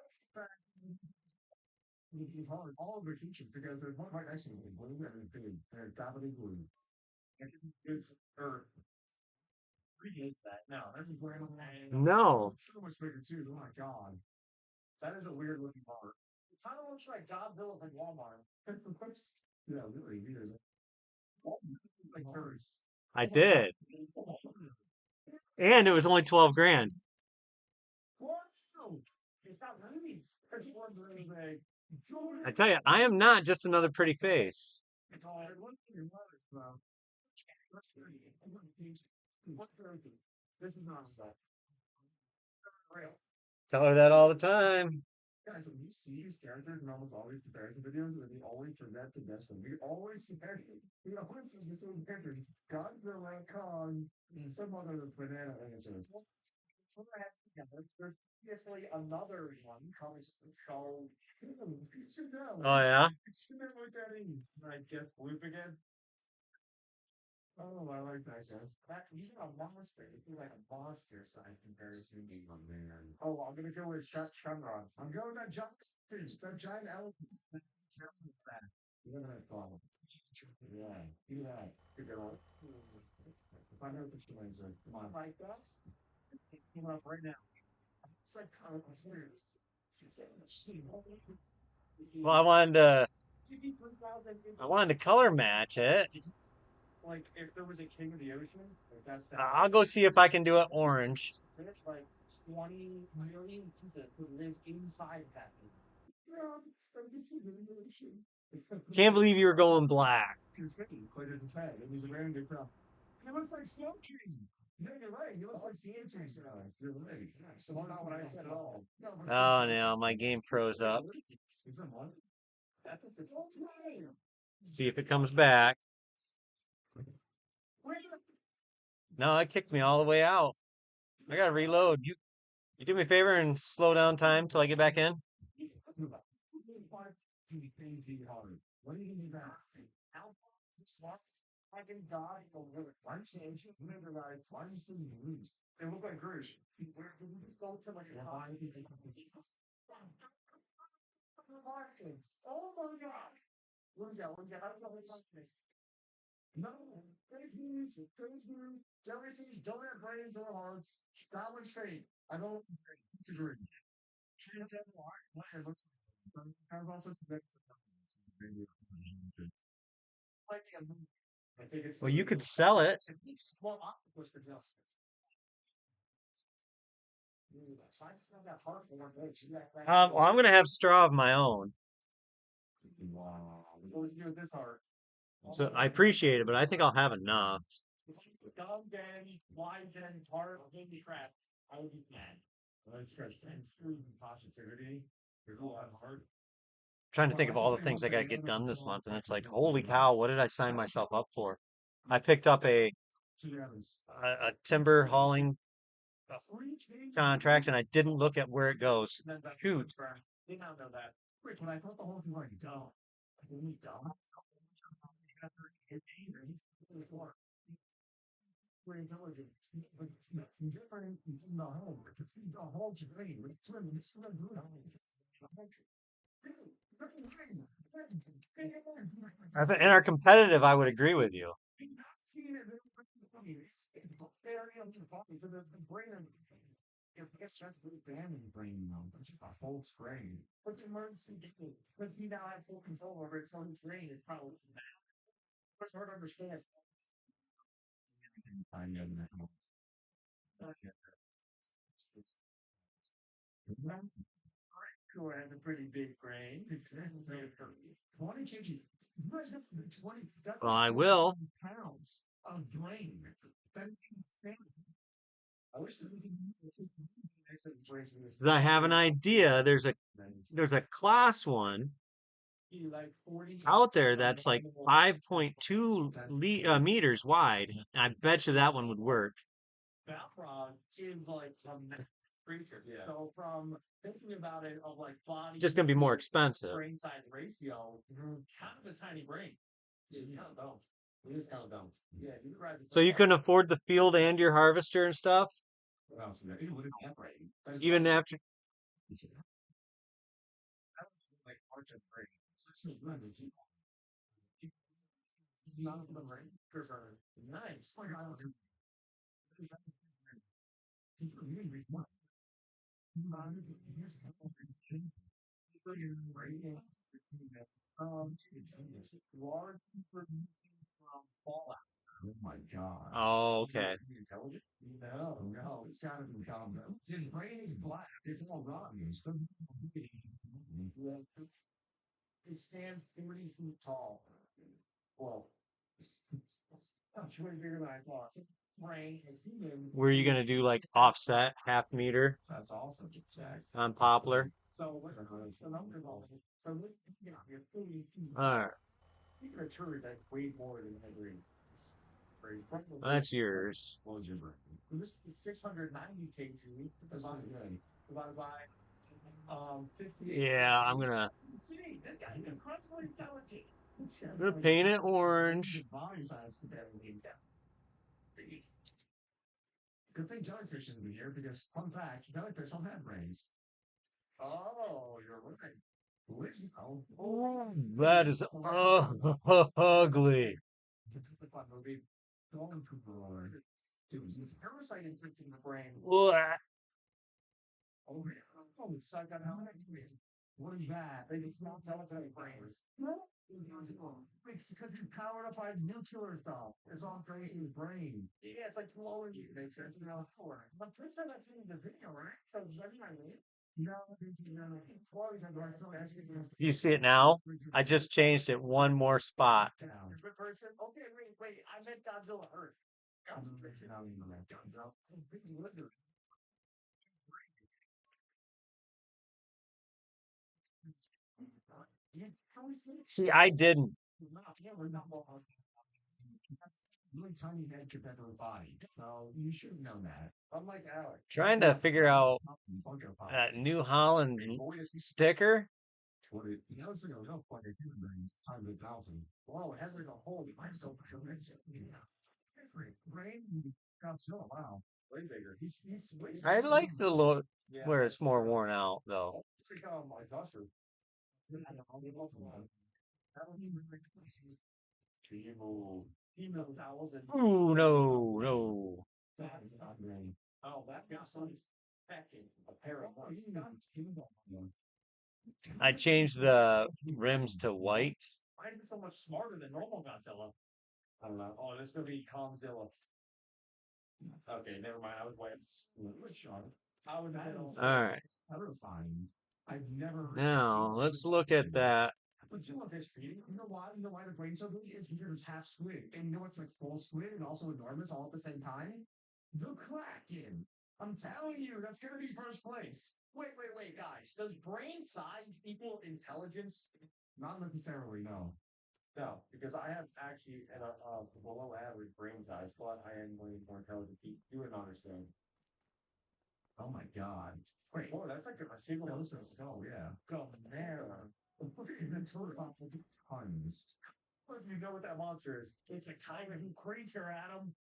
hard. All of the teachers because there's one right next to me. Blue and big. They're doubly blue. It's or three is that? No, that's a grand No. so much bigger too. Oh my god. That is a weird looking bar. It kind of looks like Godzilla from Walmart. Yeah, really weird. Like hers. I did. And it was only 12 grand. What? No. It's not movies. There's one really big. I tell you, I am not just another pretty face. It's all it looks like mothers, bro. What's crazy? This is not stuff. Real. Tell her that all the time. Guys, when you see these characters in almost all these comparison videos, and they always forget the best one. We always compare. We always see the same characters. Godzilla, Kong, and some other banana answer. There's obviously another one comes called. You should know. Oh yeah. You should know what that is. Like Jeff Bloop again. Oh, I like that, guys. He's a monster. He's like a monster side comparison. Oh, man. Oh, I'm gonna go with Shenron. I'm going with that giant, that giant elephant. That. Look at that problem. Yeah, do that. Good girl. If I know what the is, come on. Like that? It's coming up right now. It's like kind of weird. Well, I wanted to color match it. Like if there was a king of the ocean, like that's that. I'll go see if I can do it orange. There's like 20 million people who live inside that thing. Can't believe you were going black. Quite a fat. It was a very good crop. He looks like Snow King. Yeah, you're right. He looks like Snow King. You're right. So it's not what I said at all. No, but Oh no, my game froze up. See if it comes back. No, it kicked me all the way out. I gotta reload. You do me a favor and slow down time till I get back in. What do you need that? I can die over it. Why change? Remember, guys, why do you see lose? They look like Grish. Where did we just go to like a line? Oh my god! What do you got? What do you got? How do you like this? No, fake news, fake news. Jealousies don't have brains or hearts. That one's fake. I don't disagree. Can't tell why. Why it looks like kind of also to make like a movie. I think it's Well, you could sell it. well, octopus for justice. So I just found that hard for one day. Well, I'm gonna have straw of my own, Wow. What was you do this hard? so I appreciate it, but I think I'll have enough. Dumb daddy, wise and hard, baby crap. I would be mad. That's good. And screw positivity. There's a lot of heart. Trying to think of all the things I gotta get done this month, and it's like, holy cow, what did I sign myself up for? I picked up a timber hauling contract, and I didn't look at where it goes. Shoot. They now know that. Wait, when I thought the whole thing was dumb. I didn't dumb. Very intelligent, but it's different from the home. It's the whole terrain. It's swimming. It's swimming. In our competitive, I would agree with you. If it's just really bad in the brain, though, it's a whole screen. But the emergency did, because he now has full control over it, so his brain is probably bad. It's hard to understand. I know that. Sure has a pretty big brain. 20 kg. 20, that's Well, like I 20 will. pounds of brain. That's insane. I wish there was I have an idea. There's a class one like 40 out there that's like 5.2 meters wide. I bet you that one would work. Balrog is like a creature. Yeah. So from thinking about it of like body Just gonna be more expensive. brain size ratio, kind of a tiny brain. Yeah, you kind of don't. You just kind of don't. Yeah, you're right. So you couldn't afford the field and your harvester and stuff, What else? What is that brain? There's even after. that was like part of brain. This is good. None of the brain are nice. Like I don't do. Large information from Fallout. Oh my god. Oh, Is it okay. intelligent? No, no, it's gotta be common. His brain is black. It's all rotten. It stands 30 feet tall. Well, much way bigger than I thought. Brain is human. Were you gonna do like offset half meter That's awesome. Jack. on poplar? So what's the number of all? So this, you're 30 feet. All right, You can turn that way more than every phrase. that's yours. What was your brain? This is 690 kg. That's not good. Divided by 58. Yeah, I'm gonna That's insane. This guy is incredibly intelligent. I'm gonna paint it orange. Body size compared to me. Good thing jellyfish isn't here because, fun fact, jellyfish don't have brains. Oh, you're right. Wisdom. Oh, That is ugly. the fun movie. Going to board. Dude, this parasite infecting the brain. Blah. Oh, yeah. Oh, it's like an what is that? They just not tell us any brains. No. It's because you're powered up by nuclear stuff. It's all great in his brain. Yeah, it's like blowing you. Makes sense now. But this time I've seen the video, right? So, is that my name? You see it now? I just changed it one more spot. Good person. Okay, wait. I meant Godzilla Earth. See, I didn't. Really tiny head compared to a body. So you should know that. Unlike Alex. Trying to figure out that New Holland sticker. You know, it's like a real point of human brain. It's time to 1,000. Whoa, it has like a hole. You might still feel it. Brain Godzilla, wow. Way bigger. He's way I smaller like than the look where it's more worn out, though. my thoughts. Female, female towels and Ooh, no, no. oh, that got some packing a pair of I changed the rims to white. why is it so much smarter than normal Godzilla? I don't know. Oh, this is gonna be Kongzilla. Okay, never mind. I was way Sean. I was All right. terrifying. I've never Now, let's look at that. but you know fish feeding. You know why? You know why the brain's so big? Is because it's half squid. And you know what's like full squid and also enormous all at the same time? The Kraken. I'm telling you, that's gonna be first place. Wait, guys. Does brain size equal intelligence? Not necessarily, no. No, because I have actually at a below average brain size, but I am way more intelligent. You would understand. Oh my god. Wait, whoa, that's like a single skull, yeah. Go there. Look at the total tons. What do you know what that monster is? It's a kind of creature, Adam.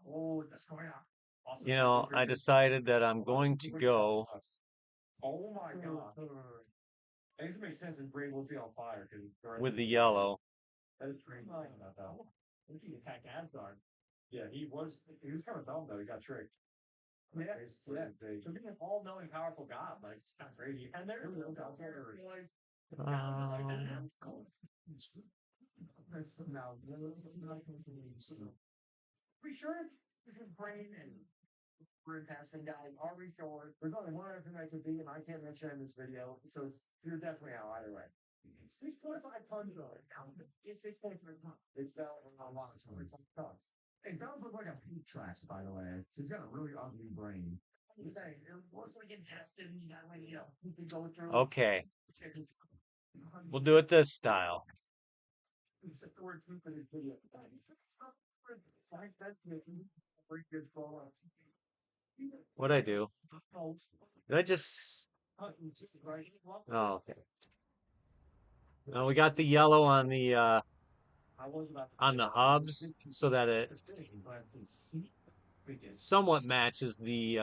Oh, that's going on. Also, You know, I decided that I'm going to go oh my god. I guess it makes sense his brain will be on fire because with the yellow. that is pretty nice about that. What if he attacked Asgard? Yeah, he was kind of dumb though, he got tricked. Yeah, so being an all-knowing, powerful God, like it's kind of crazy. And there's no gods there. Um, That's now. We sure this is brain and we're passing guy. Are we sure? There's only one other thing I could be, and I can't mention in this video, so you're definitely out either way. 6.5 tons of it. It's 6.5 tons. It's down a lot of tons. It does look like a peak trash, by the way. She's got a really ugly brain. I'm saying, it looks like intestines that way, you know, you can go through. okay, we'll do it this style. Except the word poop in his video. Science that's making pretty good for What'd I do? Did I just... Oh, okay. Now we got the yellow on the hubs so that it somewhat matches the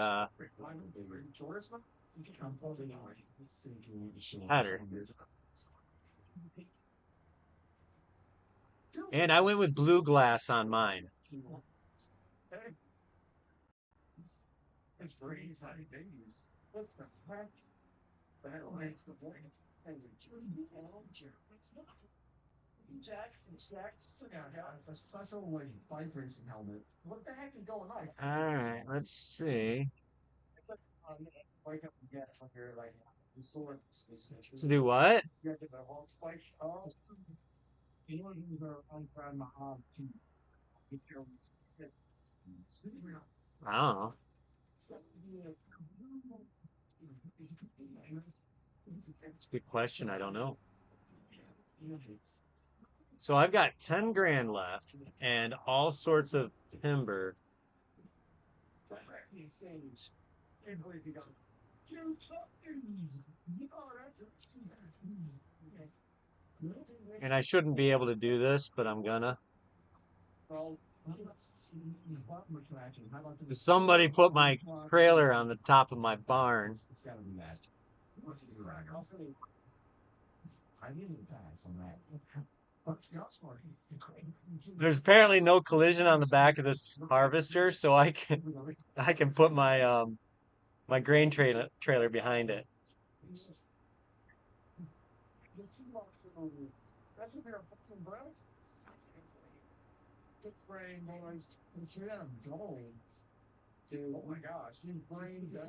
header. And I went with blue glass on mine. It's pretty exciting babies. What the heck? That makes the point. And it's not. Jack, it's a special like bike racing helmet. What the heck is going on? All right, let's see. It's like bike up you get when you're like the sword. To do what? You have to the whole spike. Oh, you know these are on my to get your I don't know. It's a good question. I don't know. So I've got 10 grand left and all sorts of timber. And I shouldn't be able to do this, but I'm gonna. Somebody put my trailer on the top of my barn. It's gotta be that. I need to pass on that. There's apparently no collision on the back of this harvester, so I can put my grain trailer behind it. That's what they're fucking brown. Good brain, boys. It's them going. Dude, oh my gosh, his brain does.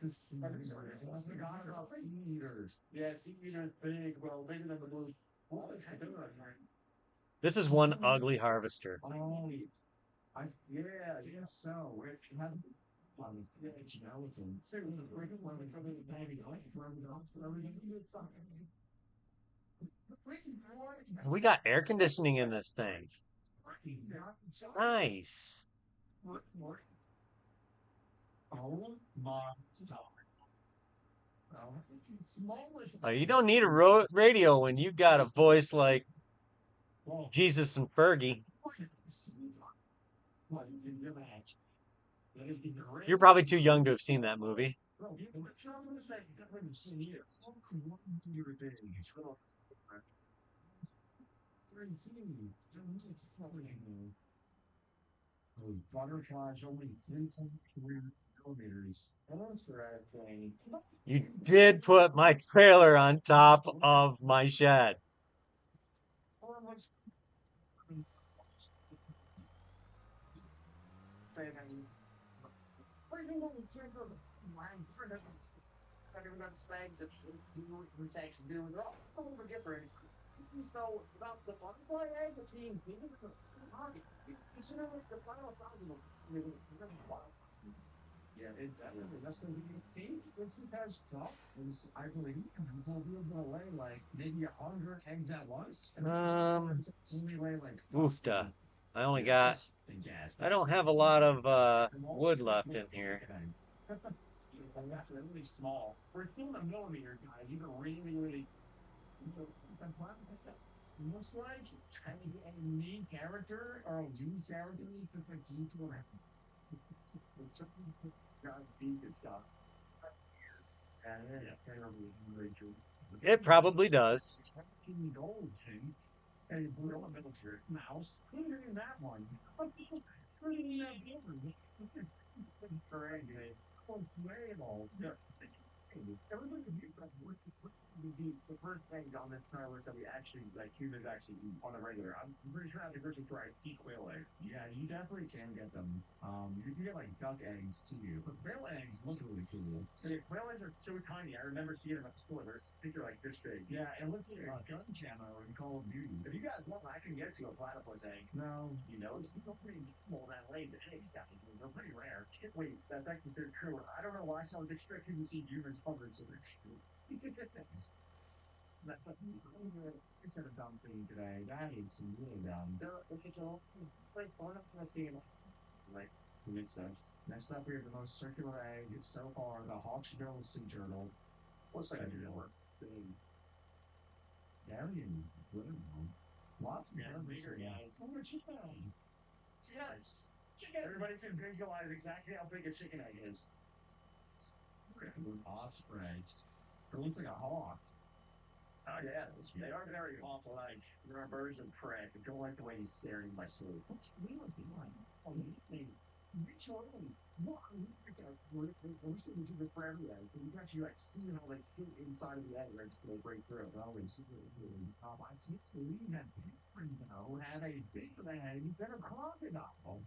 The sea eaters. I forgot about sea eaters. Yeah, sea eaters big. Well, bigger than the blue. What is it doing? This is one ugly harvester. Oh, yeah, I guess so. It had yeah, gelatin. Seriously, we're going to come in the baby. We got air conditioning in this thing. Nice. Oh my Oh, you don't need a radio when you got a voice like Jesus and Fergie. You're probably too young to have seen that movie. Butterflies only 3.3 millimeters. Interesting. You did put my trailer on top of my shed. Everyone's bags of mistakes to do. They're all over different. So about the butterfly egg that's being given to the target, consider the final thousand. Yeah, it definitely. That's going to be a thing. It's because Trump is, I believe, will be able to lay like maybe 100 eggs at once. And Um, only lay like Oofta. I only got, gas and gas. I don't have a lot of wood left in here. And that's really small. We're still in a millimeter, guys. You can really, really. Looks like a main character or a lead character just like you two got deep and stuff. And yeah, terribly Rachel. It probably does. Gold thing. A real military mouse. Who's in that one? Who's in that one? Crazy. Oh, whale. Yes. It was like the first thing on this trailer that we actually like humans actually eat on a regular. I'm pretty sure after Christmas right, sea quail egg. Yeah, you definitely can get them. You can get like duck eggs too. But quail eggs look really cool. And quail eggs are so tiny. I remember seeing them at the store. They're, I think they're like this big. Yeah, it looks like a gun camo in Call of Duty. If you guys want, I can get you a platypus egg. No, you know, it's still pretty small that lays eggs. Guys, they're pretty rare. Wait, that's actually so true. I don't know why I was expecting to see humans hover so much. Instead of dumb thing today, that is really dumb. It's all like one of the same. Like, makes sense. Next up, we have the most circular egg so far, the Hawksbill sea turtle. What's like a turtle? Darien, lots of bigger guys. Oh, a chicken egg. Yes. Chicken. Everybody can visualize exactly how big a chicken egg is. Osprey. It looks like a hawk. Oh yeah, they are very hawk-like. They're birds of prey. I don't like the way he's staring at my sleep. What's real is like? Oh, they reach over and walk. We're sitting to this for every egg. You can actually like see how they fit inside of the egg right before they break through. Well, it's really. I can't believe that Primo had a bigger egg than a crocodile.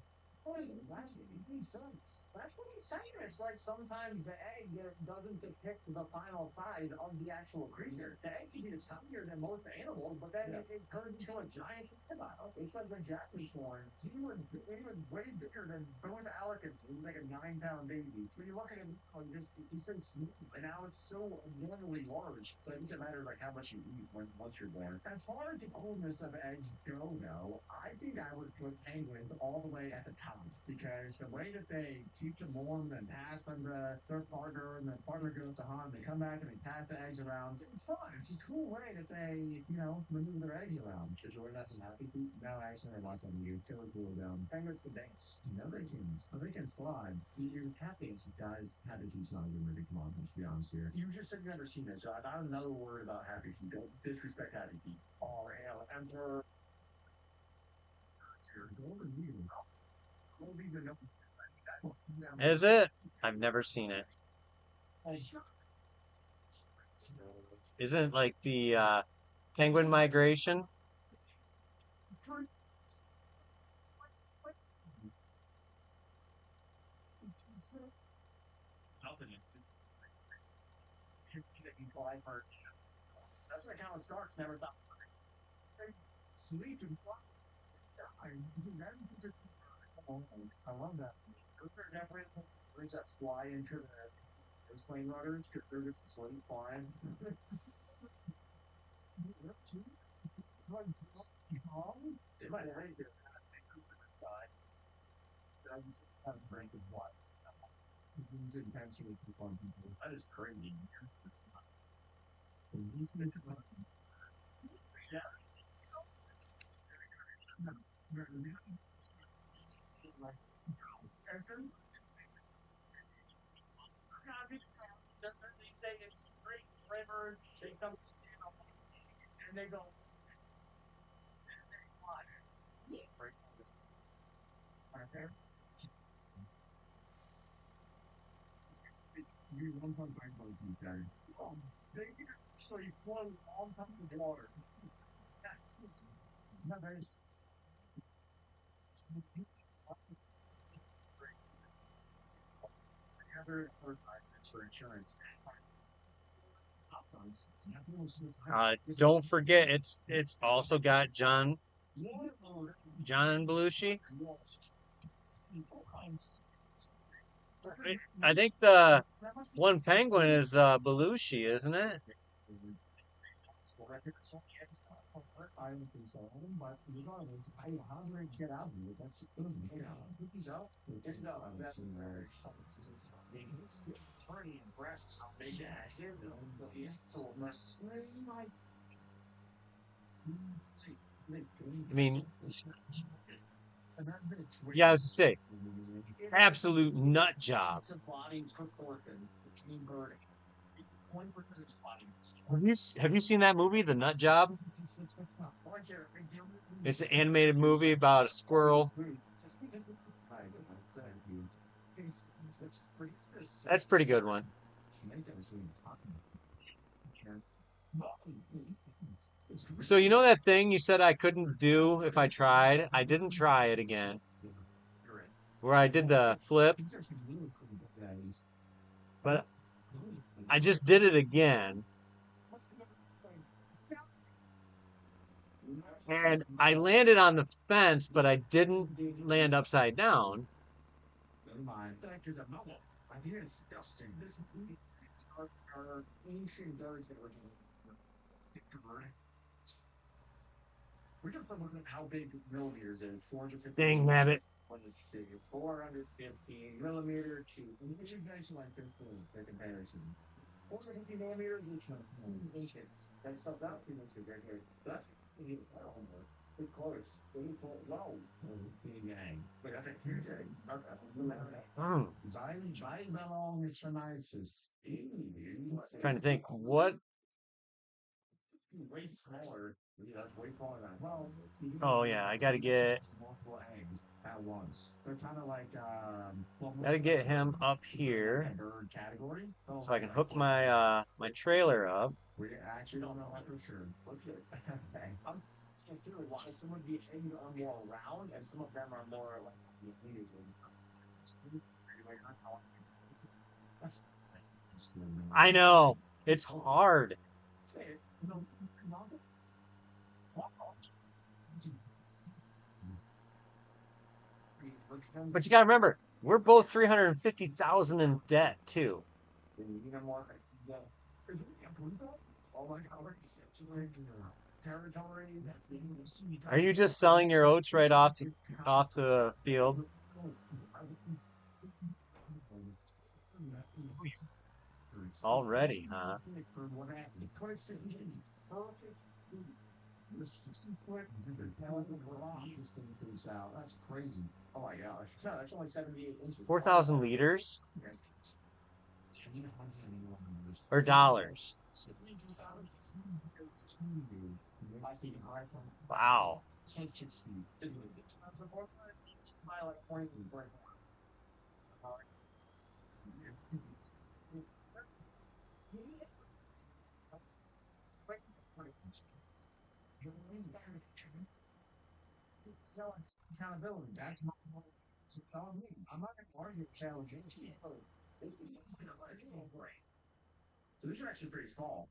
What is it? That's makes sense. That's what you're saying. It's like sometimes the egg doesn't depict the final size of the actual creature. The egg can be tinier than most animals, but then it turns into a giant crocodile. It's like the Japanese one. He was way bigger than both Alicus. He was like a 9 pound baby. When you look at him, he's so small, and now it's so abnormally large. So it doesn't matter like how much you eat once you're born. As far as the coolness of eggs go, though, I think I would put penguins all the way at the top because the way that they keep them warm and pass them to their partner and the partner goes to hunt, they come back and they pass the eggs around. It's fun. It's a cool way that they, maneuver their eggs around. Did you learn that from Happy Feet? No, actually, I watched on YouTube. They were cool down. Penguins can dance. No, they can slide. You Happy does Happy Feet's not a good movie. Come on, let's be honest here. You just said you never seen it, so I got another word about Happy Feet. Don't disrespect Happy Feet. Oh, hell, Emperor. Golden Eagle. All these are no. Is it? I've never seen it. Isn't it like the penguin migration? I've heard. That's what kind of sharks never thought they sleep and fly. I love that. Those are definitely things that fly into the those plane rudders because they're just sleep flying. It might have been have a drink of water. Intentionally keep on people. That is crazy. Yeah. They say it's great flavor. They come and they go right. You one time find about these guys. They actually float on top of the water. Not very together for insurance. Don't forget, it's also got John Belushi. I think the one penguin is Belushi, isn't it? I don't think so. But regardless, how do I get out of here? That's so. It's no, that's pretty impressive how big that is. The actual I mean, yeah, I was to say, absolute nut job. it's a body proportion between bird. 20% of his body. Have you seen that movie, The Nut Job? It's an animated movie about a squirrel. That's a pretty good one. So you know that thing you said I couldn't do if I tried? I didn't try it again. Where I did the flip, but I just did it again. And I landed on the fence, but I didn't land upside down. Never mind. That is a novel. I hear it's disgusting. This are ancient birds that were we're just looking at how big millimeters is 450 Dang millimeters. nabbit. Let's see, 450 millimeter to what you guys like this for comparison. 450 millimeters inches. That stuff's out too much right here. That's pretty close. 80 foot low. Gang. But I think here's a Mm, Zion belong is the nicest. trying to think what. Way smaller. Yeah, that's way smaller than well. Oh yeah, I gotta get Multiple eggs at once. They're kind of like gotta get him up here bird category. so I can hook my my trailer up. We actually don't know that for sure. Okay. I'm too. Why some of these eggs are more round and some of them are more like I know it's hard, but you gotta remember we're both 350,000 in debt too. Territory. Are you just selling your oats right off the field? Already, huh? The 60 foot that's crazy. Oh my gosh. No, that's only 78 inches. 4,000 liters or dollars? Wow. Accountability. That's my telling me. I'm not going to argue with challenge. So these are actually pretty small.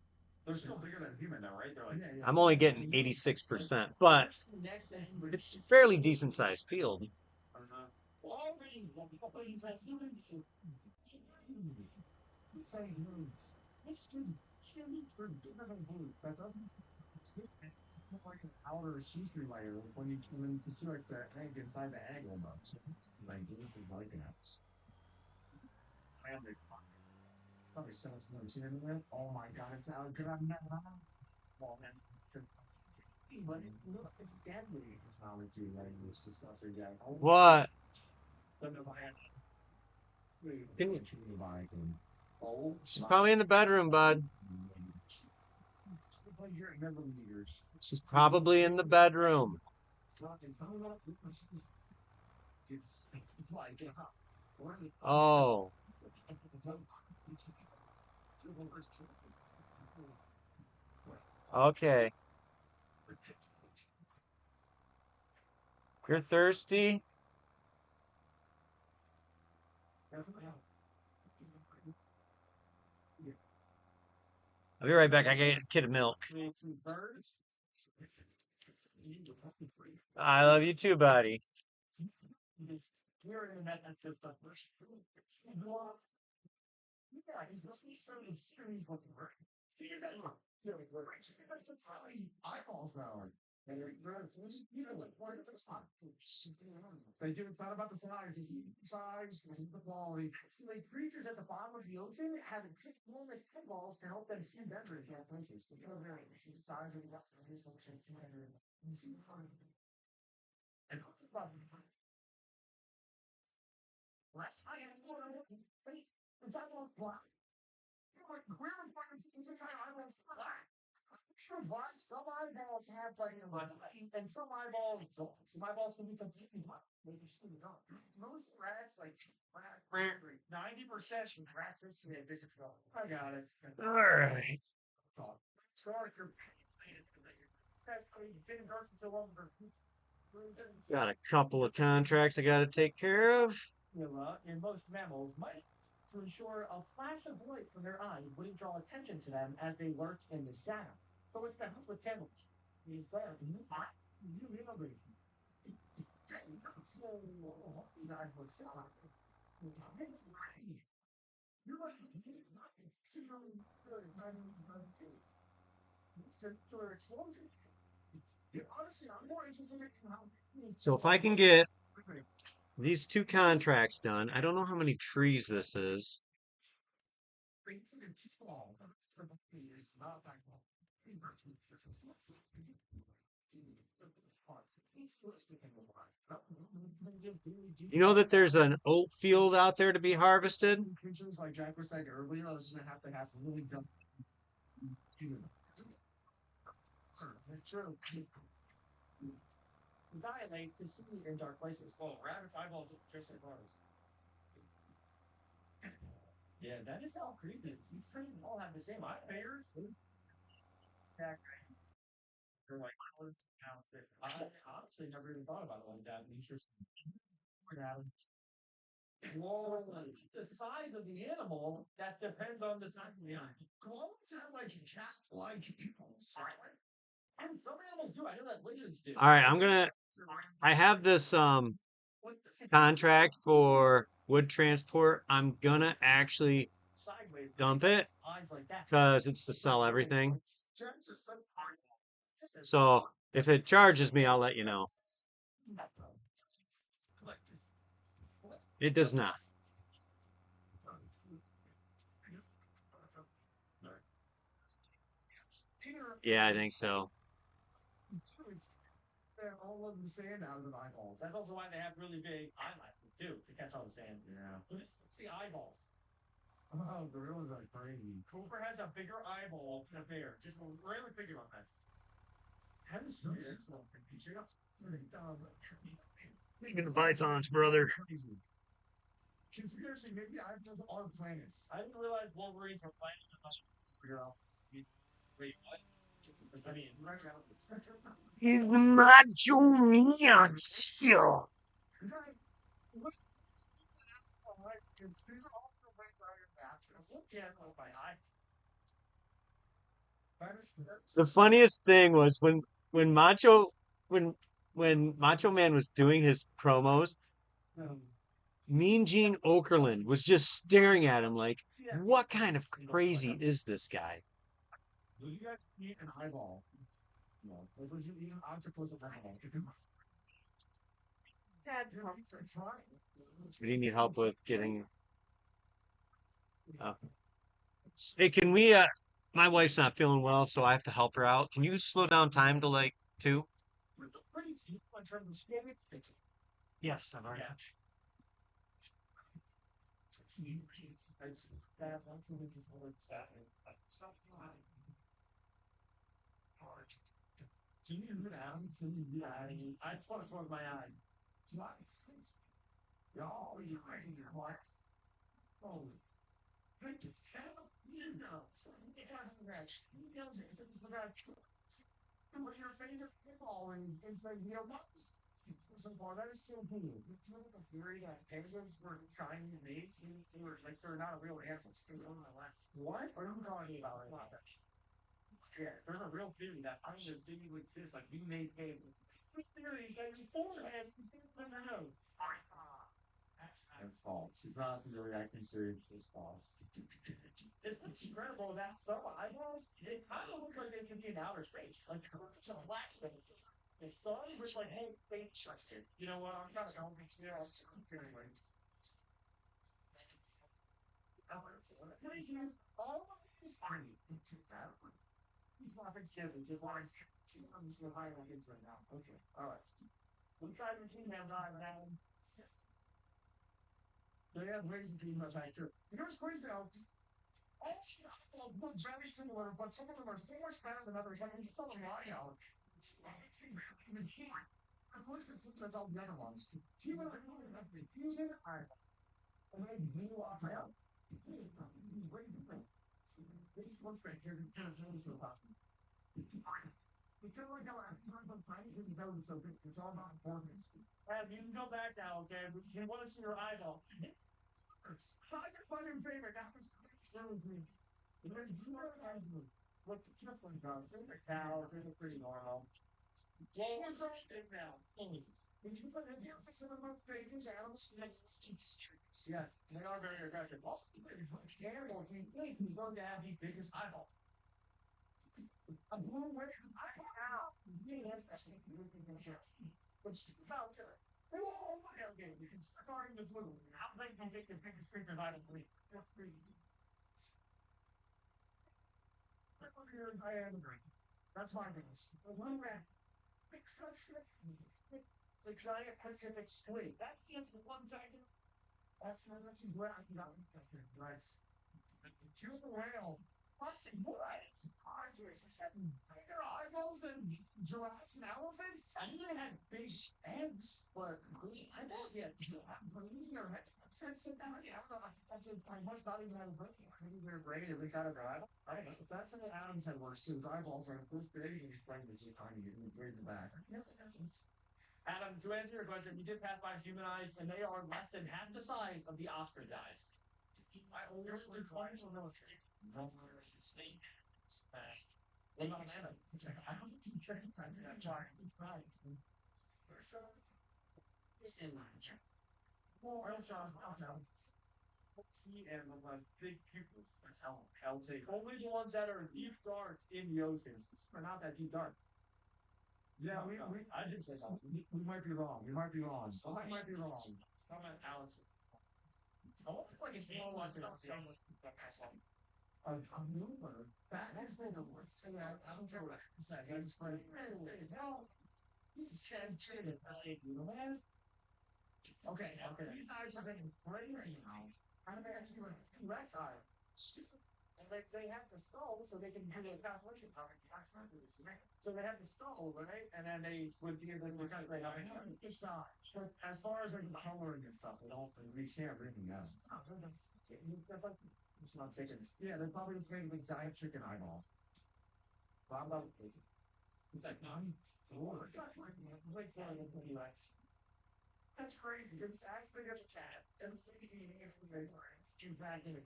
They're still bigger than human, though, right? They're like, yeah, I'm only getting 86%, but it's a fairly decent sized field. uh-huh. That doesn't it's like an outer see-through layer when you can see like the egg inside the egg almost. Like anything like that. Family probably so much more. See that? Oh my god, it's how good I'm not. Well, man, but look, it's deadly technology that is discussing that. Oh, What? don't know if I had Can you, oh she's my. probably in the bedroom, bud. You're millimeters. She's probably in the bedroom. It's like, Oh, okay. You're thirsty? I'll be right back. I gotta get a kid of milk. I love you too, buddy. Yeah, he's listening to the series with the word. See, that's eyeballs now. And you know, like, what is this one? They do, it's not about the size, it's the size, it's the quality. See, like creatures at the bottom of the ocean have enormous eyeballs to help them see better in that places. Because they're the size of the ocean, you see the front. And what's the bottom? Less I have more. It's almost black. Like, where the fuck is this entire island flat? Sure, why some eyeballs have like and some eyeballs don't. Some eyeballs can be completely black. Maybe still don't. Most rats like 90% of rats this way visit go. I got it. All right. Start your that's how you didn't dark so long for Got a couple of contracts I gotta take care of. in most mammals might to ensure a flash of light from their eyes wouldn't draw attention to them as they lurk in the shadow. So it's the help with candles. He's there. You know this. So, guys would shock. You're like, explosion. Honestly, I'm more interested in how. So if I can get these two contracts done, I don't know how many trees this is. You know that there's an oat field out there to be harvested? Creatures like Jack was saying earlier, I was gonna have to have some really dumb. It's true. Dilate to see in dark places. Oh, rabbits' eyeballs just like ours. Yeah, that is how creepy. These things all have the same eye. Bears, exactly. They're like colors. I honestly never even thought about it like that. Interesting. Yeah. Whoa. So the size of the animal, that depends on the size of the eye. Globes have like cat-like pupils. And some animals do. I know that lizards do. All right, I have this contract for wood transport. I'm gonna actually Sideways dump it eyes like that. because it's to sell everything. So if it charges me, I'll let you know. It does not. Yeah, I think so. They're all of the sand out of the eyeballs. That's also why they have really big eyelashes too, to catch all the sand. Yeah. But it's the eyeballs. Oh, gorillas are crazy. Cooper has a bigger eyeball than a bear. Just really think about that. That is so interesting. Speaking of pythons, brother. Crazy. Conspiracy, maybe I have those on planets. I didn't realize Wolverines were planets. Wait, what? I mean, right now. He's macho man. Sure. These are also ways I am back. Look at my eye. The funniest thing was when Macho when when Macho Man was doing his promos, Mean Gene Okerlund was just staring at him like, what kind of crazy is this guy? Will you guys eat an eyeball? No. Like, would you eat an octopus eyeball? That's trying. We need help with getting. Uh, hey, can we? My wife's not feeling well, so I have to help her out. Can you slow down time to like 2? Yes, I've already. Can you do that? Can you do that? I just want to close my eyes. Y'all, you're ready to what? Oh, drink this hell. You know. It hasn't read. You know, this is what what your favorite football and it's like, you know, what? So far, that is so cool. You feel like a theory that peasants were trying to make, they were like, they're not a real ancestor. What? What are you talking about? Yeah, there's a real theory that islands didn't even exist. Like we made cables. This theory that before has never known. That's false. It's not a theory I consider is false. It's incredible that some eyeballs, they kind of look like they could be in outer space. Like such a black space. The sun was like, hey, space structure. You know what? I'm kind of going to anyway. Please use all of these three. He's laughing scared. Just wants I'm just going to hide my kids right now. Okay. All right. We tried the team hands on that. They have ways of being much higher. You know what's crazy though? All hospitals look very similar, but some of them are so much better than others. Like, you saw the line out. Even see. Of course, that's all the other ones. Human, human, and then you walk out. What do you think? This looks right here. It's really so possible. You feel like how I'm trying to know so it's all about importance. And you can go back now, okay? But you want to see your eyeball. Find your fucking favorite. That was really good. You know, you know what the Kipling does. The cows, they're pretty normal. Well, we're going to now. Did you put in here for some of those pages, animals? Yes, they are very aggressive. Also, animals, you think he's going to have the biggest eyeball. A blue witch, I know. Which about oh, okay, you can start in the blue. How big do you think the biggest creature I don't believe? I am agree. That's my guess. The blue rat. The giant Pacific squid. That's just one second. That's where I got right. Choose the whale. Plus, what? Bigger eyeballs than giraffes and elephants? I knew they had big heads, but eyeballs, yeah. Using their heads. I must not even have a brain. Maybe their brain at least out of their eyeball. I don't know. If that's something Adam's head works too. His eyeballs are this big and his brain is just tiny and way in the back. Adam, to answer your question, we did pass by human eyes, and they are less than half the size of the ostrich eyes. I always do twice or no. No, it's me. Well, not Adam. I don't think you can. I'm sorry. Right. This is my job. Well, I'm sorry. Sea animals have big pupils. That's how I'll take. Only the ones that are deep dark in the oceans are not that deep dark. Yeah, I did say that. We might be wrong. We might be wrong. I might be wrong. How about Alex? I wonder if like it's more like a rumor. That has been a word. I don't care what I said. That's funny. No, this is transgender. Okay, okay. These eyes are getting crazy now. I'm actually like Rex eye. And they have the skull so they can do the calculation. So they have the skull, right? And then they would be able to calculate how many this size. But as far as like the coloring and stuff, we can't really know. It's not chicken. Yeah, they're probably just making like giant chicken eyeballs. Bob love it. It's like nine. It's not like that's crazy. It's as big as a cat. And it's eating it from the in fact in a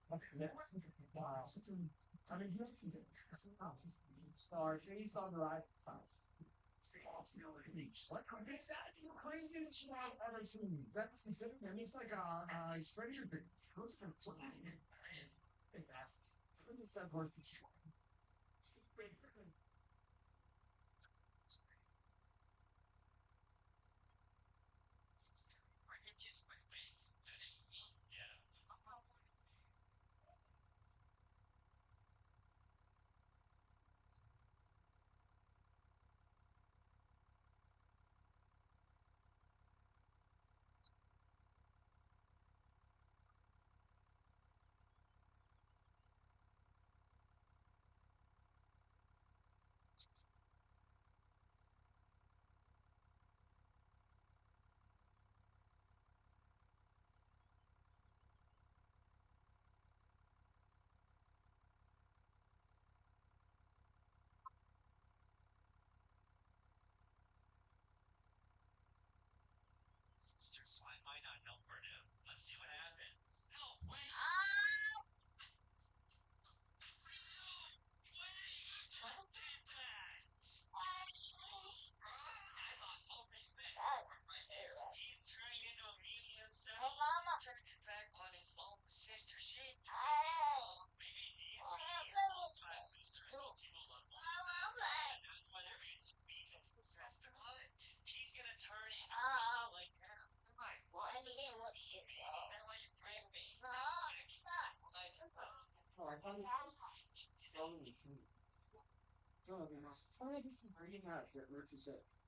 I mean, here's the thing. Star, he's on the right side. What is that? You craziest shit I've ever seen. That's considered him. He's like a stranger thing. Who's gonna fly? It's that horse.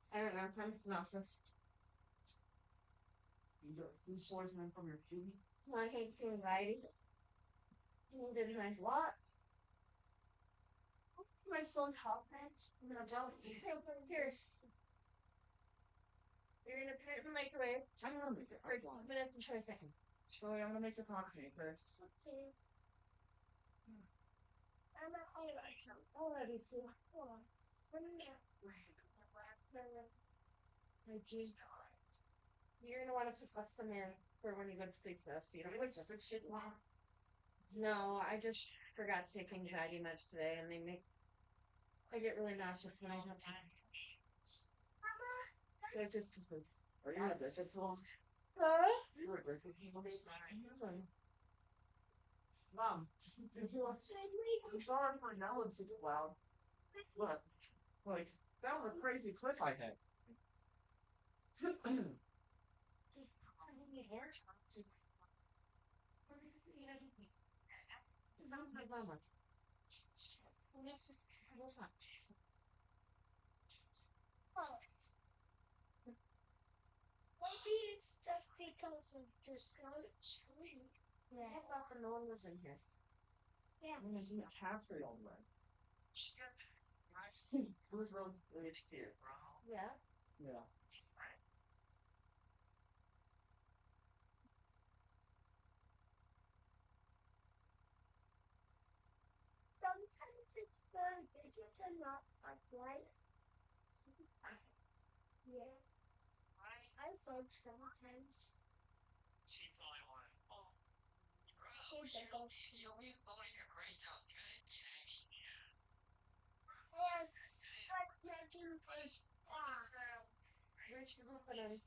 I don't know. I'm synopsis. Who's poisoning from your TV? I hate anxiety. You didn't mind what? My son's hot pants. No, don't. Here, you're gonna put it in the microwave for 2 minutes and 20 seconds. So I'm gonna make the coffee first. Okay. I'm not hungry. Already, so hold on. What is that? My jeans. You're gonna want to put some in for when you go to sleep, though, so you don't wake up. No, I just forgot to take anxiety meds today, and they make I get really nauseous when I have to. So just are you addicted to them? You were addicted to them? Mom, did you I'm sorry for yelling so loud. What? Like, that was a crazy clip I had. Maybe it's just because of just chewing. Yeah. I thought the no one was in here. Yeah. I'm gonna do a halfway all right. Who's road rage here? Yeah. Yeah. Sometimes it's the digit and not right. Yeah. I saw sometimes. And what's making this Rich people put in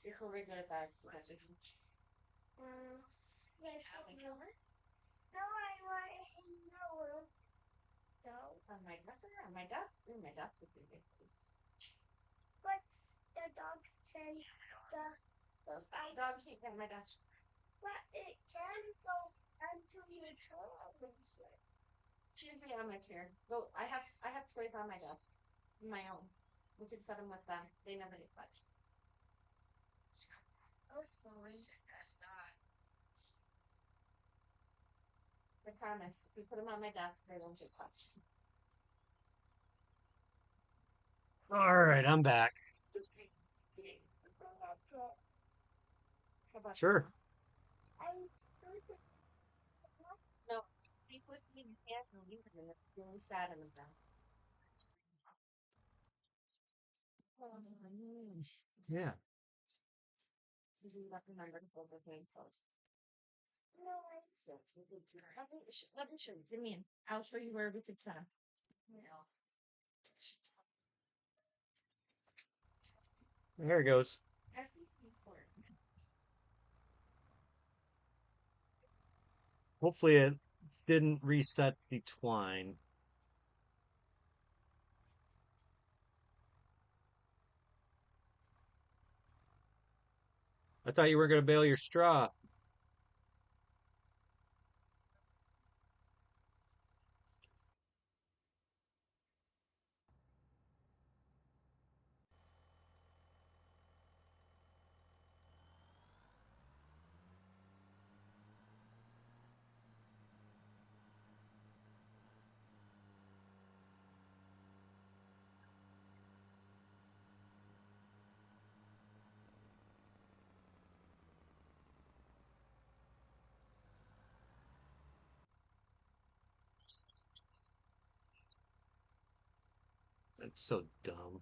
before we go to bed. Yes, no, I want no. So on my dresser, on my desk, my desk would be a big place. But the dog say the dog can't get my desk. But it can go until you try. She's usually on my chair. Go. I have toys on my desk, my own. We can set them with them. They never get touched. Oh, I promise. If you put them on my desk, they won't get touched. All right, I'm back. How about Sure. I no, sleep with me in your hands and leave them in the really sad in the back. Yeah. You do not remember to hold the hand close. No, let me show you. Give me in. I'll show you where we could kind of. There it goes. Hopefully it didn't reset the twine. I thought you were going to bail your straw. That's so dumb.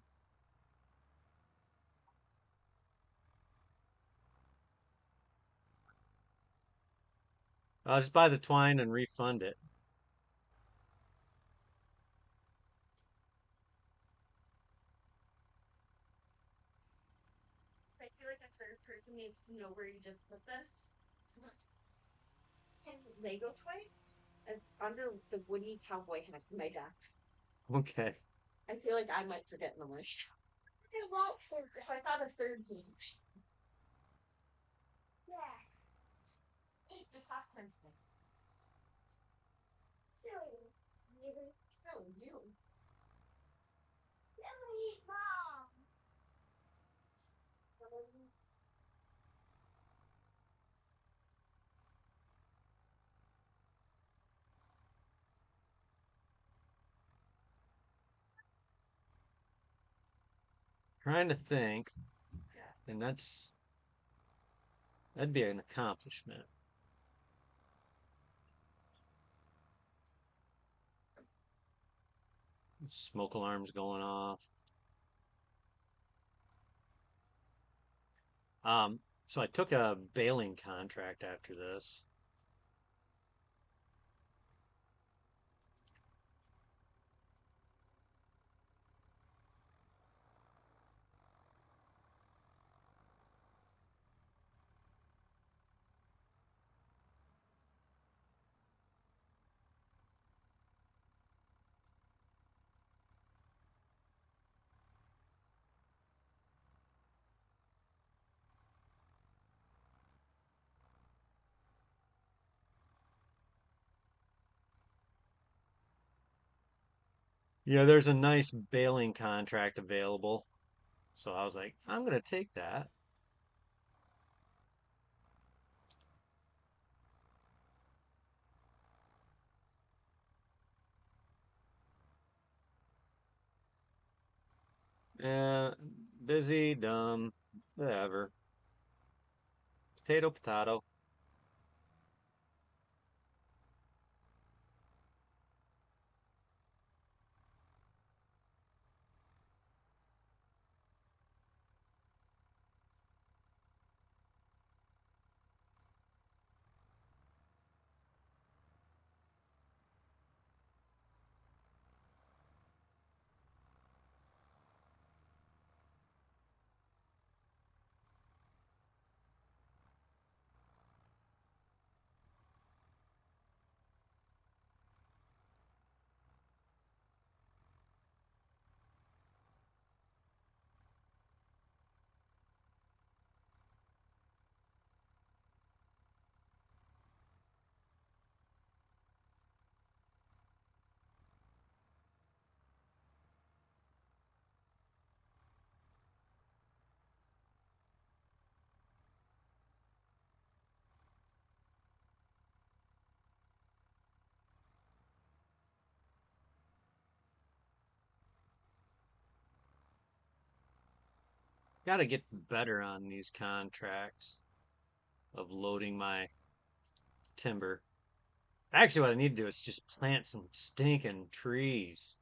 I'll just buy the twine and refund it. I feel like a third person needs to know where you just put this. His Lego toy is under the Woody cowboy hat in my desk. Okay. I feel like I might forget in the morning. If I thought a third person. Yeah. Eat the popcorn stick. Silly. So you. Silly mom. Trying to think, and that'd be an accomplishment. Smoke alarms going off. So I took a bailing contract after this. Yeah, there's a nice bailing contract available. So I was like, I'm gonna take that. Yeah, busy, dumb, whatever. Potato, potato. Got to get better on these contracts of loading my timber. Actually, what I need to do is just plant some stinking trees.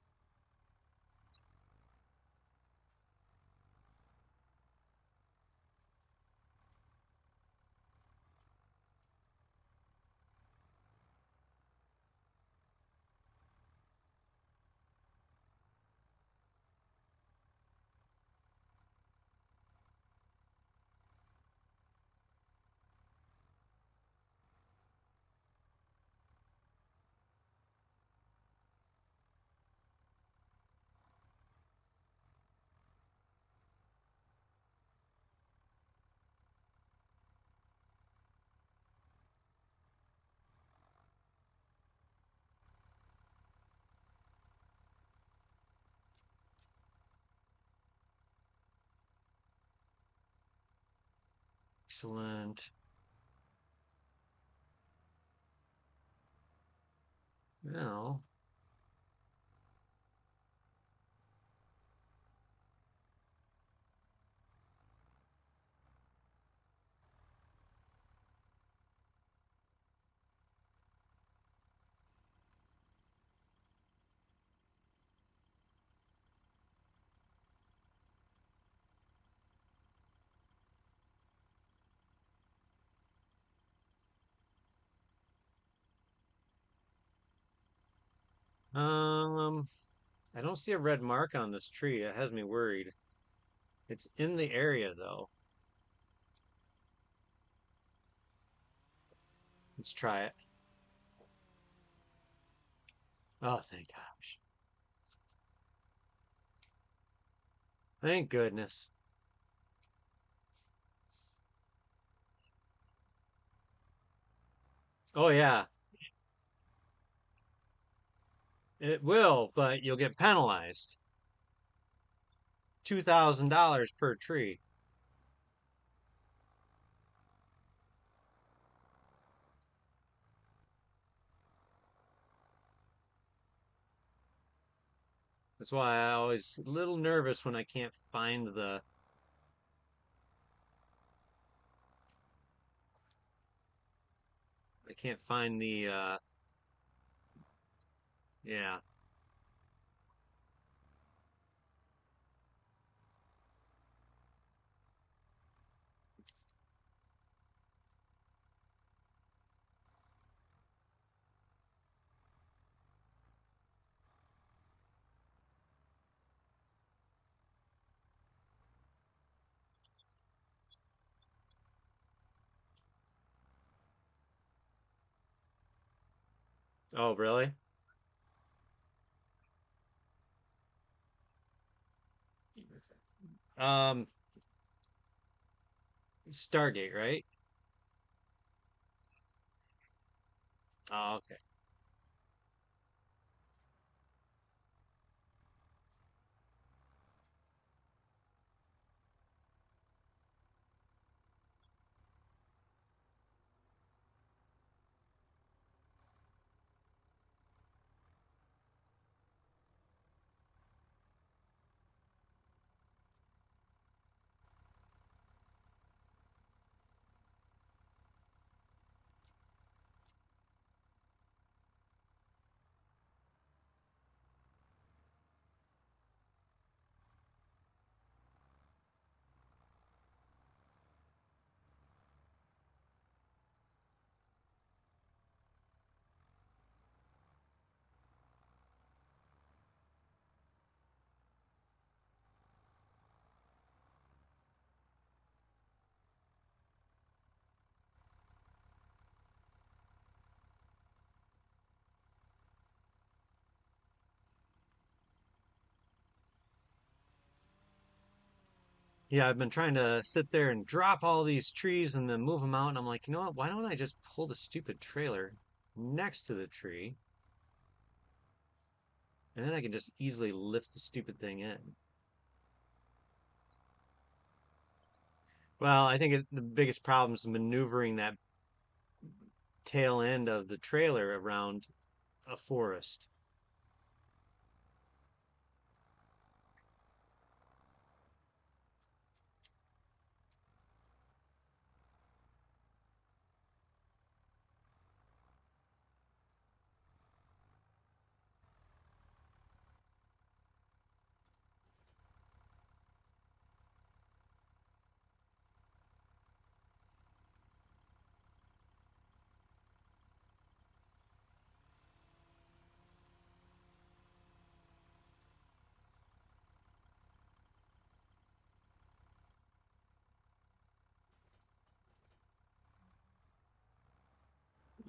Excellent. Well, um, I don't see a red mark on this tree. It has me worried. It's in the area though. Let's try it. Oh, thank gosh. Thank goodness. Oh yeah, it will, but you'll get penalized. $2,000 per tree. That's why I always a little nervous when I can't find the yeah. Oh, really? Um, Stargate, right? Oh, okay. Yeah, I've been trying to sit there and drop all these trees and then move them out, and I'm like, you know what? Why don't I just pull the stupid trailer next to the tree, and then I can just easily lift the stupid thing in. Well, I think the biggest problem is maneuvering that tail end of the trailer around a forest.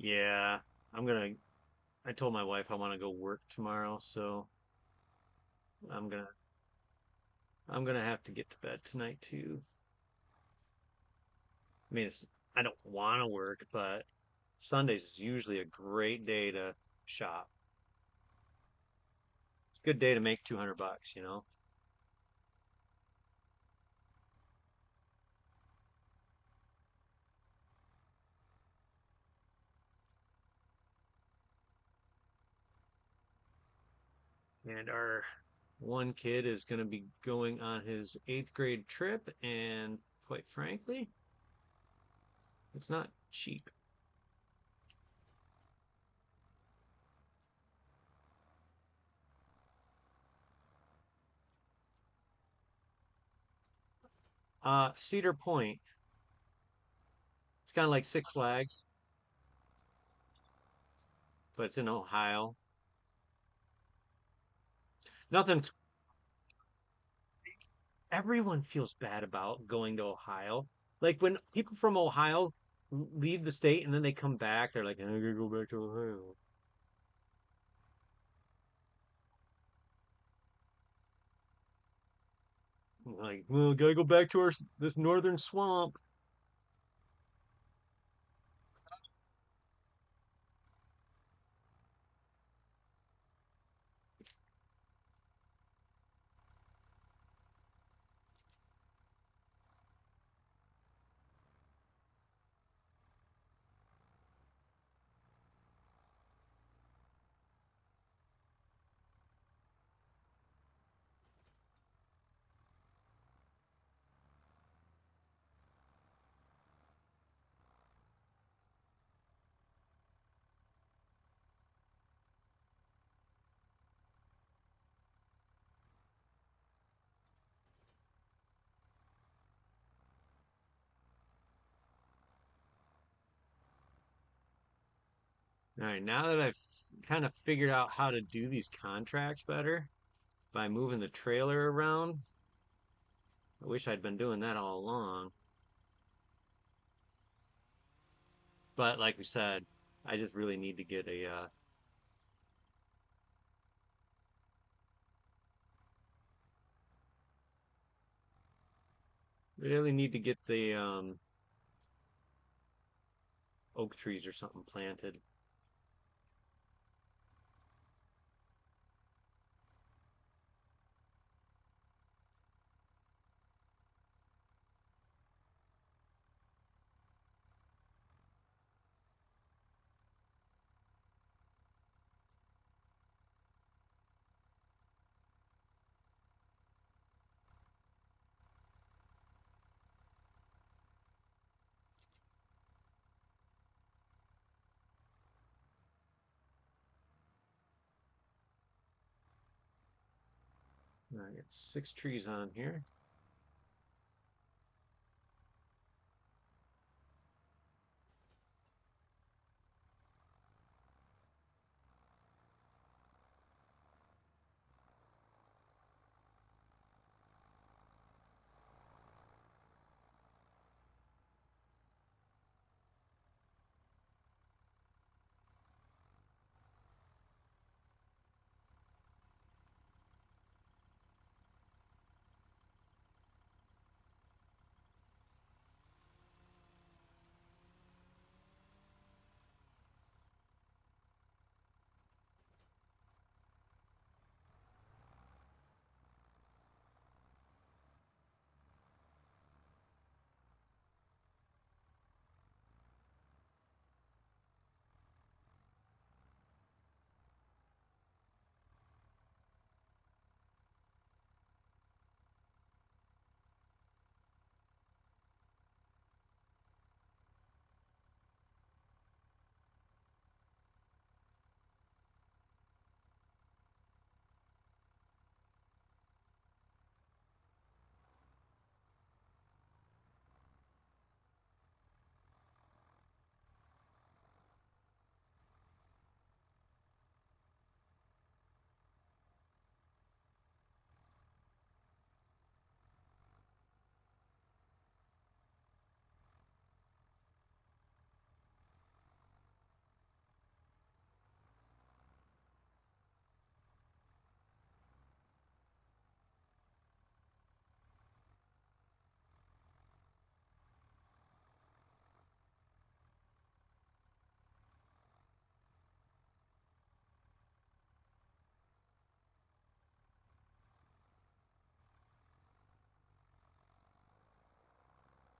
Yeah, I'm gonna. I told my wife I want to go work tomorrow, so I'm gonna. I'm gonna have to get to bed tonight too. I mean, I don't want to work, but Sundays is usually a great day to shop. It's a good day to make 200 bucks, you know? And our one kid is going to be going on his eighth grade trip, and quite frankly, it's not cheap. Cedar Point. It's kind of like Six Flags, but it's in Ohio. Nothing. Everyone feels bad about going to Ohio. Like when people from Ohio leave the state and then they come back, they're like, I gotta go back to Ohio. Like, well, gotta go back to our this northern swamp. All right, now that I've kind of figured out how to do these contracts better by moving the trailer around, I wish I'd been doing that all along. But like we said, I just really need to get a really need to get the oak trees or something planted. I got 6 trees on here.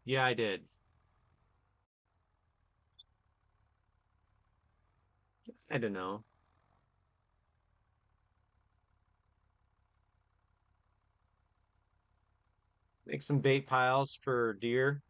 Yeah, I did. I don't know. Make some bait piles for deer.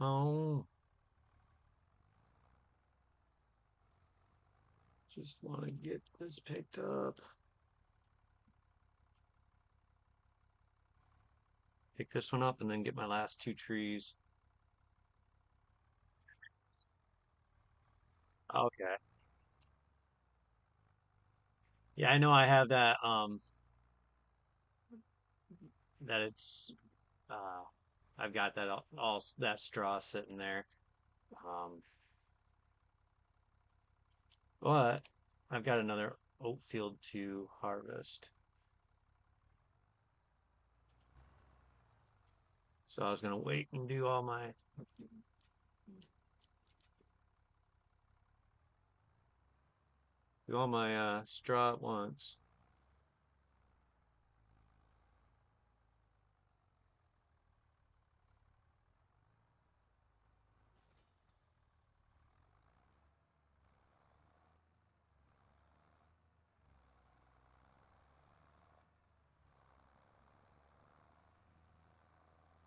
Oh, just want to get this picked up. Pick this one up and then get my last two trees. Okay. Yeah, I know I have that that it's uh I've got that all that straw sitting there. Um but I've got another oat field to harvest. So I was gonna wait and do all my straw at once.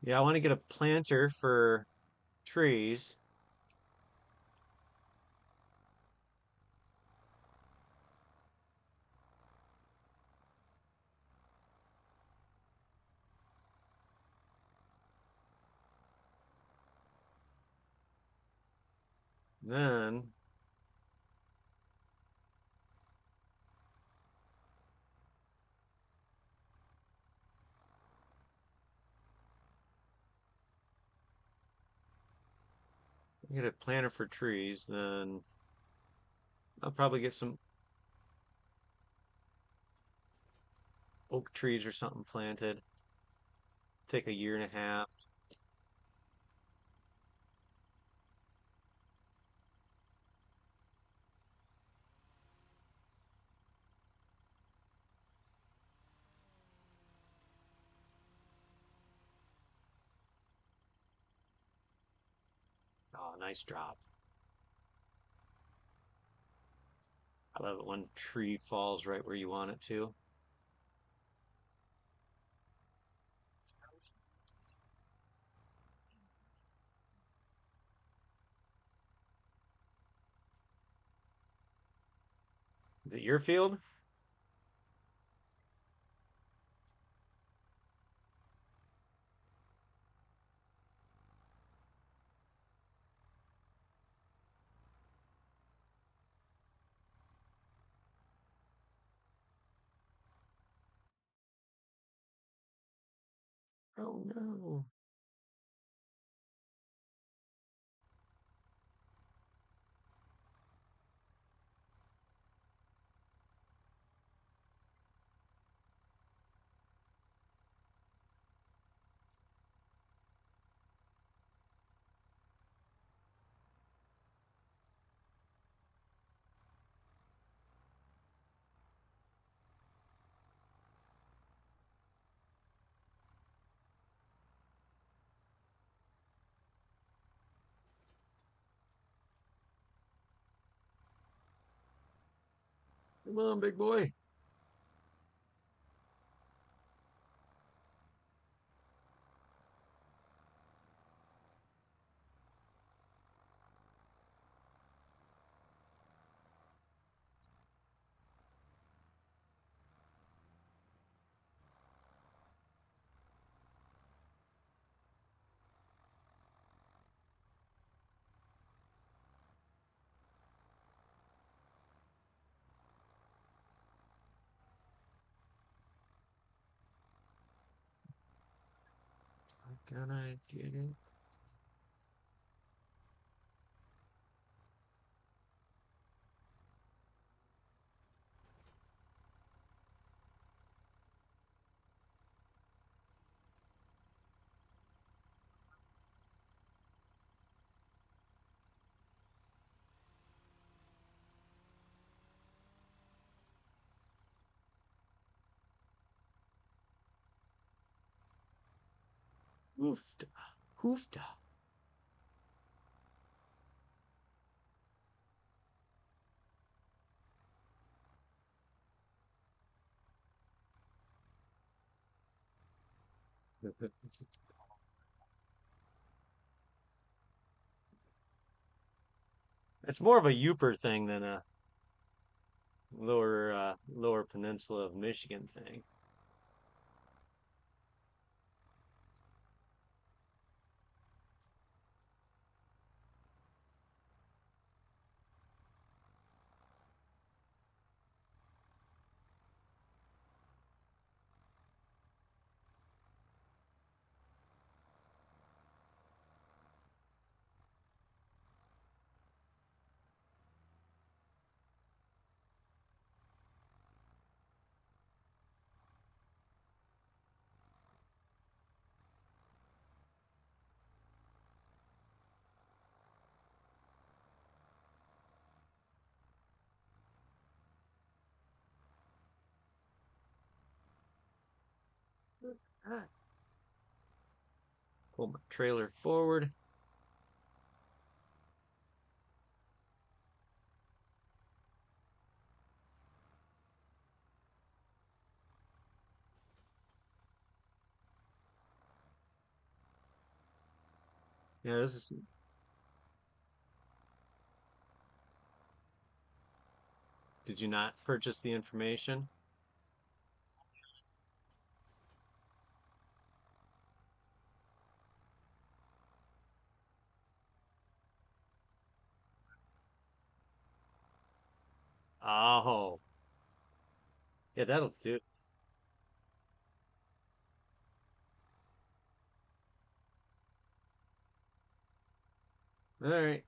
Yeah, I want to get a planter for trees. Then get a planter for trees. Then I'll probably get some oak trees or something planted. Take a year and a half. Oh, nice drop. I love it when tree falls right where you want it to. Is it your field? Oh no. Come on, big boy. Can I get it? Hoofda. Hoofda. It's more of a Yooper thing than a lower peninsula of Michigan thing. Ah. Pull my trailer forward. Yeah, this is. Did you not purchase the information? Oh, yeah, that'll do. All right.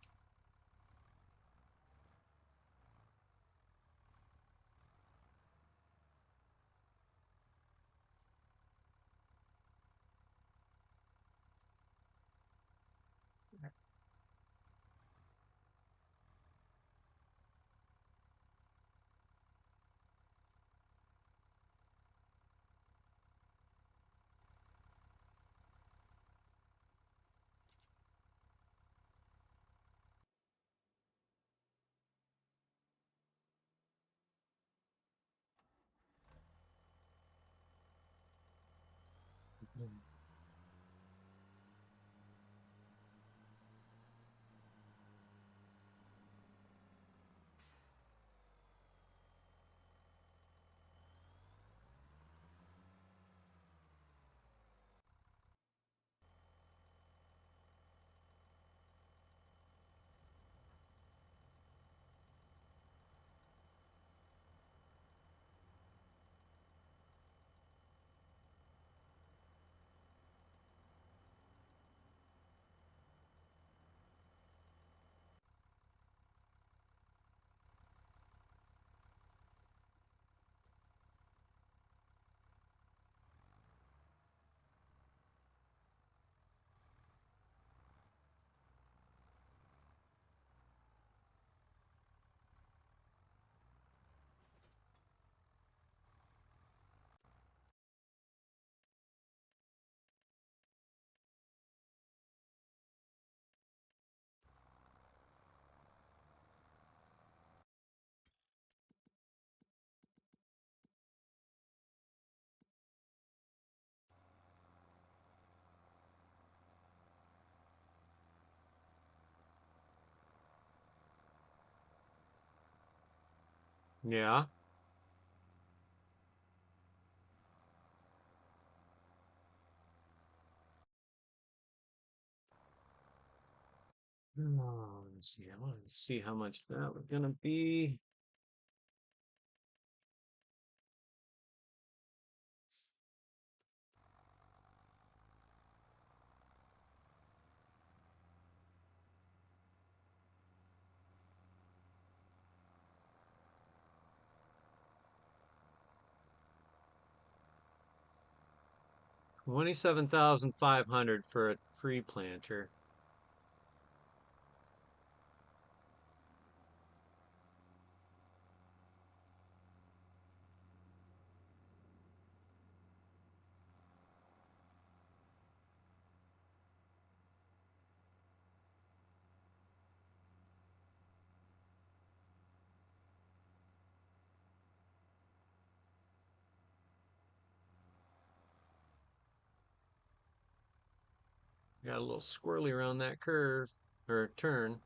Yeah. Oh, let's see. I want to see how much that was gonna be. 27,500 for a tree planter. Got a little squirrely around that curve or turn.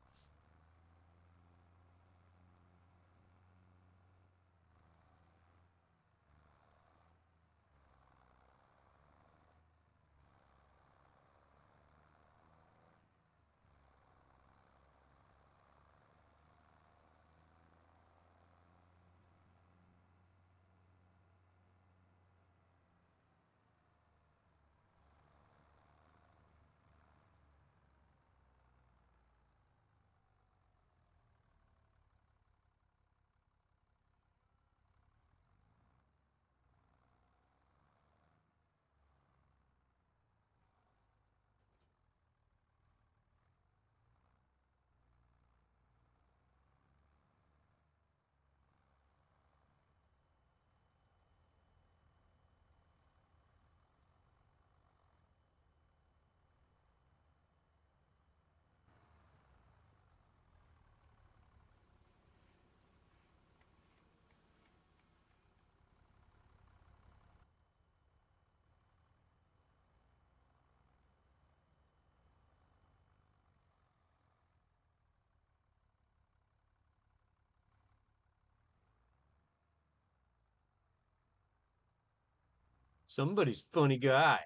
Somebody's funny guy.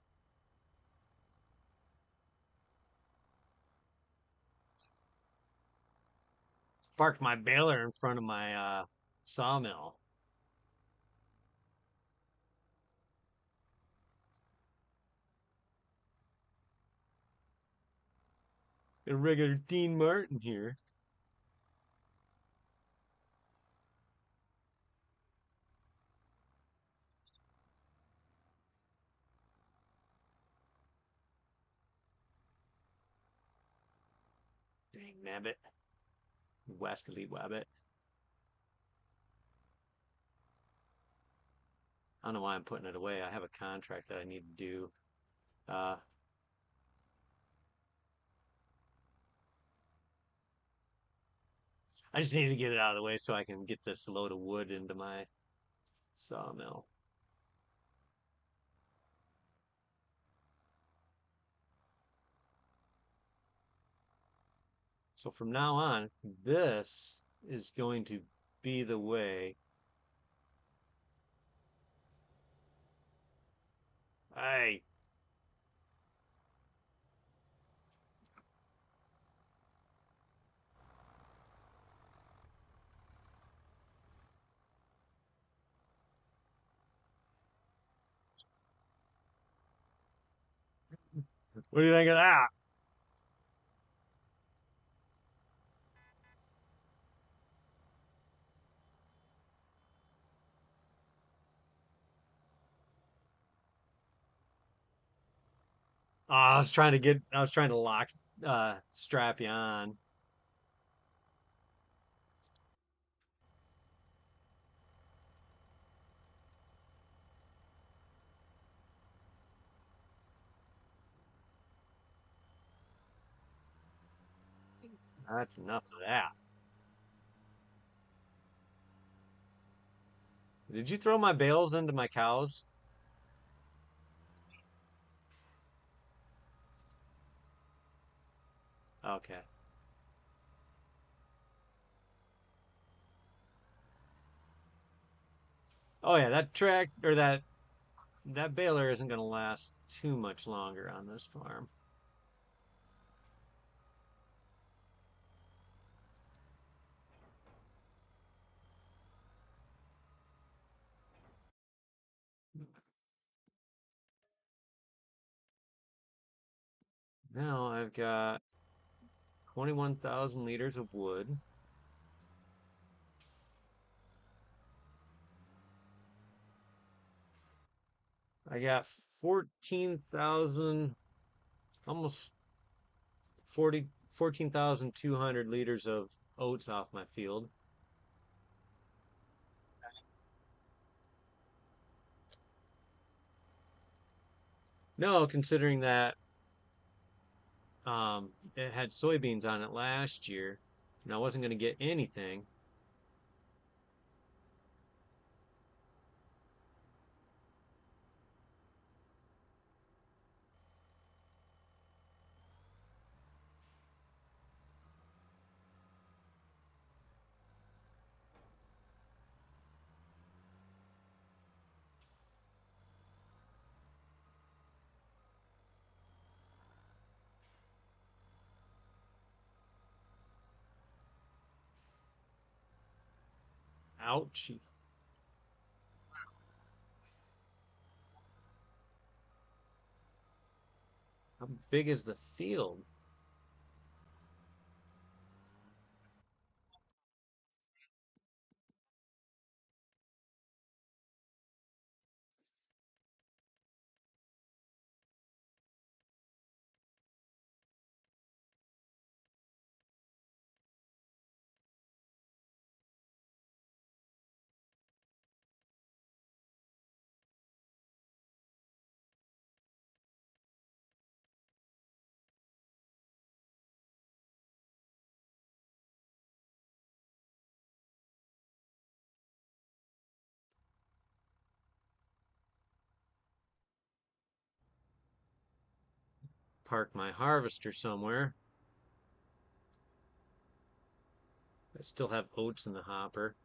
Parked my baler in front of my sawmill. A regular Dean Martin here. Dang nabbit. Westerly wabbit. I don't know why I'm putting it away. I have a contract that I need to do. Uh, I just need to get it out of the way so I can get this load of wood into my sawmill. So from now on, this is going to be the way. Hey, what do you think of that? I was trying to strap you on. That's enough of that. Did you throw my bales into my cows? Okay. Oh yeah, that track or that baler isn't going to last too much longer on this farm. Now I've got 21,000 liters of wood. I got 14,000, almost 14,200 liters of oats off my field. No, considering that it had soybeans on it last year, and I wasn't going to get anything. Ouchie. How big is the field? Park my harvester somewhere. I still have oats in the hopper.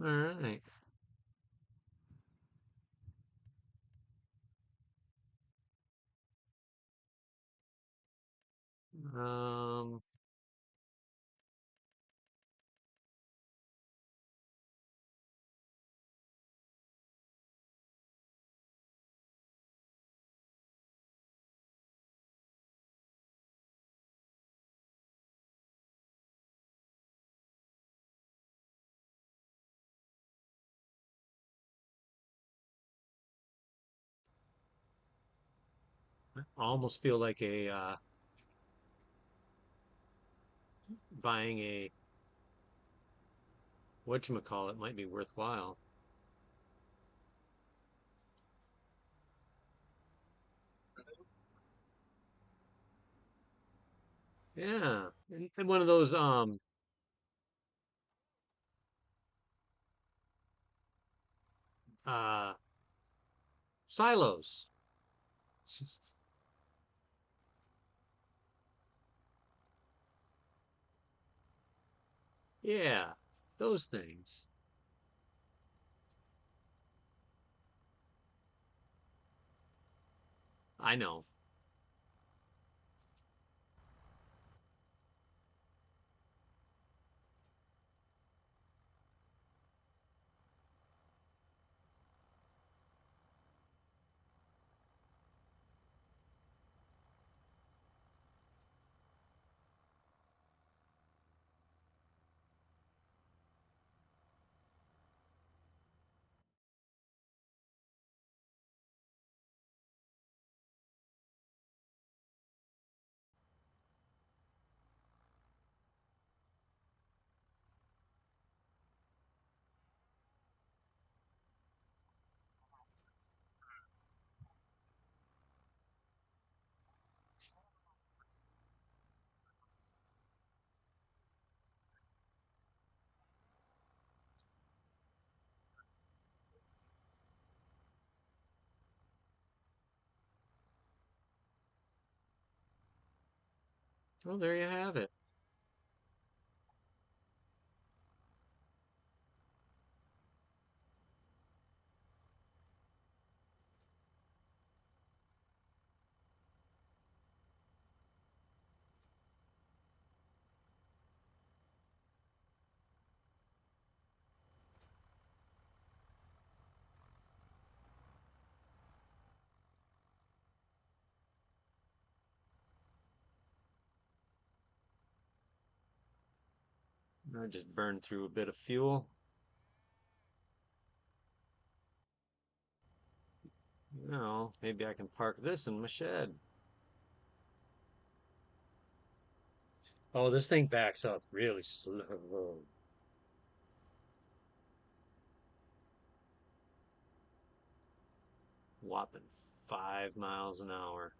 All right. Um, I almost feel like a buying a whatchamacallit might be worthwhile. Yeah. And one of those uh silos. Yeah, those things. I know. Well, there you have it. I just burned through a bit of fuel. No, maybe I can park this in my shed. Oh, this thing backs up really slow. Whopping 5 miles an hour.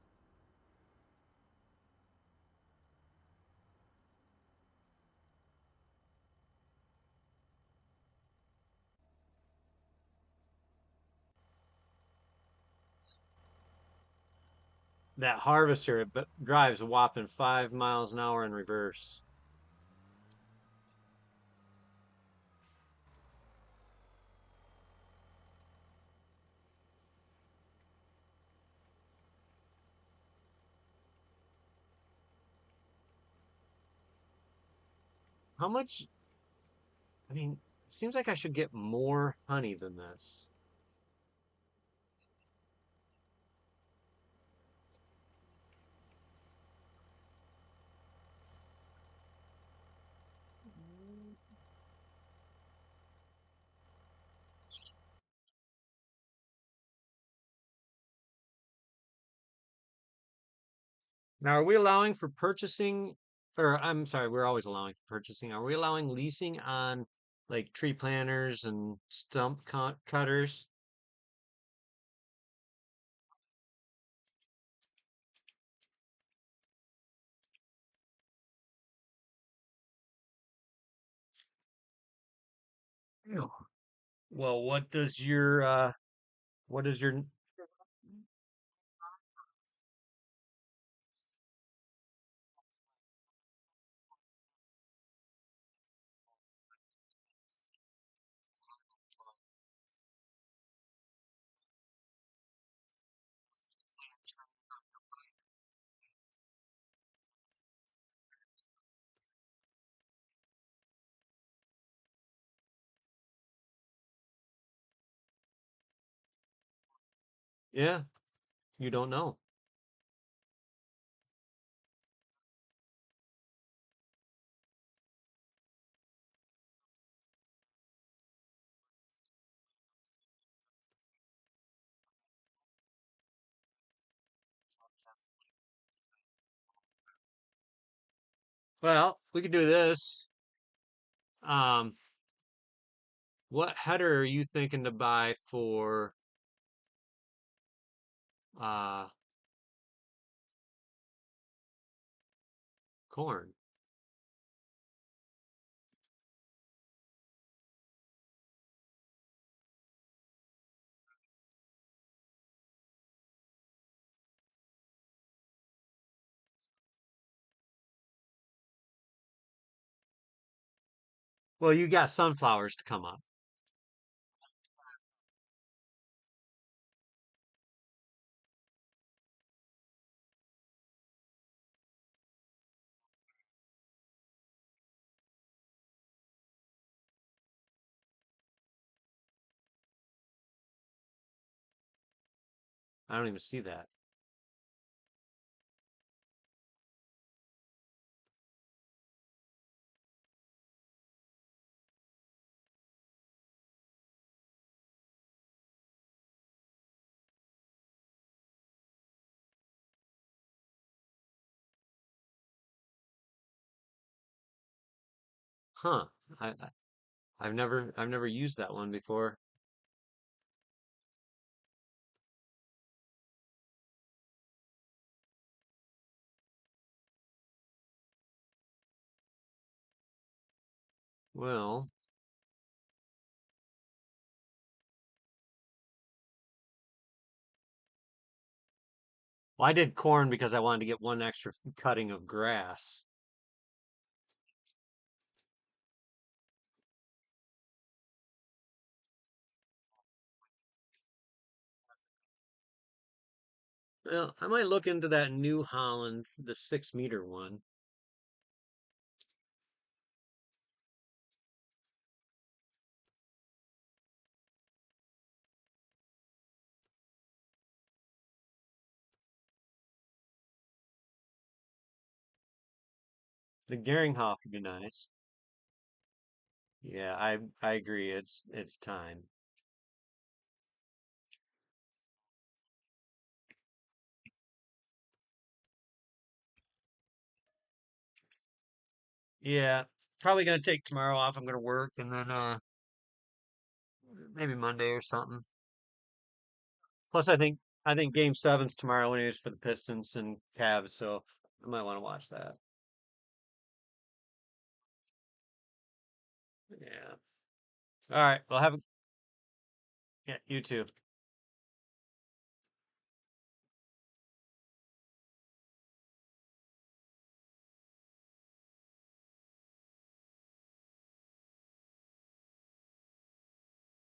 That harvester drives a whopping 5 miles an hour in reverse. How much? I mean, it seems like I should get more honey than this. Now, are we allowing for purchasing, or I'm sorry, we're always allowing for purchasing. Are we allowing leasing on like tree planters and stump cutters? Ew. Well, what does your yeah, you don't know. Well, we could do this. Um, what header are you thinking to buy for uh corn? Well, you got sunflowers to come up. I don't even see that. Huh. I've never used that one before. Well, Well, I did corn because I wanted to get one extra cutting of grass. Well, I might look into that New Holland, the 6 meter one. The Geringhoff would be nice. Yeah, I agree. It's time. Yeah, probably gonna take tomorrow off. I'm gonna work and then maybe Monday or something. Plus, I think Game Seven's tomorrow anyways for the Pistons and Cavs, so I might want to watch that. Yeah. All right. Well, have a yeah, you too.